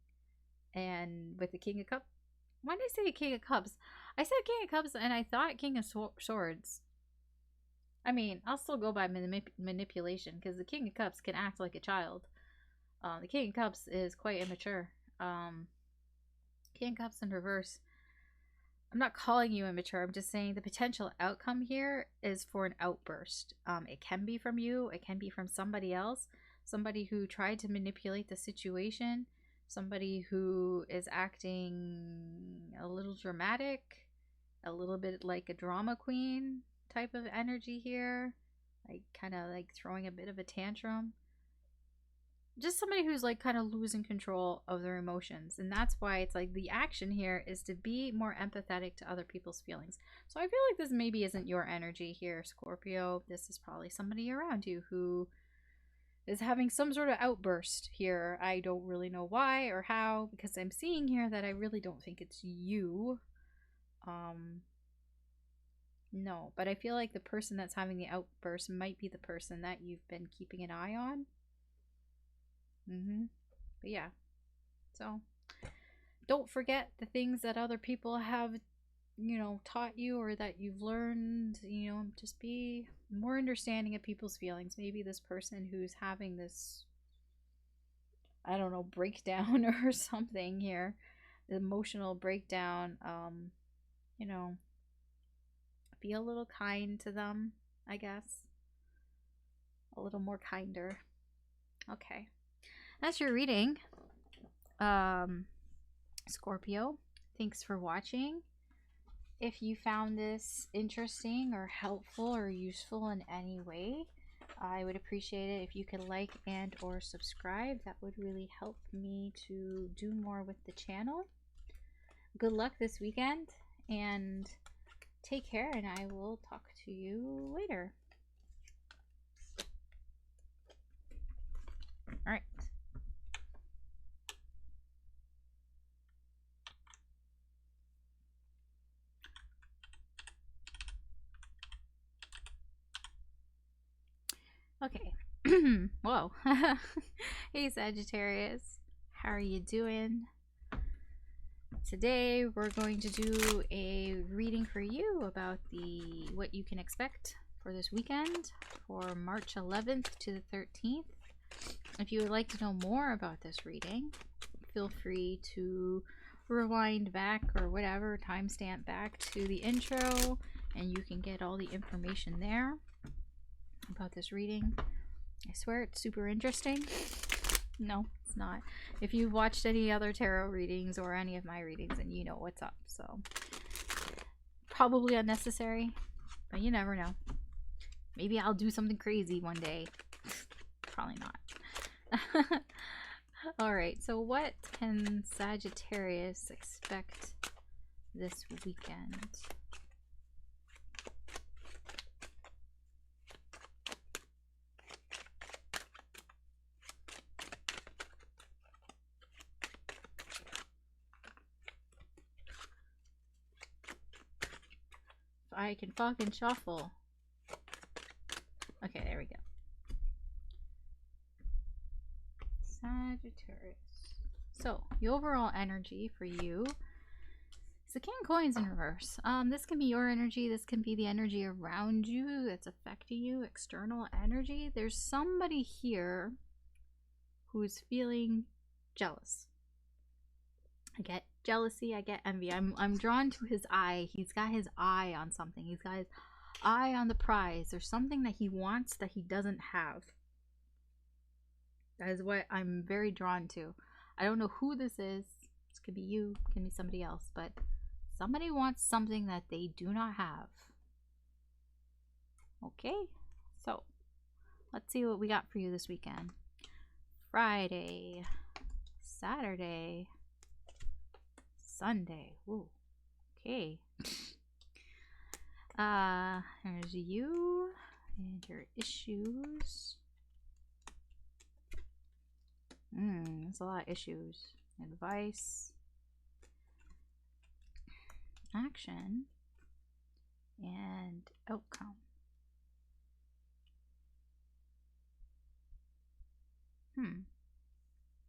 And with the King of Cups, why did I say King of Cups? I said King of Cups, and I thought King of Swords. I mean, I'll still go by manipulation, because the King of Cups can act like a child. The King of Cups is quite immature. King of Cups in reverse. I'm not calling you immature. I'm just saying the potential outcome here is for an outburst. It can be from you. It can be from somebody else. Somebody who tried to manipulate the situation. Somebody who is acting a little dramatic. A little bit like a drama queen type of energy here. Like, kind of like throwing a bit of a tantrum. Just somebody who's like kind of losing control of their emotions. And that's why it's like the action here is to be more empathetic to other people's feelings. So I feel like this maybe isn't your energy here, Scorpio. This is probably somebody around you who is having some sort of outburst here. I don't really know why or how, because I'm seeing here that I really don't think it's you. No, but I feel like the person that's having the outburst might be the person that you've been keeping an eye on. But yeah, so don't forget the things that other people have, you know, taught you, or that you've learned. You know, just be more understanding of people's feelings. Maybe this person who's having this, I don't know, breakdown or something here, emotional breakdown, you know, be a little kind to them, I guess. A little more kinder. Okay. That's your reading, Scorpio. Thanks for watching. If you found this interesting or helpful or useful in any way, I would appreciate it if you could like and or subscribe. That would really help me to do more with the channel. Good luck this weekend, and take care, and I will talk to you later. All right. Okay. Whoa. Hey, Sagittarius. How are you doing? Today we're going to do a reading for you about what you can expect for this weekend, for March 11th to the 13th. If you would like to know more about this reading, feel free to rewind back or whatever, timestamp back to the intro, and you can get all the information there about this reading. I swear it's super interesting. No, it's not. If you've watched any other tarot readings or any of my readings, then you know what's up. So probably unnecessary, but you never know. Maybe I'll do something crazy one day. Probably not. Alright, so what can Sagittarius expect this weekend? If I can fucking shuffle. Okay, there we go. Sagittarius. So, the overall energy for you is the King of Coins in reverse. This can be your energy. This can be the energy around you that's affecting you. External energy. There's somebody here who's feeling jealous. I get jealousy. I get envy. I'm drawn to his eye. He's got his eye on something. He's got his eye on the prize. There's something that he wants that he doesn't have. That is what I'm very drawn to. I don't know who this is. This could be you, could be somebody else, but somebody wants something that they do not have. Okay, so let's see what we got for you this weekend. Friday, Saturday, Sunday. Ooh, okay. There's you and your issues. There's a lot of issues. Advice, action, and outcome.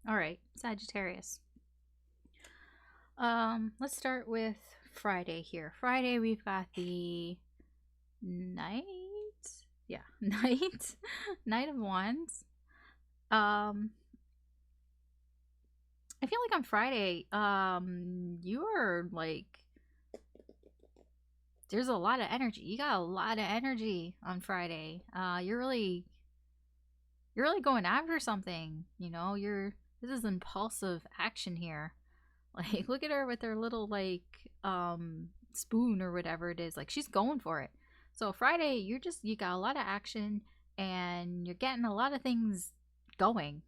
Alright, Sagittarius. Let's start with Friday here. Friday, we've got the Knight. Yeah, Knight of Wands. I feel like on Friday, you're like, there's a lot of energy. You got a lot of energy on Friday. You're really going after something. You know, this is impulsive action here. Like, look at her with her little like spoon or whatever it is. Like, she's going for it. So Friday, you got a lot of action and you're getting a lot of things going.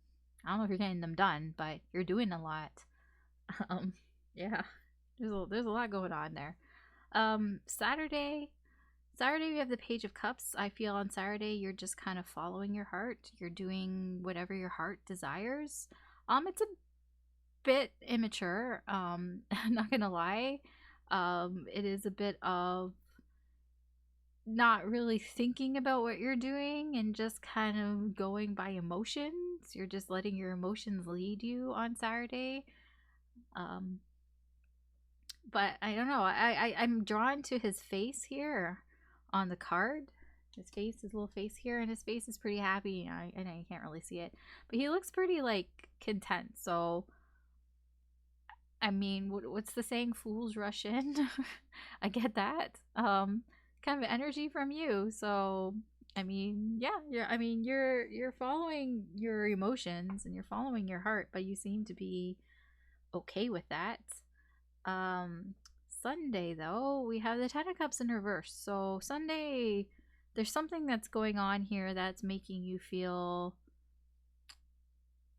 I don't know if you're getting them done, but you're doing a lot. Yeah, there's a lot going on there. Saturday we have the Page of Cups. I feel on Saturday you're just kind of following your heart. You're doing whatever your heart desires. It's a bit immature. I'm not gonna lie. It is a bit of not really thinking about what you're doing and just kind of going by emotions. You're just letting your emotions lead you on Saturday. But I don't know. I'm drawn to his face here on the card. His little face here, and his face is pretty happy. And I can't really see it, but he looks pretty like content. So, I mean, what's the saying? Fools rush in. I get that. Kind of energy from you. So, I mean, yeah, you're following your emotions and you're following your heart, but you seem to be okay with that. Sunday though, we have the Ten of Cups in reverse. So Sunday, there's something that's going on here that's making you feel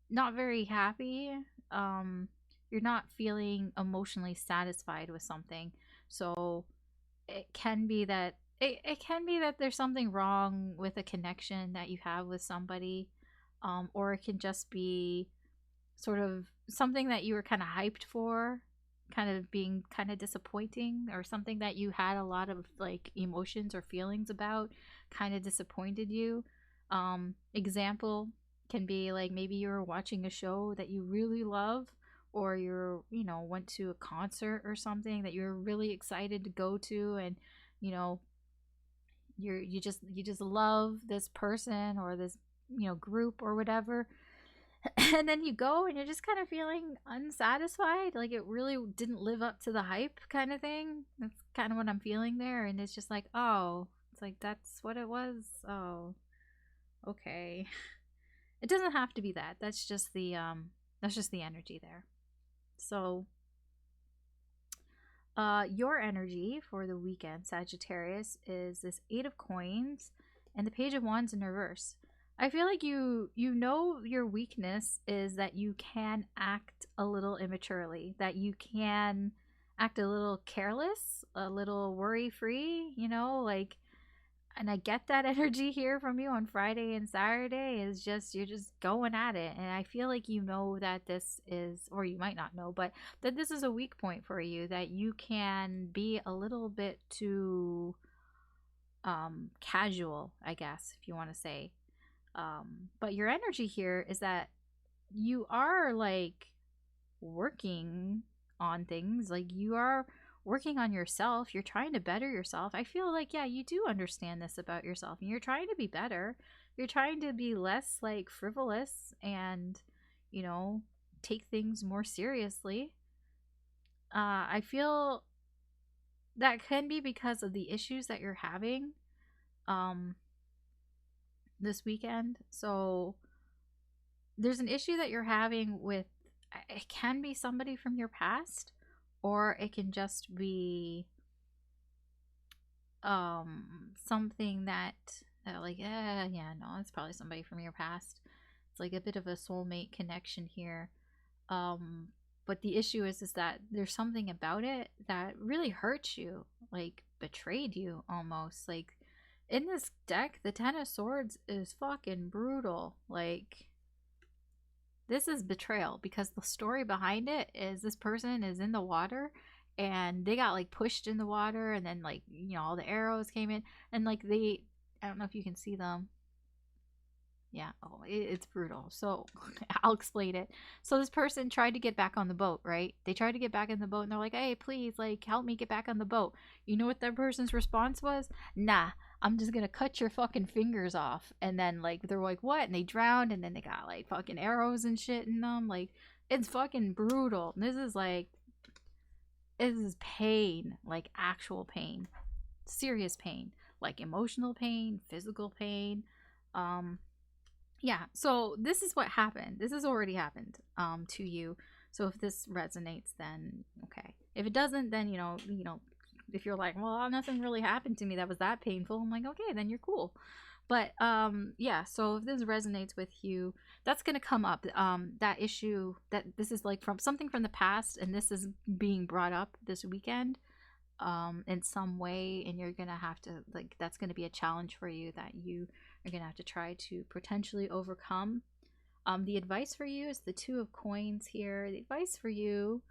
not very happy. You're not feeling emotionally satisfied with something. So it can be that there's something wrong with a connection that you have with somebody, or it can just be sort of something that you were kind of hyped for, kind of being kind of disappointing, or something that you had a lot of like emotions or feelings about kind of disappointed you. Example can be like maybe you were watching a show that you really love, or went to a concert or something that you're really excited to go to, and you just love this person or this group or whatever, and then you go and you're just kind of feeling unsatisfied, like it really didn't live up to the hype kind of thing. That's kind of what I'm feeling there. And it's just like, oh, it's like that's what it was. Oh, okay. It doesn't have to be that. That's just the energy there. So your energy for the weekend, Sagittarius, is this Eight of Coins and the Page of Wands in reverse. I feel like you know your weakness is that you can act a little immaturely, that you can act a little careless, a little worry-free, you know, like, and I get that energy here from you on Friday and Saturday is just you're just going at it. And I feel like you know that this is, or you might not know, but that this is a weak point for you, that you can be a little bit too casual, I guess, if you want to say. But your energy here is that you are like working on things, like you are working on yourself, you're trying to better yourself. I feel like, yeah, you do understand this about yourself and you're trying to be better. You're trying to be less like frivolous and, you know, take things more seriously. I feel that can be because of the issues that you're having um this weekend. So there's an issue that you're having with, it can be somebody from your past, or it can just be something that like, yeah, no, it's probably somebody from your past. It's like a bit of a soulmate connection here. um but the issue is that there's something about it that really hurts you, like betrayed you almost. Like in this deck, the Ten of Swords is fucking brutal. Like this is betrayal, because the story behind it is this person is in the water and they got like pushed in the water, and then like, you know, all the arrows came in, and like they, I don't know if you can see them. Yeah, oh, it's brutal. So I'll explain it. So this person tried to get back on the boat, right? They tried to get back in the boat and they're like, hey, please, like, help me get back on the boat. You know what that person's response was? Nah, I'm just gonna cut your fucking fingers off. And then, like, they're like, what? And they drowned, and then they got, like, fucking arrows and shit in them. Like, it's fucking brutal. This is, like, this is pain, like, actual pain. Serious pain. Like, emotional pain, physical pain. Yeah, so this is what happened. This has already happened to you. So if this resonates, then okay. If it doesn't, then you know, if you're like, well, nothing really happened to me that was that painful, I'm like, okay, then you're cool. But yeah, so if this resonates with you, that's gonna come up. That issue, that this is like from something from the past, and this is being brought up this weekend in some way, and you're gonna have to, like, that's gonna be a challenge for you that you are gonna have to try to potentially overcome. The advice for you is the Two of Coins here. The advice for you,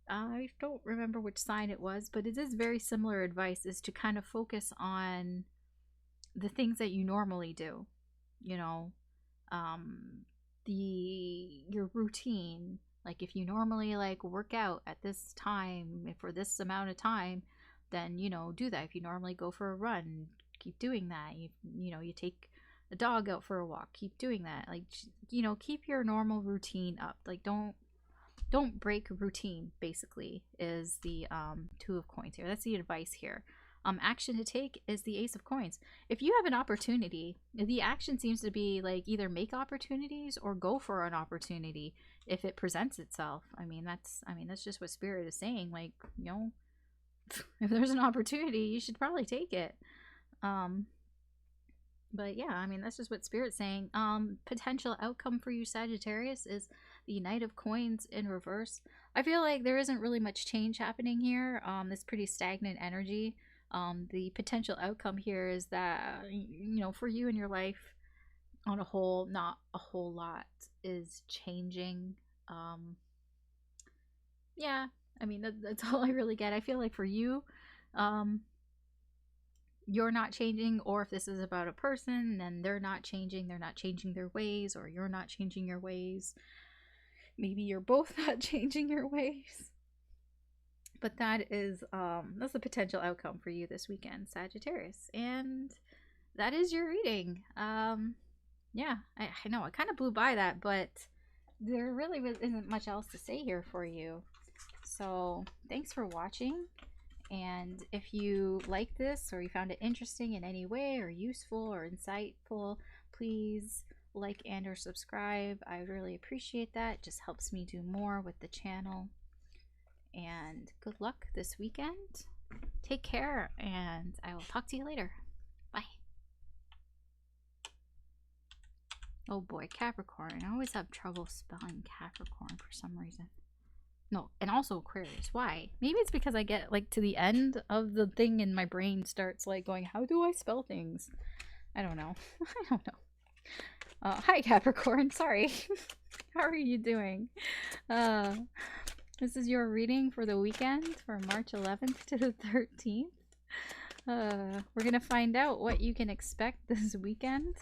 I don't remember which sign it was, but it is very similar advice, is to kind of focus on the things that you normally do, you know, your routine. Like if you normally like work out at this time for this amount of time, then you know, do that. If you normally go for a run, keep doing that. You know, you take a dog out for a walk, keep doing that. Like, you know, keep your normal routine up. Like don't break routine, basically, is the Two of Coins here. That's the advice here. Action to take is the Ace of Coins. If you have an opportunity, the action seems to be like either make opportunities or go for an opportunity if it presents itself. I mean that's just what Spirit is saying. Like, you know, if there's an opportunity, you should probably take it. But yeah, I mean that's just what Spirit's saying. Potential outcome for you, Sagittarius, is the Knight of Coins in reverse. I feel like there isn't really much change happening here. This pretty stagnant energy. The potential outcome here is that, you know, for you in your life on a whole, not a whole lot is changing. Yeah, I mean that's all I really get. I feel like for you, you're not changing, or if this is about a person, then they're not changing their ways, or you're not changing your ways. Maybe you're both not changing your ways. But that is that's the potential outcome for you this weekend, Sagittarius. And that is your reading. Yeah, I know I kind of blew by that, but there really isn't much else to say here for you. So thanks for watching. And if you like this, or you found it interesting in any way, or useful or insightful, please like and or subscribe. I would really appreciate that. It just helps me do more with the channel. And good luck this weekend. Take care, and I will talk to you later. Bye. Oh boy, Capricorn. I always have trouble spelling Capricorn for some reason. No, and also Aquarius. Why? Maybe it's because I get like to the end of the thing and my brain starts like going, how do I spell things? I don't know. I don't know. Hi Capricorn. Sorry. How are you doing? This is your reading for the weekend for March 11th to the 13th. We're gonna find out what you can expect this weekend.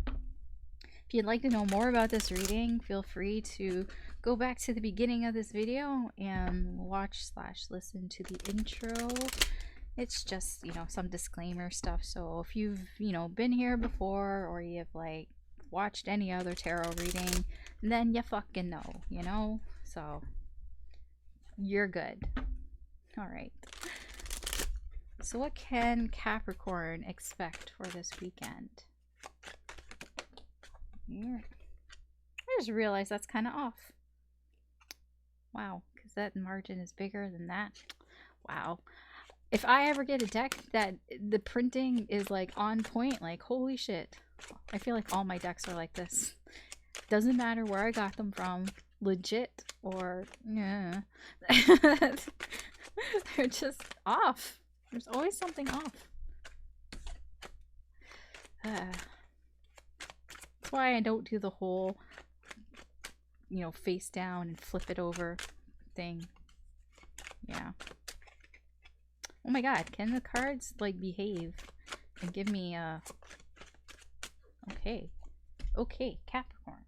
If you'd like to know more about this reading, feel free to go back to the beginning of this video and watch/listen to the intro. It's just, you know, some disclaimer stuff. So if you've, you know, been here before or you've like watched any other tarot reading, then you fucking know, you know? So you're good. All right. So what can Capricorn expect for this weekend? I just realized that's kind of off. Wow, because that margin is bigger than that. Wow. If I ever get a deck that the printing is like on point, like holy shit. I feel like all my decks are like this. Doesn't matter where I got them from, legit or yeah. They're just off. There's always something off. That's why I don't do the whole, you know, face down and flip it over thing. Yeah. Oh my god, can the cards like behave and give me a okay, Capricorn.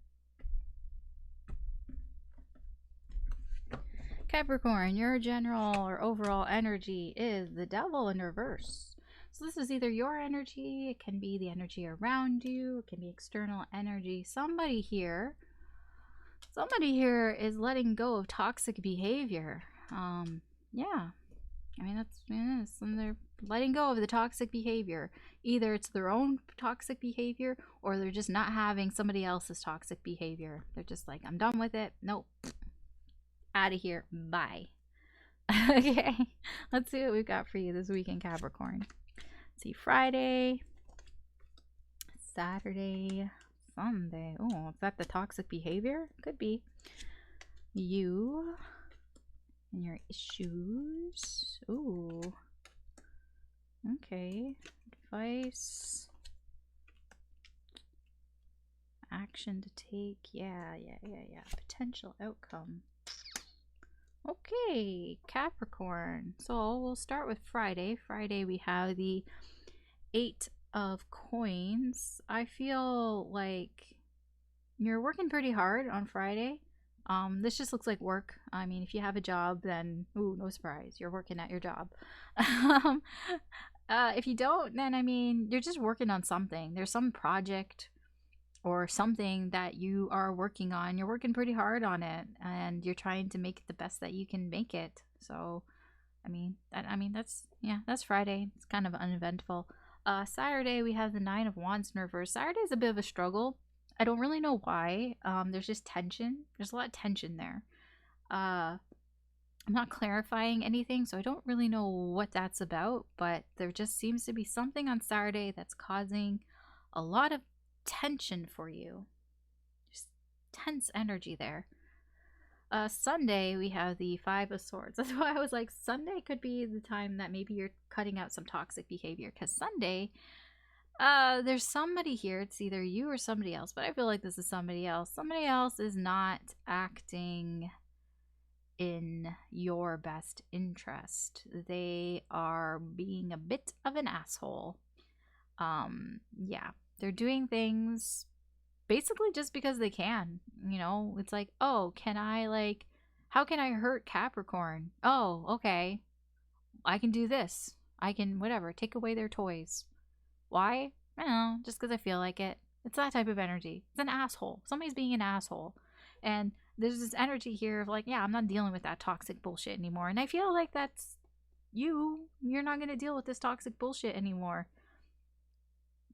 Capricorn, your general or overall energy is the Devil in reverse. So this is either your energy, it can be the energy around you, it can be external energy. Somebody here is letting go of toxic behavior. Yeah. I mean, that's, yes, and they're letting go of the toxic behavior. Either it's their own toxic behavior or they're just not having somebody else's toxic behavior. They're just like, I'm done with it. Nope. Out of here. Bye. Okay. Let's see what we've got for you this weekend, Capricorn. Let's see, Friday, Saturday, Sunday. Oh, is that the toxic behavior? Could be. You and your issues. Ooh. Okay. Advice. Action to take. Yeah. Potential outcome. Okay, Capricorn. So we'll start with Friday. Friday we have the 8 of Coins. I feel like you're working pretty hard on Friday. This just looks like work. I mean, if you have a job, then ooh, no surprise, you're working at your job. If you don't, then I mean, you're just working on something. There's some project or something that you are working on. You're working pretty hard on it, and you're trying to make it the best that you can make it. So, I mean, that's Friday. It's kind of uneventful. Saturday we have the 9 of Wands in reverse. Saturday's a bit of a struggle. I don't really know why. There's just tension. There's a lot of tension there. I'm not clarifying anything, so I don't really know what that's about, but there just seems to be something on Saturday that's causing a lot of tension for you. Just tense energy there. Sunday we have the 5 of Swords. That's why I was like, Sunday could be the time that maybe you're cutting out some toxic behavior, because Sunday there's somebody here. It's either you or somebody else, but I feel like this is somebody else. Somebody else is not acting in your best interest. They are being a bit of an asshole. Yeah, they're doing things basically just because they can. You know, it's like, oh, how can I hurt Capricorn? Oh, okay, I can do this. I can whatever, take away their toys. Why? I don't know, just because I feel like it. It's that type of energy. It's an asshole. Somebody's being an asshole. And there's this energy here of like, yeah, I'm not dealing with that toxic bullshit anymore. And I feel like that's you. You're not going to deal with this toxic bullshit anymore.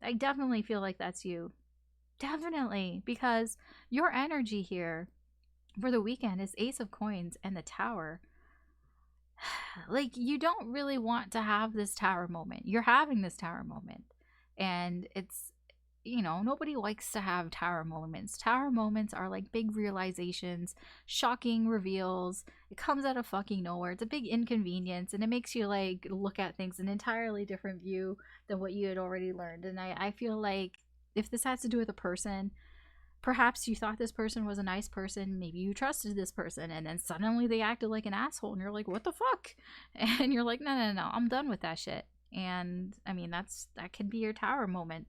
I definitely feel like that's you. Definitely, because your energy here for the weekend is Ace of Coins and the Tower. Like, you don't really want to have this tower moment. You're having this tower moment. And it's, nobody likes to have tower moments. Tower moments are like big realizations, shocking reveals. It comes out of fucking nowhere. It's a big inconvenience, and it makes you like look at things an entirely different view than what you had already learned. And I feel like if this has to do with a person, perhaps you thought this person was a nice person, maybe you trusted this person, and then suddenly they acted like an asshole, and you're like, what the fuck? And you're like, no, I'm done with that shit. And I mean, that can be your tower moment.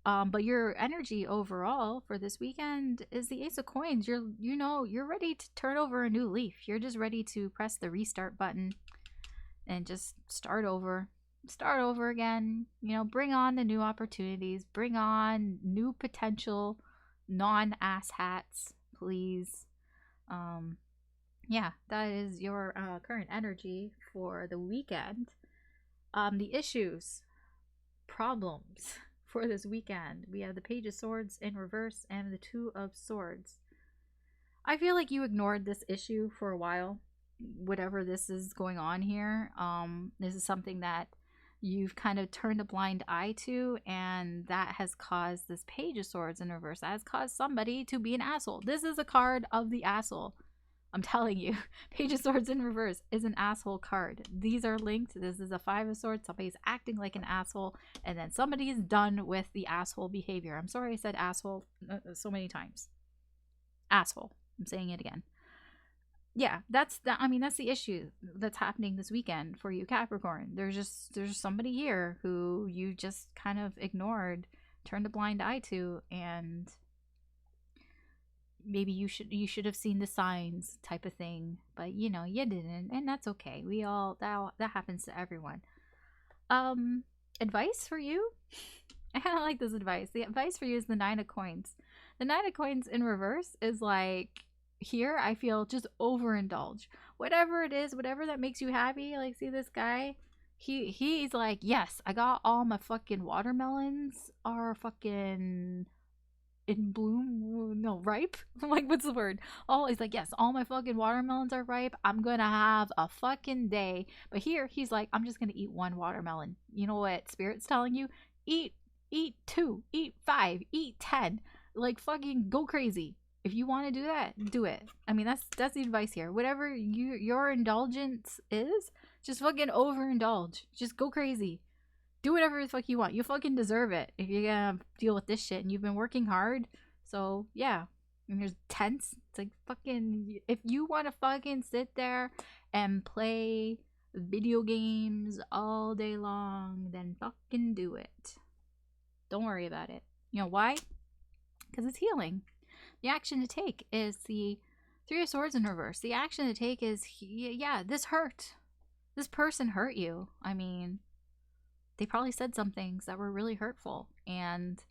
But your energy overall for this weekend is the Ace of Coins. You're ready to turn over a new leaf. You're just ready to press the restart button and just start over again. Bring on the new opportunities, bring on new potential non-ass hats, please. Yeah, that is your current energy for the weekend. The issues, problems for this weekend, we have the Page of Swords in reverse and the Two of Swords. I feel like you ignored this issue for a while, whatever this is going on here. This is something that you've kind of turned a blind eye to, and that has caused this Page of Swords in reverse. That has caused somebody to be an asshole. This is a card of the asshole. I'm telling you, Page of Swords in reverse is an asshole card. These are linked. This is a Five of Swords. Somebody's acting like an asshole, and then somebody is done with the asshole behavior. I'm sorry I said asshole so many times. Asshole. I'm saying it again. Yeah, that's the issue that's happening this weekend for you, Capricorn. There's somebody here who you just kind of ignored, turned a blind eye to, and maybe you should have seen the signs type of thing, but you didn't, and that's okay. We all that happens to everyone. Advice for you? I kind of like this advice. The advice for you is the Nine of Coins. The Nine of Coins in reverse is like, here I feel just overindulge. Whatever it is, whatever that makes you happy. Like, see this guy? He's like, yes, I got all my fucking watermelons are fucking in bloom, no, ripe. Like, what's the word? He's like, yes, all my fucking watermelons are ripe. I'm gonna have a fucking day. But here he's like, I'm just gonna eat one watermelon. You know what Spirit's telling you? Eat 2, eat 5, eat 10. Like, fucking go crazy. If you want to do that, do it. I mean, that's the advice here. Whatever your indulgence is, just fucking overindulge. Just go crazy. Do whatever the fuck you want. You fucking deserve it if you're gonna deal with this shit, and you've been working hard. So yeah. And there's tents. It's like, fucking, if you want to fucking sit there and play video games all day long, then fucking do it. Don't worry about it. You know why? Because it's healing. The action to take is the Three of Swords in reverse. The action to take is, yeah, this hurt. This person hurt you. I mean, they probably said some things that were really hurtful, and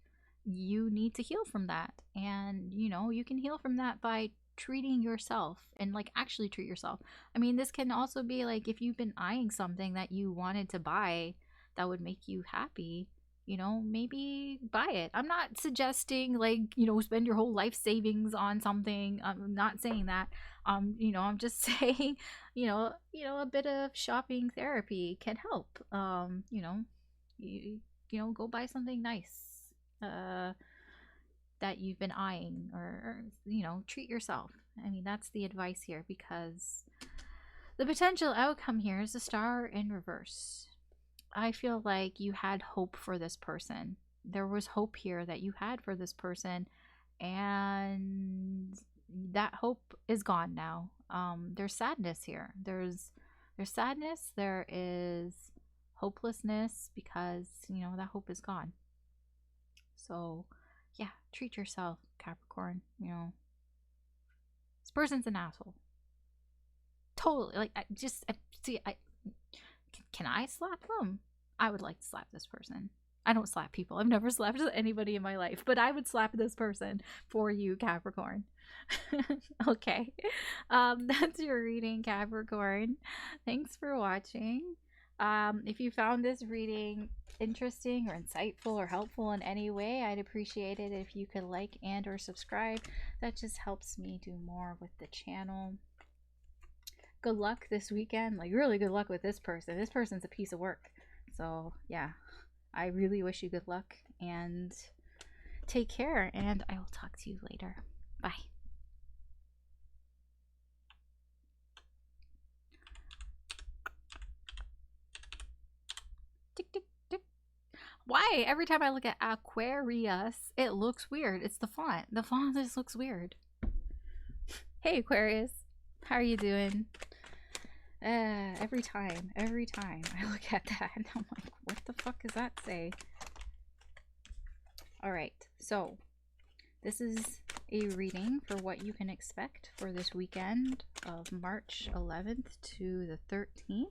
you need to heal from that. And, you can heal from that by treating yourself and, like, actually treat yourself. I mean, this can also be, like, if you've been eyeing something that you wanted to buy that would make you happy, maybe buy it. I'm not suggesting, like, spend your whole life savings on something. I'm not saying that. I'm just saying, a bit of shopping therapy can help. Go buy something nice that you've been eyeing, or treat yourself. I mean, that's the advice here, because the potential outcome here is the Star in reverse. I feel like you had hope for this person. There was hope here that you had for this person, and that hope is gone now. There's sadness here. There's sadness. There is hopelessness, because that hope is gone. So yeah, treat yourself, Capricorn. This person's an asshole. Totally. Like, can I slap them? I would like to slap this person. I don't slap people. I've never slapped anybody in my life, but I would slap this person for you, Capricorn. Okay. That's your reading, Capricorn. Thanks for watching. If you found this reading interesting or insightful or helpful in any way, I'd appreciate it if you could like and or subscribe. That just helps me do more with the channel. Good luck this weekend. Like, really good luck with this person. This person's a piece of work. So, yeah. I really wish you good luck and take care, and I will talk to you later. Bye. Tick, tick, tick. Why? Every time I look at Aquarius, it looks weird. It's the font. The font just looks weird. Hey, Aquarius. How are you doing? Every time I look at that, and I'm like, what the fuck does that say? Alright, so this is a reading for what you can expect for this weekend of March 11th to the 13th.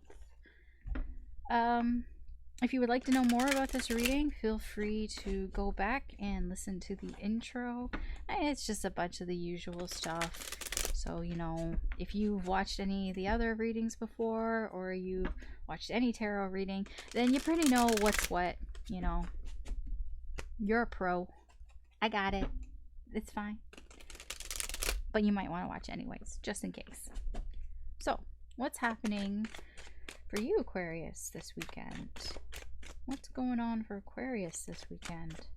If you would like to know more about this reading, feel free to go back and listen to the intro. It's just a bunch of the usual stuff. So, you know, if you've watched any of the other readings before, or you've watched any tarot reading, then you pretty know what's what, you know. You're a pro. I got it. It's fine. But you might want to watch anyways, just in case. So, what's happening for you, Aquarius, this weekend? What's going on for Aquarius this weekend?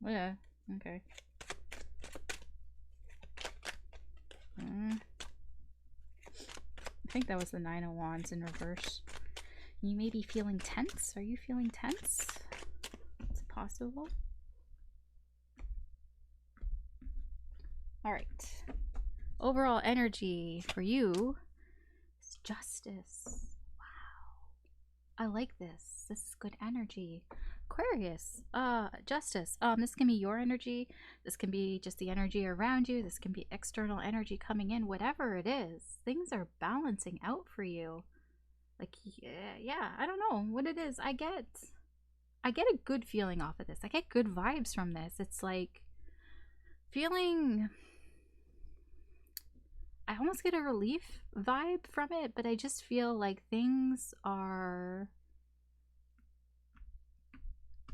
Yeah, okay. I think that was the Nine of Wands in reverse. You may be feeling tense. Are you feeling tense? It's possible. All right. Overall energy for you is justice. Wow. I like this. This is good energy. Aquarius, justice. This can be your energy. This can be just the energy around you. This can be external energy coming in. Whatever it is, things are balancing out for you. Like, yeah, I don't know what it is. I get a good feeling off of this. I get good vibes from this. It's like feeling, I almost get a relief vibe from it, but I just feel like things are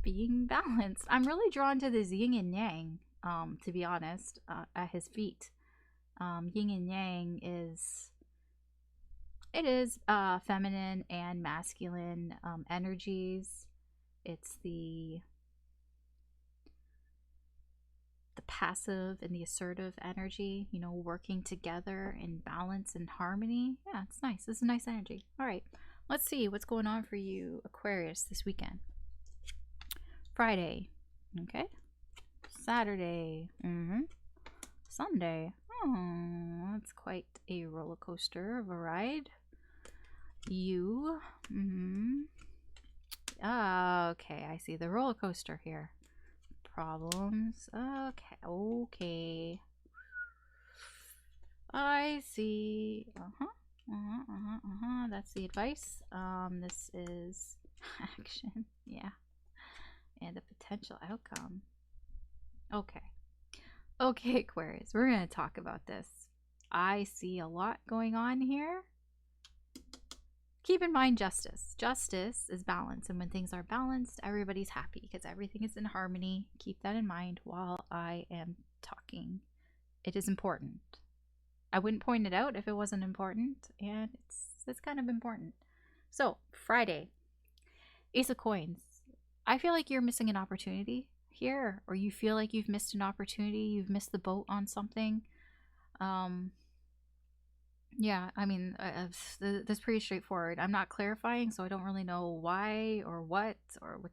being balanced. I'm really drawn to this yin and yang, to be honest, at his feet. Yin and yang is feminine and masculine energies. It's the passive and the assertive energy, you know, working together in balance and harmony. Yeah, it's nice. This is a nice energy. All right, let's see what's going on for you, Aquarius, this weekend. Friday, okay. Saturday, Sunday. Oh, that's quite a roller coaster of a ride. You, okay, I see the roller coaster here. Problems. Okay. I see. That's the advice. This is action. Yeah. And a potential outcome. Okay. Okay, Aquarius, we're going to talk about this. I see a lot going on here. Keep in mind justice. Justice is balance, and when things are balanced, everybody's happy because everything is in harmony. Keep that in mind while I am talking. It is important. I wouldn't point it out if it wasn't important, and it's kind of important. So, Friday, Ace of Coins. I feel like you're missing an opportunity here, or you feel like you've missed an opportunity. You've missed the boat on something. Yeah, I mean, that's pretty straightforward. I'm not clarifying, so I don't really know why or what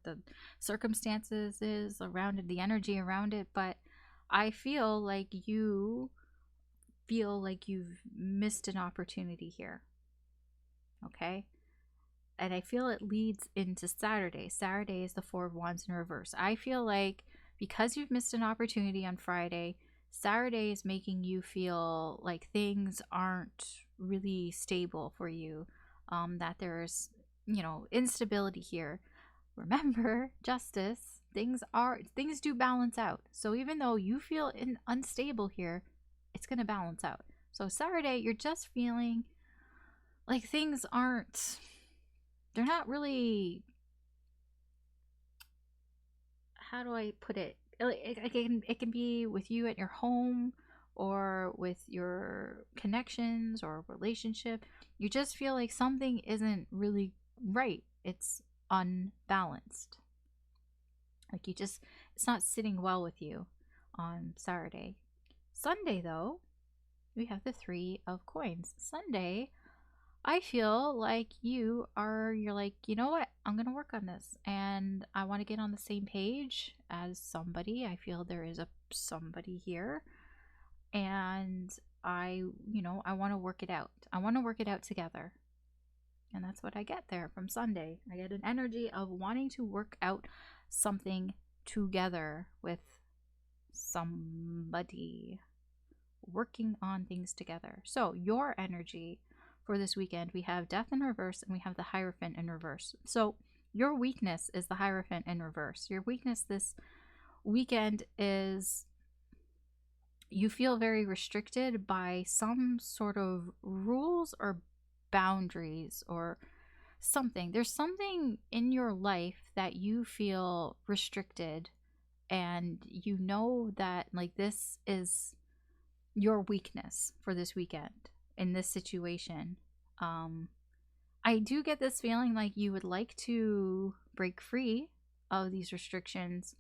the circumstances is around it, the energy around it, but I feel like you've missed an opportunity here. Okay? And I feel it leads into Saturday. Saturday is the Four of Wands in reverse. I feel like because you've missed an opportunity on Friday, Saturday is making you feel like things aren't really stable for you, that there's, you know, instability here. Remember, justice, things do balance out. So even though you feel unstable here, it's going to balance out. So Saturday, you're just feeling like things aren't, they're not really, how do I put it? It can be with you at your home or with your connections or relationship. You just feel like something isn't really right. It's unbalanced. Like you just, it's not sitting well with you on Saturday. Sunday, though, we have the Three of Coins. Sunday, I feel like you're like, you know what? I'm going to work on this and I want to get on the same page as somebody. I feel there is a somebody here and I want to work it out. I want to work it out together. And that's what I get there from Sunday. I get an energy of wanting to work out something together with somebody, working on things together. So, your energy for this weekend, we have Death in reverse and we have the Hierophant in reverse. So, your weakness is the Hierophant in reverse. Your weakness this weekend is you feel very restricted by some sort of rules or boundaries or something. There's something in your life that you feel restricted, and you know that like this is your weakness for this weekend in this situation. I do get this feeling like you would like to break free of these restrictions,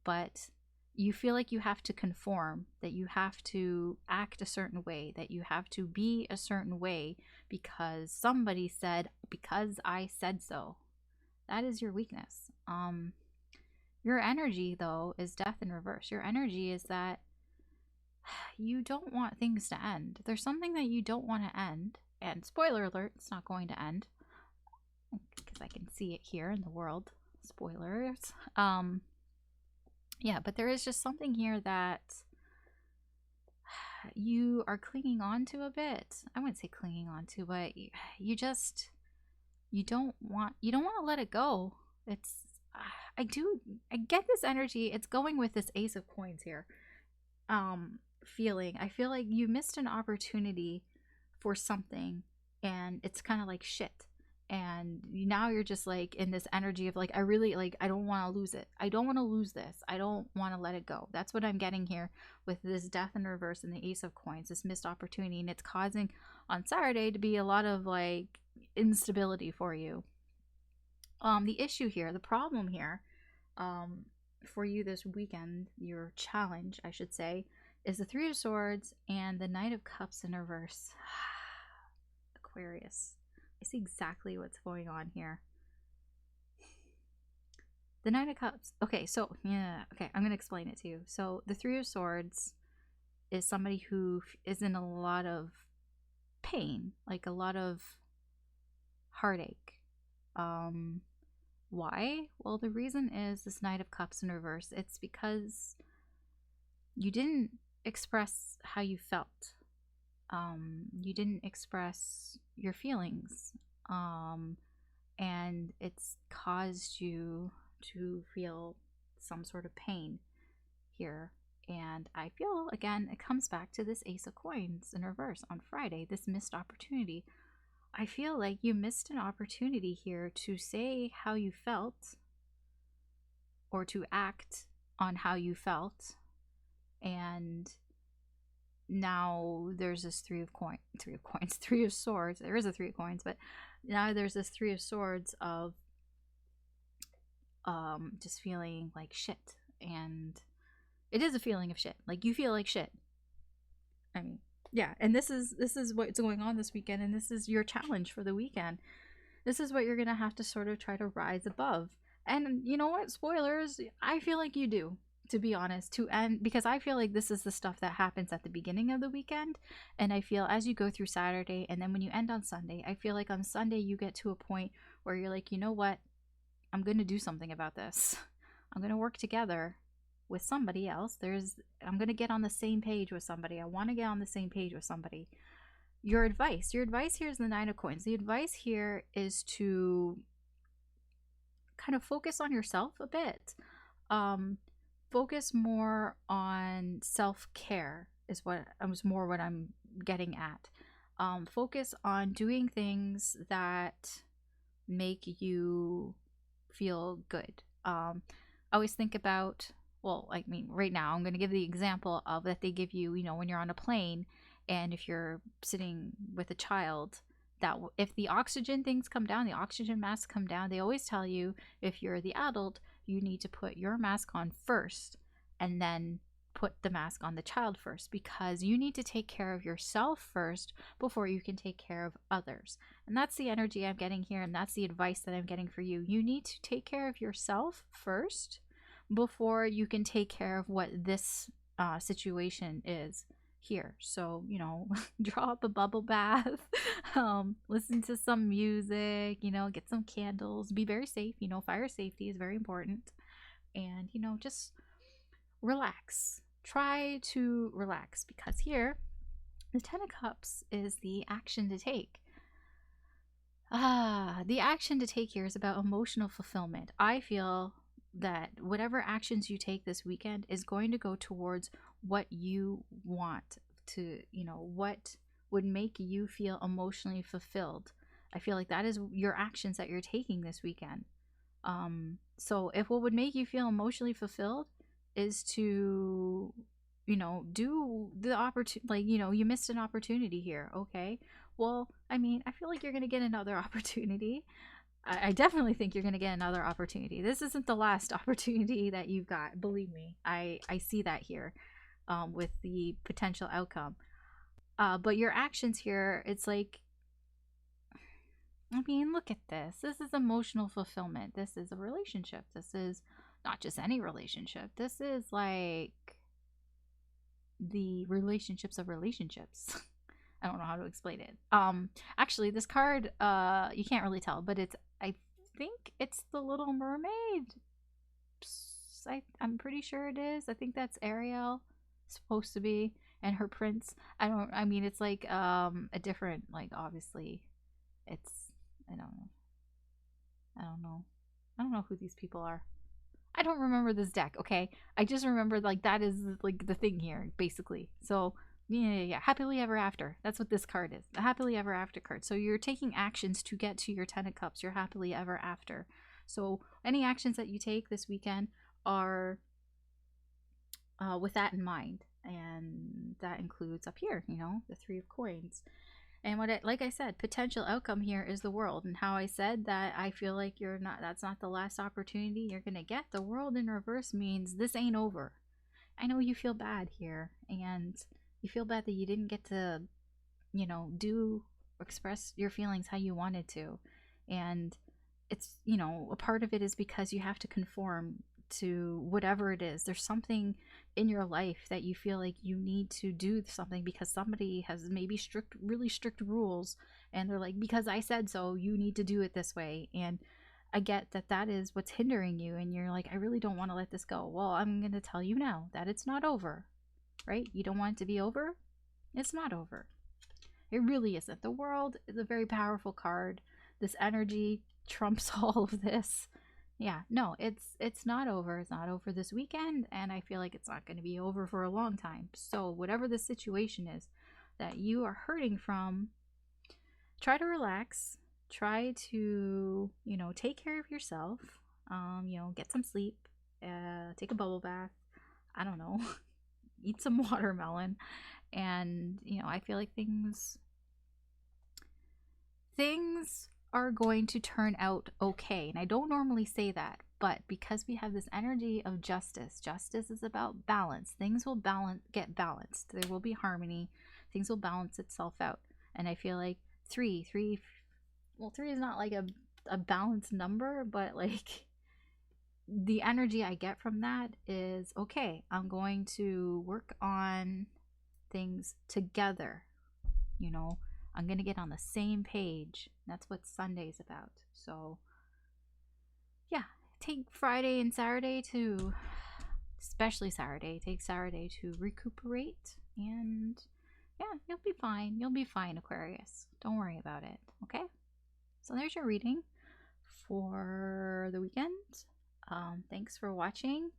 but you feel like you have to conform, that you have to act a certain way, that you have to be a certain way because somebody said, because I said so. That is your weakness. Your energy, though, is Death in reverse. Your energy is that you don't want things to end. There's something that you don't want to end. And spoiler alert, it's not going to end. Because I can see it here in the world. Spoilers. Yeah, but there is just something here that you are clinging on to a bit. I wouldn't say clinging on to, but you don't want to let it go. It's I get this energy. It's going with this Ace of Coins here. Feeling. I feel like you missed an opportunity for something and it's kind of like shit. And now you're just like in this energy of like, I really like, I don't want to lose it. I don't want to lose this. I don't want to let it go. That's what I'm getting here with this Death in reverse and the Ace of Coins, this missed opportunity. And it's causing on Saturday to be a lot of like instability for you. The issue here, the problem here, for you this weekend, your challenge, I should say, is the Three of Swords and the Knight of Cups in reverse. Aquarius. I see exactly what's going on here. The Knight of Cups. Okay, so, yeah, okay, I'm going to explain it to you. So, the Three of Swords is somebody who is in a lot of pain, like a lot of heartache. Why? Well, the reason is this Knight of Cups in reverse. It's because you didn't express how you felt. You didn't express your feelings. And it's caused you to feel some sort of pain here. And I feel, again, it comes back to this Ace of Coins in reverse on Friday, this missed opportunity. I feel like you missed an opportunity here to say how you felt or to act on how you felt. And now there's this Three of Swords. There is a Three of Coins, but now there's this Three of Swords of just feeling like shit. And it is a feeling of shit. Like you feel like shit. I mean, yeah, and this is what's going on this weekend, and this is your challenge for the weekend. This is what you're gonna have to sort of try to rise above. And you know what? Spoilers, I feel like you do, to be honest, to end, because I feel like this is the stuff that happens at the beginning of the weekend, and I feel as you go through Saturday and then when you end on Sunday, I feel like on Sunday you get to a point where you're like, you know what? I'm gonna do something about this. I'm gonna work together with somebody else. I'm going to get on the same page with somebody. I want to get on the same page with somebody. Your advice here is the Nine of Coins. The advice here is to kind of focus on yourself a bit. Focus more on self-care is what I'm getting at. Focus on doing things that make you feel good. Always think about, well, I mean, right now, I'm going to give the example of that they give you, when you're on a plane and if you're sitting with a child, that if the oxygen things come down, the oxygen masks come down, they always tell you if you're the adult, you need to put your mask on first and then put the mask on the child first, because you need to take care of yourself first before you can take care of others. And that's the energy I'm getting here, and that's the advice that I'm getting for you. You need to take care of yourself first before you can take care of what this situation is here. So, draw up a bubble bath, listen to some music, get some candles, be very safe. Fire safety is very important. And, just relax. Try to relax, because here, the Ten of Cups is the action to take. The action to take here is about emotional fulfillment. I feel that whatever actions you take this weekend is going to go towards what you want to, what would make you feel emotionally fulfilled. I feel like that is your actions that you're taking this weekend. So if what would make you feel emotionally fulfilled is to, do the opportunity, like, you missed an opportunity here. Okay. Well, I mean, I feel like you're going to get another opportunity. I definitely think you're going to get another opportunity. This isn't the last opportunity that you've got. Believe me, I see that here with the potential outcome. But your actions here, it's like, I mean, look at this. This is emotional fulfillment. This is a relationship. This is not just any relationship. This is like the relationships of relationships. I don't know how to explain it. Actually, this card, you can't really tell, but I think it's the Little Mermaid. I'm pretty sure it is. I think that's Ariel, supposed to be, and her prince. I mean, it's like a different, like, obviously, it's, I don't know. I don't know who these people are. I don't remember this deck, okay? I just remember, like, that is, like, the thing here, basically. So, yeah. Happily ever after. That's what this card is. The happily ever after card. So you're taking actions to get to your Ten of Cups. You're happily ever after. So any actions that you take this weekend are with that in mind. And that includes up here, the Three of Coins. And like I said, potential outcome here is the World. And how I said that I feel like that's not the last opportunity you're going to get. The World in reverse means this ain't over. I know you feel bad here, and you feel bad that you didn't get to, express your feelings how you wanted to. And it's, a part of it is because you have to conform to whatever it is. There's something in your life that you feel like you need to do something because somebody has maybe really strict rules, and they're like, because I said so, you need to do it this way. And I get that is what's hindering you, and you're like, I really don't want to let this go. Well, I'm going to tell you now that it's not over, right? You don't want it to be over? It's not over. It really isn't. The World is a very powerful card. This energy trumps all of this. Yeah, no, it's not over. It's not over this weekend, and I feel like it's not going to be over for a long time. So whatever the situation is that you are hurting from, try to relax. Try to, take care of yourself. Get some sleep. Take a bubble bath. I don't know. Eat some watermelon. And, I feel like things are going to turn out okay. And I don't normally say that, but because we have this energy of justice is about balance. Things will get balanced. There will be harmony. Things will balance itself out. And I feel like three is not like a balanced number, but like the energy I get from that is, okay, I'm going to work on things together. I'm going to get on the same page. That's what Sunday's about. So, yeah, take Friday and Saturday especially Saturday, take Saturday to recuperate. And yeah, you'll be fine. You'll be fine, Aquarius. Don't worry about it, okay? So there's your reading for the weekend. Thanks for watching.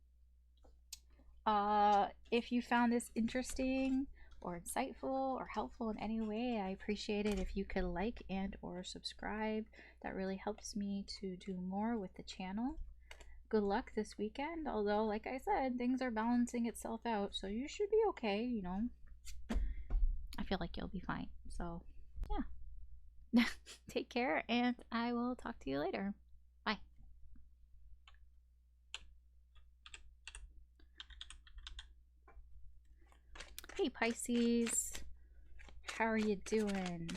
If you found this interesting, or insightful or helpful in any way, I appreciate it if you could like and or subscribe. That really helps me to do more with the channel. Good luck this weekend, although like I said, things are balancing itself out, so you should be okay, you know. I feel like you'll be fine. So yeah. Take care, and I will talk to you later. Bye. Hey Pisces, how are you doing?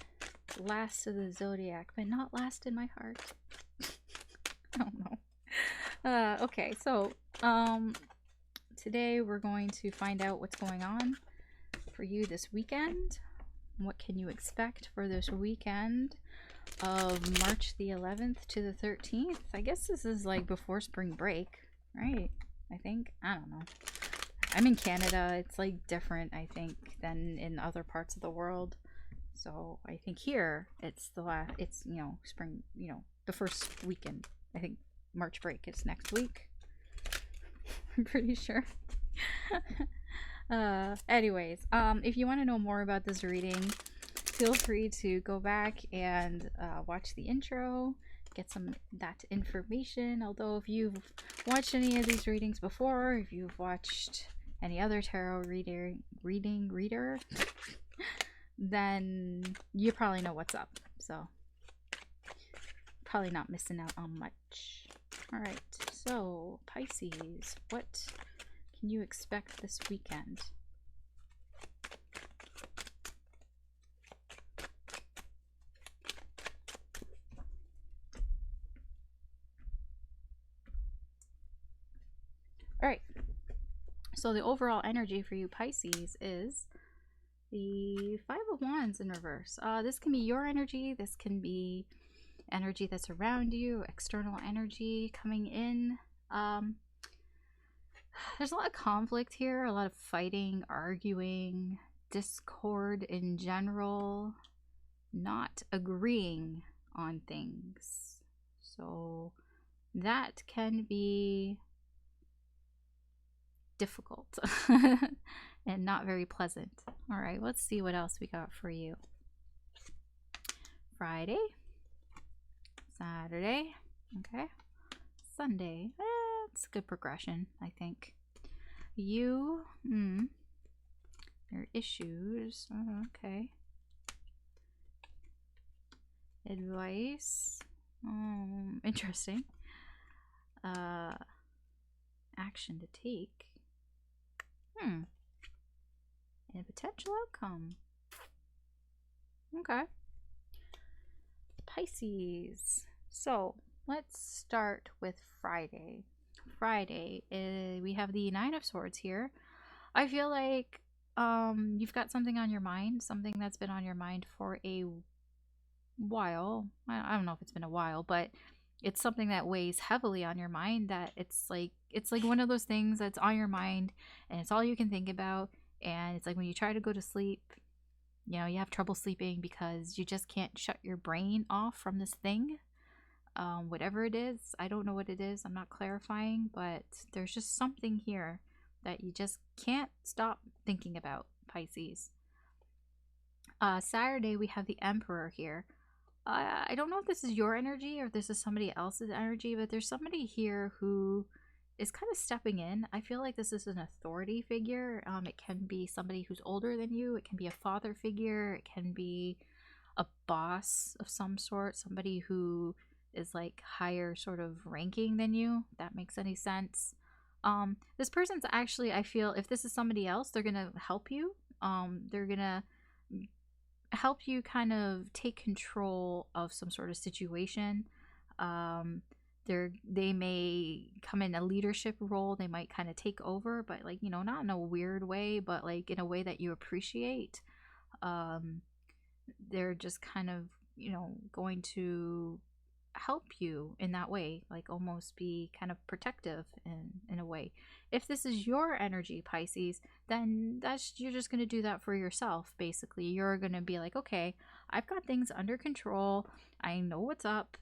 Last of the Zodiac, but not last in my heart. I don't know. Okay, so today we're going to find out what's going on for you this weekend. What can you expect for this weekend of March the 11th to the 13th? I guess this is like before spring break, right? I think. I don't know. I'm in Canada. It's like different, I think, than in other parts of the world. So I think here it's you know, spring, you know, the first weekend. I think March break is next week. I'm pretty sure. Anyways, if you want to know more about this reading, feel free to go back and watch the intro, get some that information. Although if you've watched any of these readings before, if you've watched any other tarot reader, then you probably know what's up. So probably not missing out on much. Alright, so Pisces, what can you expect this weekend? Alright, so the overall energy for you Pisces is the Five of Wands in reverse. This can be your energy, this can be energy that's around you, external energy coming in. There's a lot of conflict here, a lot of fighting, arguing, discord in general, not agreeing on things. So that can be difficult and not very pleasant. All right, let's see what else we got for you. Friday, Saturday, okay, Sunday. It's a good progression, I think. You, your issues, okay. Advice, interesting. Action to take, and a potential outcome. Okay. Pisces. So let's start with Friday. Friday, we have the Nine of Swords here. I feel like you've got something on your mind, something that's been on your mind for a while. I don't know if it's been a while, but it's something that weighs heavily on your mind, that it's like one of those things that's on your mind and it's all you can think about. And it's like when you try to go to sleep, you know, you have trouble sleeping because you just can't shut your brain off from this thing. Whatever it is, I don't know what it is, I'm not clarifying, but there's just something here that you just can't stop thinking about, Pisces. Saturday, we have the Emperor here. I don't know if this is your energy or if this is somebody else's energy, but there's somebody here who is kind of stepping in. I feel like this is an authority figure. It can be somebody who's older than you. It can be a father figure. It can be a boss of some sort, somebody who is like higher sort of ranking than you, if that makes any sense. This person's actually, I feel, if this is somebody else, they're gonna help you. They're gonna help you kind of take control of some sort of situation. They may come in a leadership role. They might kind of take over, but like, you know, not in a weird way, but like in a way that you appreciate. They're just kind of, you know, going to help you in that way, like almost be kind of protective in a way. If this is your energy, Pisces, then you're just going to do that for yourself. Basically, you're going to be like, okay, I've got things under control, I know what's up.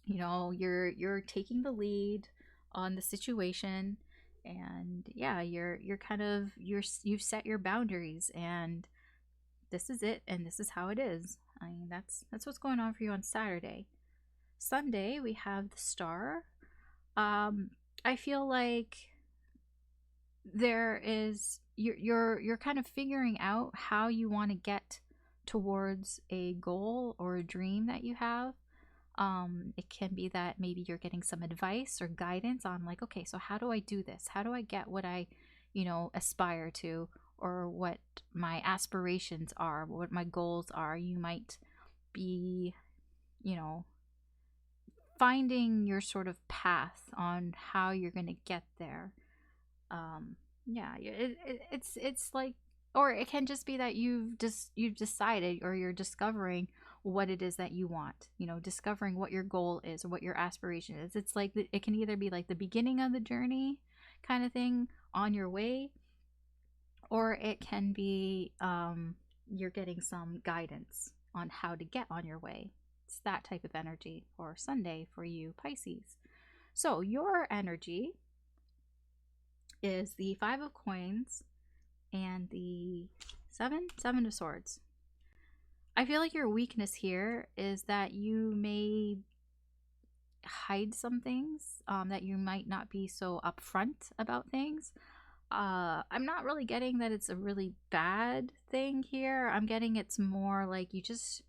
You know, you're taking the lead on the situation, And yeah, you've set your boundaries, and this is it, and this is how it is. I mean, that's what's going on for you on Saturday. Sunday, we have the star. I feel like there is you're kind of figuring out how you want to get towards a goal or a dream that you have. It can be that maybe you're getting some advice or guidance on, like, okay, so how do I do this? How do I get what I, aspire to, or what my aspirations are, what my goals are? You might be, you know, finding your sort of path on how you're going to get there. Yeah, it's like, or it can just be that you've decided, or you're discovering what it is that you want, discovering what your goal is or what your aspiration is. It's like it can either be like the beginning of the journey kind of thing on your way, or it can be you're getting some guidance on how to get on your way. It's that type of energy for Sunday for you Pisces. So your energy is the 5 of Coins and the seven of Swords. I feel like your weakness here is that you may hide some things, that you might not be so upfront about things. I'm not really getting that it's a really bad thing here. I'm getting it's more like you just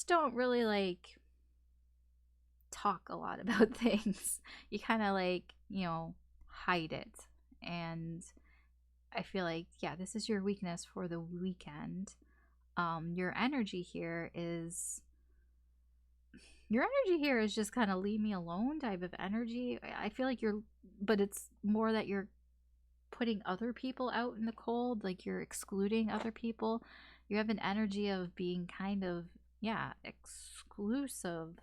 don't really like talk a lot about things. You kind of like, hide it. And I feel like, yeah, this is your weakness for the weekend. Your energy here is just kind of leave me alone type of energy. I feel like but it's more that you're putting other people out in the cold, like you're excluding other people. You have an energy of being kind of, yeah, exclusive,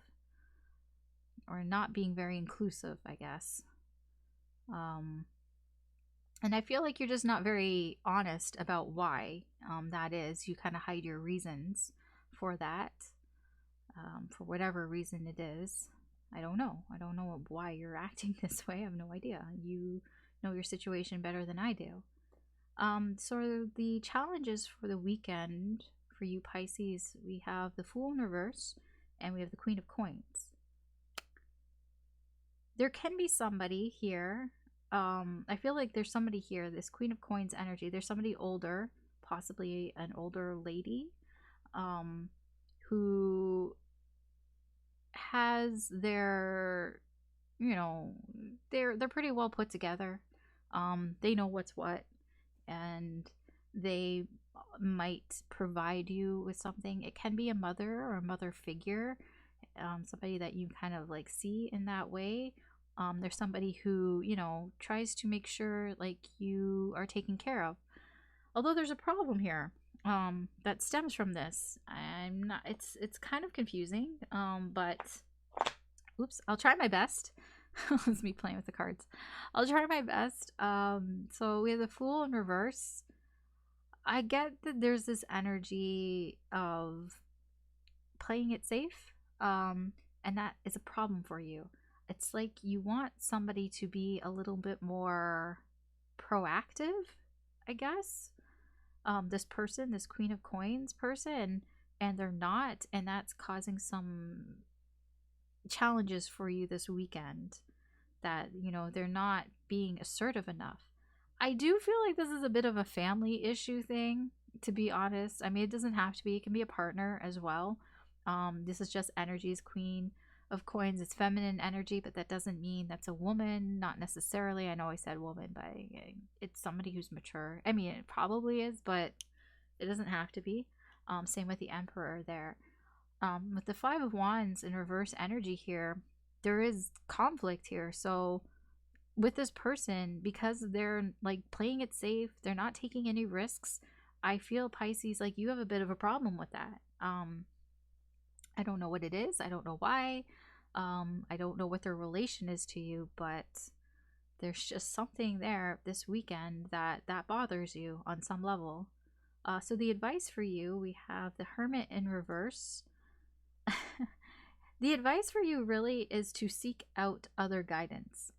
or not being very inclusive, I guess. And I feel like you're just not very honest about why that is. You kind of hide your reasons for that, for whatever reason it is. I don't know. I don't know why you're acting this way. I have no idea. You know your situation better than I do. So the challenges for the weekend for you Pisces, we have the Fool in reverse, and we have the Queen of Coins. There can be somebody here. I feel like there's somebody here, this Queen of Coins energy. There's somebody older, possibly an older lady, who has their, they're pretty well put together. They know what's what, and they might provide you with something. It can be a mother or a mother figure, somebody that you kind of like see in that way. There's somebody who, tries to make sure like you are taken care of. Although there's a problem here that stems from this. It's kind of confusing, but oops, I'll try my best. It's me playing with the cards. I'll try my best. So we have the Fool in reverse. I get that there's this energy of playing it safe, and that is a problem for you. It's like you want somebody to be a little bit more proactive, I guess. This person, this Queen of Coins person, and they're not, and that's causing some challenges for you this weekend, that they're not being assertive enough. I do feel like this is a bit of a family issue thing, to be honest. I mean, it doesn't have to be. It can be a partner as well. This is just energies. Queen of Coins, it's feminine energy, but that doesn't mean that's a woman. Not necessarily. I know I said woman, but it's somebody who's mature. I mean, it probably is, but it doesn't have to be. Same with the Emperor there. With the 5 of Wands in reverse energy here, there is conflict here. So with this person, because they're like playing it safe, they're not taking any risks, I feel Pisces, like you have a bit of a problem with that. I don't know what it is. I don't know why. I don't know what their relation is to you, but there's just something there this weekend that bothers you on some level. So the advice for you, we have the Hermit in reverse. The advice for you really is to seek out other guidance.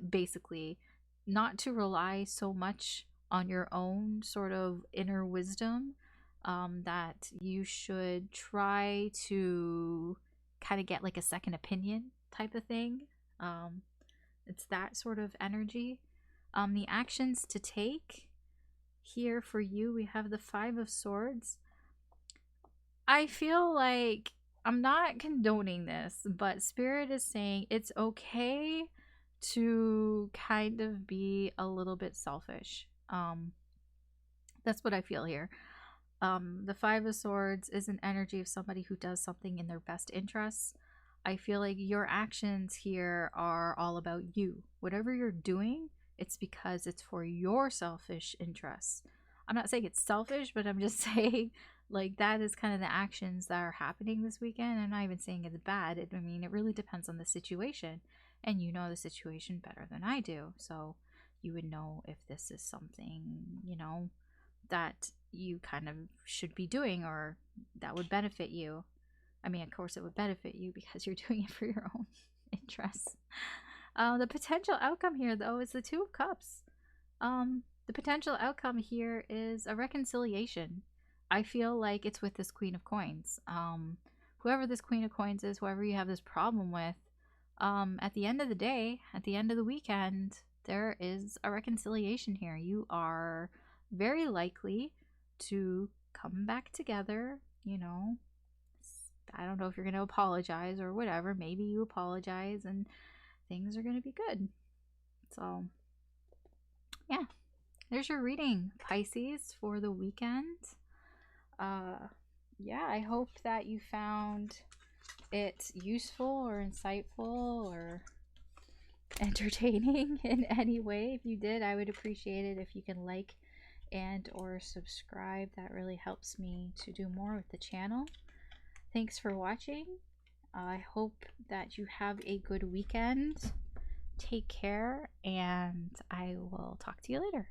basically not to rely so much on your own sort of inner wisdom, that you should try to kind of get like a second opinion type of thing. It's that sort of energy. The actions to take here for you, we have the Five of Swords. I feel like I'm not condoning this, but Spirit is saying it's okay to kind of be a little bit selfish. That's what I feel here. The Five of Swords is an energy of somebody who does something in their best interests. I feel like your actions here are all about you. Whatever you're doing, it's because it's for your selfish interests. I'm not saying it's selfish, but I'm just saying like that is kind of the actions that are happening this weekend. I'm not even saying it's bad. I mean, it really depends on the situation, and you know the situation better than I do. So you would know if this is something, you know, that you kind of should be doing or that would benefit you. I mean, of course it would benefit you because you're doing it for your own interests. The potential outcome here, though, is the Two of Cups. The potential outcome here is a reconciliation. I feel like it's with this Queen of Coins. Whoever this Queen of Coins is, whoever you have this problem with, at the end of the day, at the end of the weekend, there is a reconciliation here. You are very likely to come back together, you know. I don't know if you're going to apologize or whatever. Maybe you apologize and things are going to be good. So, yeah. There's your reading, Pisces, for the weekend. Yeah, I hope that you found it useful or insightful or entertaining in any way. If you did, I would appreciate it if you can like and or subscribe. That really helps me to do more with the channel. Thanks for watching. I hope that you have a good weekend. Take care, and I will talk to you later.